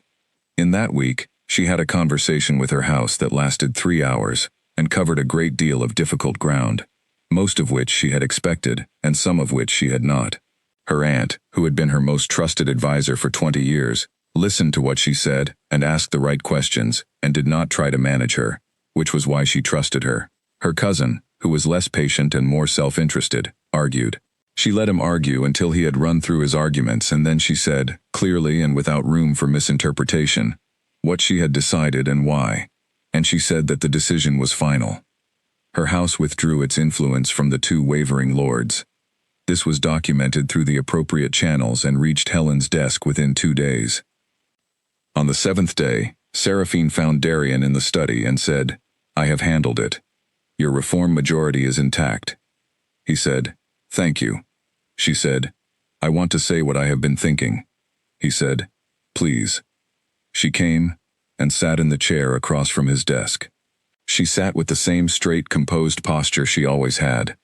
In that week, she had a conversation with her house that lasted 3 hours and covered a great deal of difficult ground, most of which she had expected and some of which she had not. Her aunt, who had been her most trusted advisor for 20 years, listened to what she said and asked the right questions and did not try to manage her, which was why she trusted her. Her cousin, who was less patient and more self-interested, argued. She let him argue until he had run through his arguments, and then she said, clearly and without room for misinterpretation, what she had decided and why, and she said that the decision was final. Her house withdrew its influence from the 2 wavering lords. This was documented through the appropriate channels and reached Helen's desk within 2 days. On the 7th day, Seraphine found Darian in the study and said, I have handled it. Your reform majority is intact. He said, Thank you. She said. I want to say what I have been thinking. He said. Please. She came and sat in the chair across from his desk. She sat with the same straight, composed posture she always had.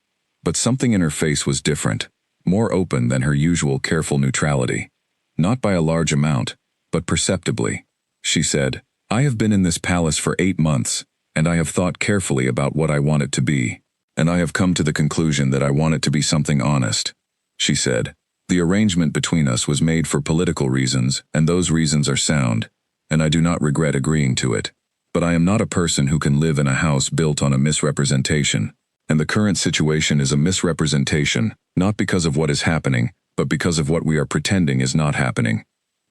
But something in her face was different, more open than her usual careful neutrality. Not by a large amount, but perceptibly. She said, I have been in this palace for 8 months, and I have thought carefully about what I want it to be. And I have come to the conclusion that I want it to be something honest. She said, the arrangement between us was made for political reasons, and those reasons are sound, and I do not regret agreeing to it. But I am not a person who can live in a house built on a misrepresentation, and the current situation is a misrepresentation, not because of what is happening, but because of what we are pretending is not happening.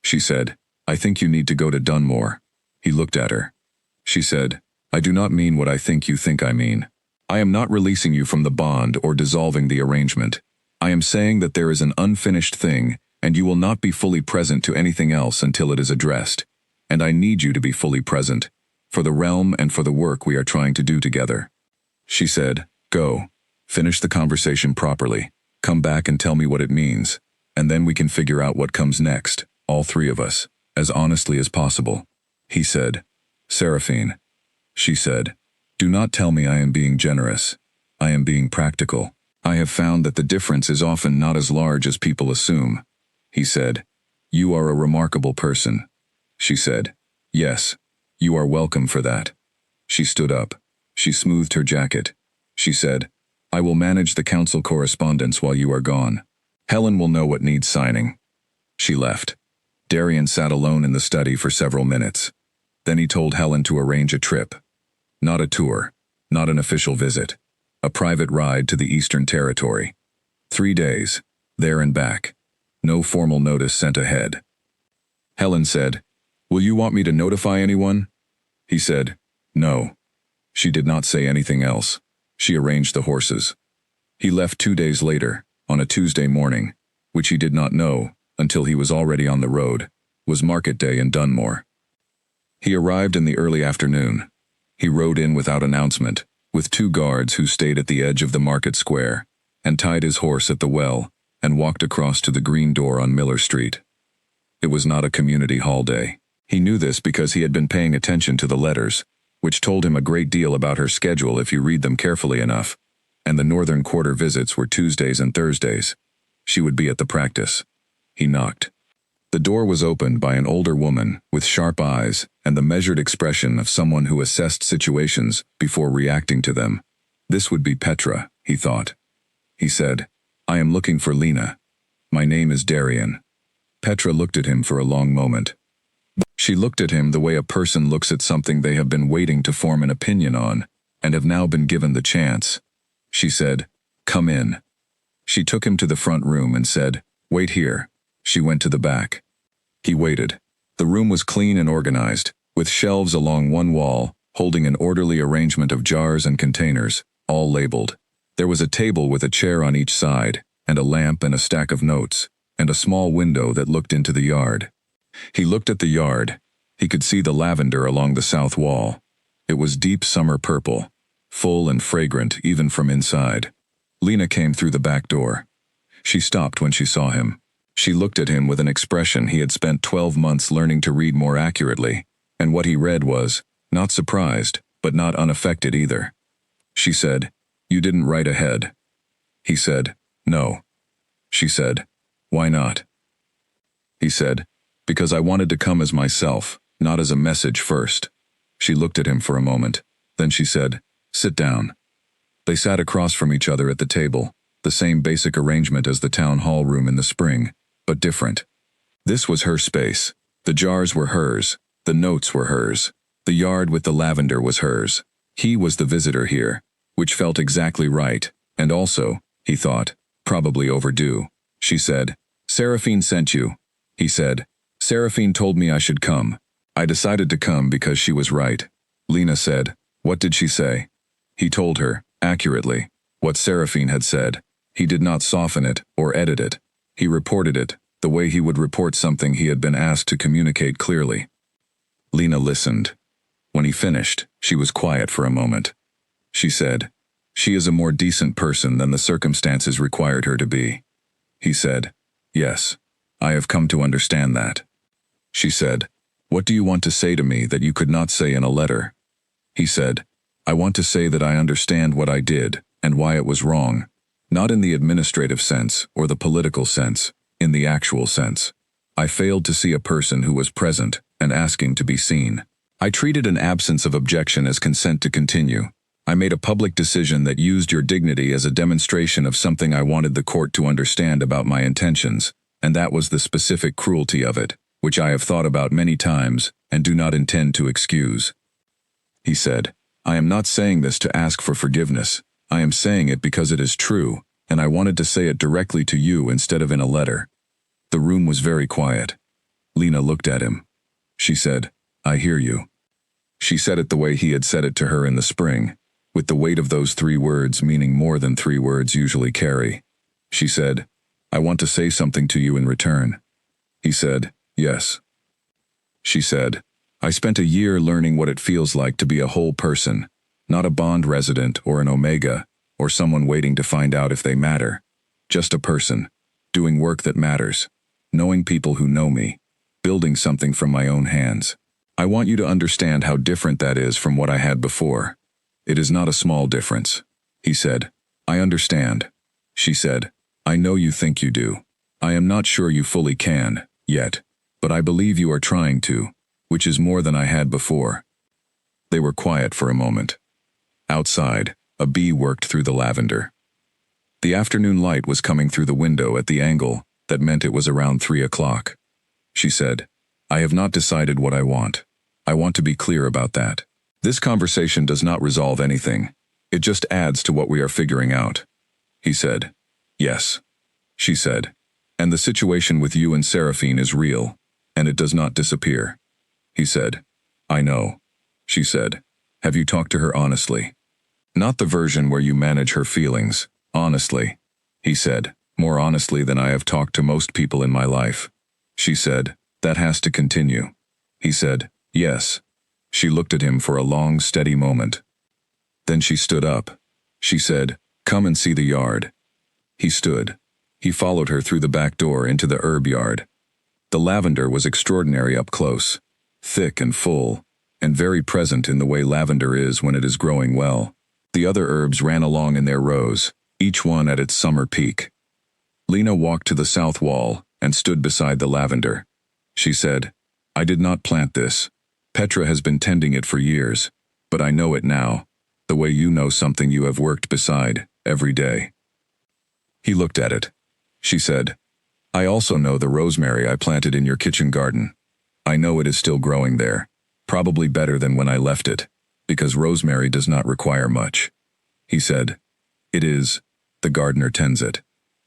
She said, I think you need to go to Dunmore. He looked at her. She said, I do not mean what I think you think I mean. I am not releasing you from the bond or dissolving the arrangement. I am saying that there is an unfinished thing, and you will not be fully present to anything else until it is addressed. And I need you to be fully present, for the realm and for the work we are trying to do together. She said, go. Finish the conversation properly. Come back and tell me what it means, and then we can figure out what comes next, all three of us, as honestly as possible. He said, Seraphine. She said, do not tell me I am being generous. I am being practical. I have found that the difference is often not as large as people assume. He said, you are a remarkable person. She said, yes, you are welcome for that. She stood up. She smoothed her jacket. She said, I will manage the council correspondence while you are gone. Helen will know what needs signing. She left. Darian sat alone in the study for several minutes. Then he told Helen to arrange a trip. Not a tour, not an official visit. A private ride to the Eastern Territory. 3 days, there and back. No formal notice sent ahead. Helen said, will you want me to notify anyone? He said, no. She did not say anything else. She arranged the horses. He left 2 days later, on a Tuesday morning, which he did not know, until he was already on the road, was market day in Dunmore. He arrived in the early afternoon. He rode in without announcement, with 2 guards who stayed at the edge of the market square, and tied his horse at the well, and walked across to the green door on Miller Street. It was not a community hall day. He knew this because he had been paying attention to the letters, which told him a great deal about her schedule if you read them carefully enough, and the Northern Quarter visits were Tuesdays and Thursdays. She would be at the practice. He knocked. The door was opened by an older woman with sharp eyes and the measured expression of someone who assessed situations before reacting to them. This would be Petra, he thought. He said, I am looking for Lena. My name is Darian. Petra looked at him for a long moment. She looked at him the way a person looks at something they have been waiting to form an opinion on, and have now been given the chance. She said, come in. She took him to the front room and said, wait here. She went to the back. He waited. The room was clean and organized, with shelves along one wall, holding an orderly arrangement of jars and containers, all labeled. There was a table with a chair on each side, and a lamp and a stack of notes, and a small window that looked into the yard. He looked at the yard. He could see the lavender along the south wall. It was deep summer purple, full and fragrant even from inside. Lena came through the back door. She stopped when she saw him. She looked at him with an expression he had spent 12 months learning to read more accurately, and what he read was, not surprised, but not unaffected either. She said, you didn't write ahead. He said, no. She said, why not? He said, because I wanted to come as myself, not as a message first. She looked at him for a moment. Then she said, sit down. They sat across from each other at the table, the same basic arrangement as the town hall room in the spring, but different. This was her space. The jars were hers. The notes were hers. The yard with the lavender was hers. He was the visitor here, which felt exactly right, and also, he thought, probably overdue. She said, Seraphine sent you. He said, Seraphine told me I should come. I decided to come because she was right. Lena said, what did she say? He told her, accurately, what Seraphine had said. He did not soften it or edit it. He reported it, the way he would report something he had been asked to communicate clearly. Lena listened. When he finished, she was quiet for a moment. She said, She is a more decent person than the circumstances required her to be. He said, yes, I have come to understand that. She said, what do you want to say to me that you could not say in a letter? He said, I want to say that I understand what I did and why it was wrong, not in the administrative sense or the political sense, in the actual sense. I failed to see a person who was present and asking to be seen. I treated an absence of objection as consent to continue. I made a public decision that used your dignity as a demonstration of something I wanted the court to understand about my intentions, and that was the specific cruelty of it, which I have thought about many times and do not intend to excuse. He said, I am not saying this to ask for forgiveness. I am saying it because it is true, and I wanted to say it directly to you instead of in a letter. The room was very quiet. Lena looked at him. She said, I hear you. She said it the way he had said it to her in the spring, with the weight of those 3 words meaning more than 3 words usually carry. She said, I want to say something to you in return. He said, yes. She said, I spent a year learning what it feels like to be a whole person, not a bond resident or an omega, or someone waiting to find out if they matter. Just a person, doing work that matters, knowing people who know me, building something from my own hands. I want you to understand how different that is from what I had before. It is not a small difference. He said, I understand. She said, I know you think you do. I am not sure you fully can, yet, but I believe you are trying to, which is more than I had before. They were quiet for a moment. Outside, a bee worked through the lavender. The afternoon light was coming through the window at the angle that meant it was around 3 o'clock. She said, I have not decided what I want. I want to be clear about that. This conversation does not resolve anything. It just adds to what we are figuring out. He said, yes. She said, and the situation with you and Seraphine is real, and it does not disappear. He said, I know. She said, have you talked to her honestly? Not the version where you manage her feelings, honestly. He said, more honestly than I have talked to most people in my life. She said, that has to continue. He said, yes. She looked at him for a long, steady moment. Then she stood up. She said, come and see the yard. He stood. He followed her through the back door into the herb yard. The lavender was extraordinary up close, thick and full, and very present in the way lavender is when it is growing well. The other herbs ran along in their rows, each one at its summer peak. Lena walked to the south wall and stood beside the lavender. She said, I did not plant this. Petra has been tending it for years, but I know it now, the way you know something you have worked beside, every day. He looked at it. She said, I also know the rosemary I planted in your kitchen garden. I know it is still growing there, probably better than when I left it, because rosemary does not require much. He said, it is. The gardener tends it.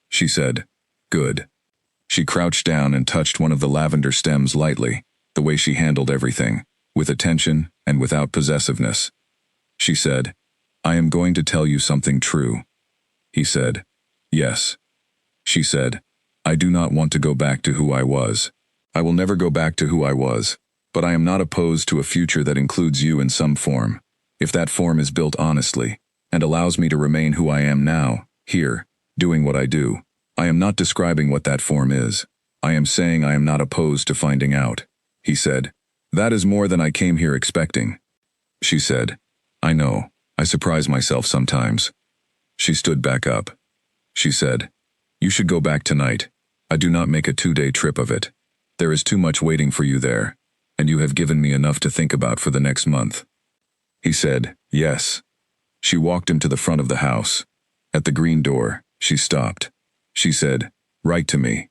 She said, good. She crouched down and touched one of the lavender stems lightly, the way she handled everything, with attention and without possessiveness. She said, I am going to tell you something true. He said, yes. She said, I do not want to go back to who I was. I will never go back to who I was, but I am not opposed to a future that includes you in some form, if that form is built honestly, and allows me to remain who I am now, here, doing what I do. I am not describing what that form is. I am saying I am not opposed to finding out. He said, that is more than I came here expecting. She said, I know, I surprise myself sometimes. She stood back up. She said, you should go back tonight. I do not make a 2-day trip of it. There is too much waiting for you there, and you have given me enough to think about for the next month. He said, yes. She walked him to the front of the house. At the green door, she stopped. She said, write to me.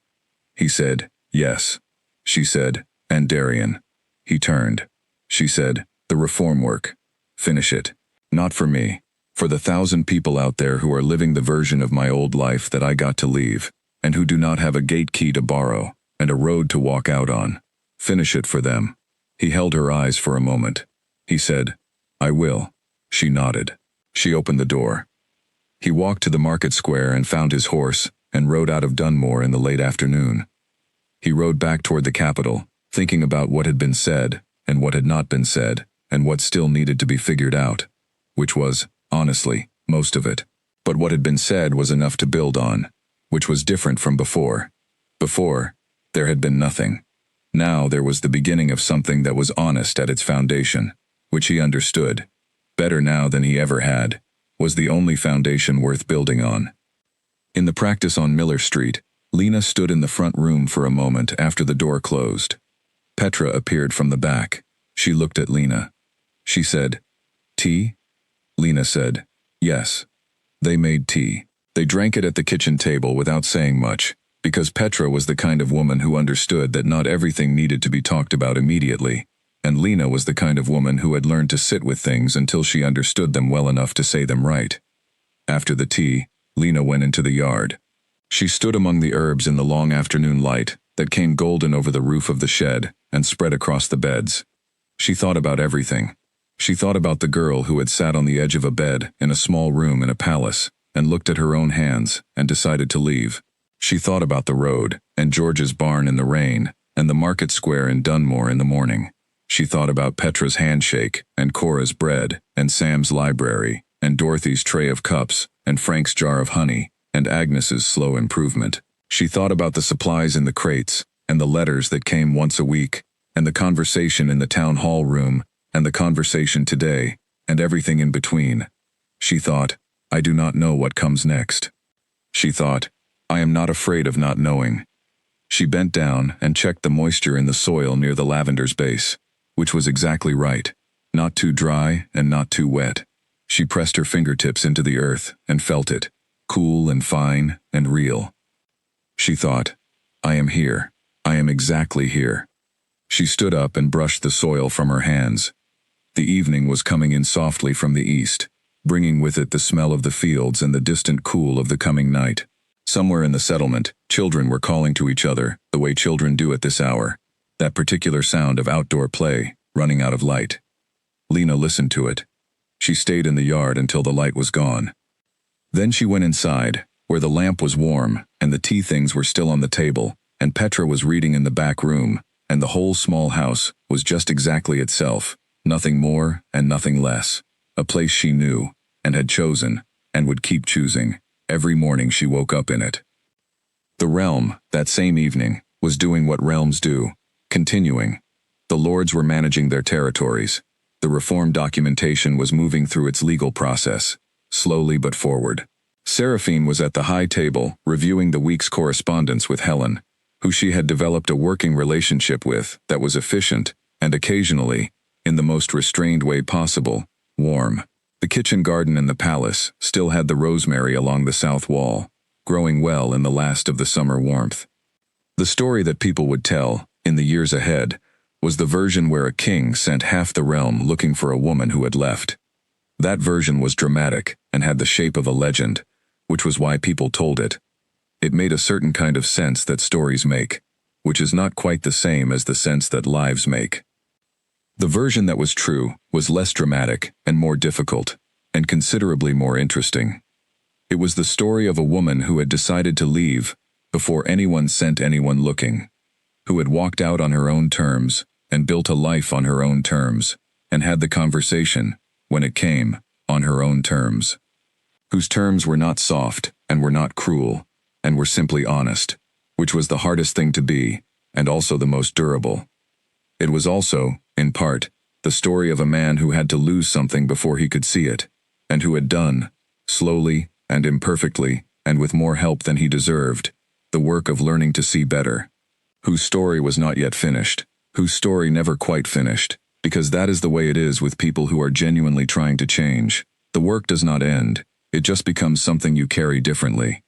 He said, yes. She said, and Darian. He turned. She said, the reform work. Finish it. Not for me. For the 1,000 people out there who are living the version of my old life that I got to leave, and who do not have a gate key to borrow, and a road to walk out on. Finish it for them. He held her eyes for a moment. He said, I will. She nodded. She opened the door. He walked to the market square and found his horse, and rode out of Dunmore in the late afternoon. He rode back toward the capital, thinking about what had been said, and what had not been said, and what still needed to be figured out, which was, honestly, most of it. But what had been said was enough to build on, which was different from before. Before, there had been nothing. Now there was the beginning of something that was honest at its foundation, which he understood, better now than he ever had, was the only foundation worth building on. In the practice on Miller Street, Lena stood in the front room for a moment after the door closed. Petra appeared from the back. She looked at Lena. She said, "Tea?" Lena said, "Yes." They made tea. They drank it at the kitchen table without saying much, because Petra was the kind of woman who understood that not everything needed to be talked about immediately, and Lena was the kind of woman who had learned to sit with things until she understood them well enough to say them right. After the tea, Lena went into the yard. She stood among the herbs in the long afternoon light that came golden over the roof of the shed and spread across the beds. She thought about everything. She thought about the girl who had sat on the edge of a bed in a small room in a palace and looked at her own hands and decided to leave. She thought about the road and George's barn in the rain and the market square in Dunmore in the morning. She thought about Petra's handshake and Cora's bread and Sam's library and Dorothy's tray of cups and Frank's jar of honey and Agnes's slow improvement. She thought about the supplies in the crates and the letters that came once a week and the conversation in the town hall room and the conversation today and everything in between. She thought, I do not know what comes next. She thought, I am not afraid of not knowing. She bent down and checked the moisture in the soil near the lavender's base, which was exactly right, not too dry and not too wet. She pressed her fingertips into the earth and felt it, cool and fine and real. She thought, I am here. I am exactly here. She stood up and brushed the soil from her hands. The evening was coming in softly from the east, bringing with it the smell of the fields and the distant cool of the coming night. Somewhere in the settlement, children were calling to each other the way children do at this hour, that particular sound of outdoor play, running out of light. Lena listened to it. She stayed in the yard until the light was gone. Then she went inside, where the lamp was warm and the tea things were still on the table, and Petra was reading in the back room, and the whole small house was just exactly itself, nothing more and nothing less, a place she knew, and had chosen, and would keep choosing. Every morning she woke up in it. The realm, that same evening, was doing what realms do, continuing. The lords were managing their territories. The reform documentation was moving through its legal process, slowly but forward. Seraphine was at the high table, reviewing the week's correspondence with Helen, who she had developed a working relationship with that was efficient and occasionally, in the most restrained way possible, warm. The kitchen garden in the palace still had the rosemary along the south wall, growing well in the last of the summer warmth. The story that people would tell, in the years ahead, was the version where a king sent half the realm looking for a woman who had left. That version was dramatic and had the shape of a legend, which was why people told it. It made a certain kind of sense that stories make, which is not quite the same as the sense that lives make. The version that was true was less dramatic and more difficult, and considerably more interesting. It was the story of a woman who had decided to leave before anyone sent anyone looking, who had walked out on her own terms and built a life on her own terms, and had the conversation, when it came, on her own terms. Whose terms were not soft and were not cruel, and were simply honest, which was the hardest thing to be, and also the most durable. It was also, in part, the story of a man who had to lose something before he could see it, and who had done, slowly and imperfectly, and with more help than he deserved, the work of learning to see better. Whose story was not yet finished, whose story never quite finished, because that is the way it is with people who are genuinely trying to change. The work does not end, it just becomes something you carry differently.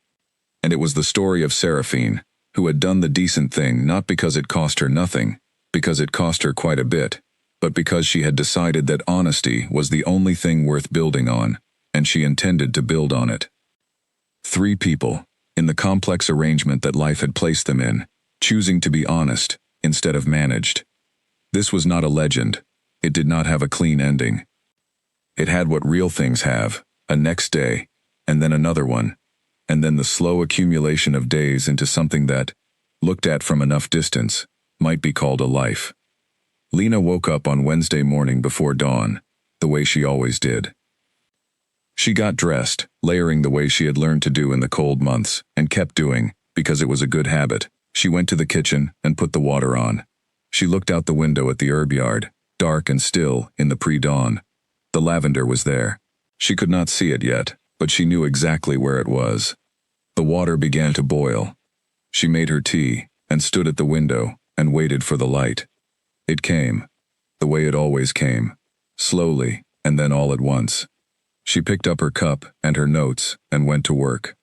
And it was the story of Seraphine, who had done the decent thing not because it cost her nothing, because it cost her quite a bit, but because she had decided that honesty was the only thing worth building on, and she intended to build on it. 3 people, in the complex arrangement that life had placed them in, choosing to be honest instead of managed. This was not a legend. It did not have a clean ending. It had what real things have, a next day, and then another one, and then the slow accumulation of days into something that, looked at from enough distance, might be called a life. Lena woke up on Wednesday morning before dawn, the way she always did. She got dressed, layering the way she had learned to do in the cold months, and kept doing, because it was a good habit. She went to the kitchen and put the water on. She looked out the window at the herb yard, dark and still in the pre-dawn. The lavender was there. She could not see it yet, but she knew exactly where it was. The water began to boil. She made her tea, and stood at the window, and waited for the light. It came, the way it always came, slowly, and then all at once. She picked up her cup and her notes, and went to work.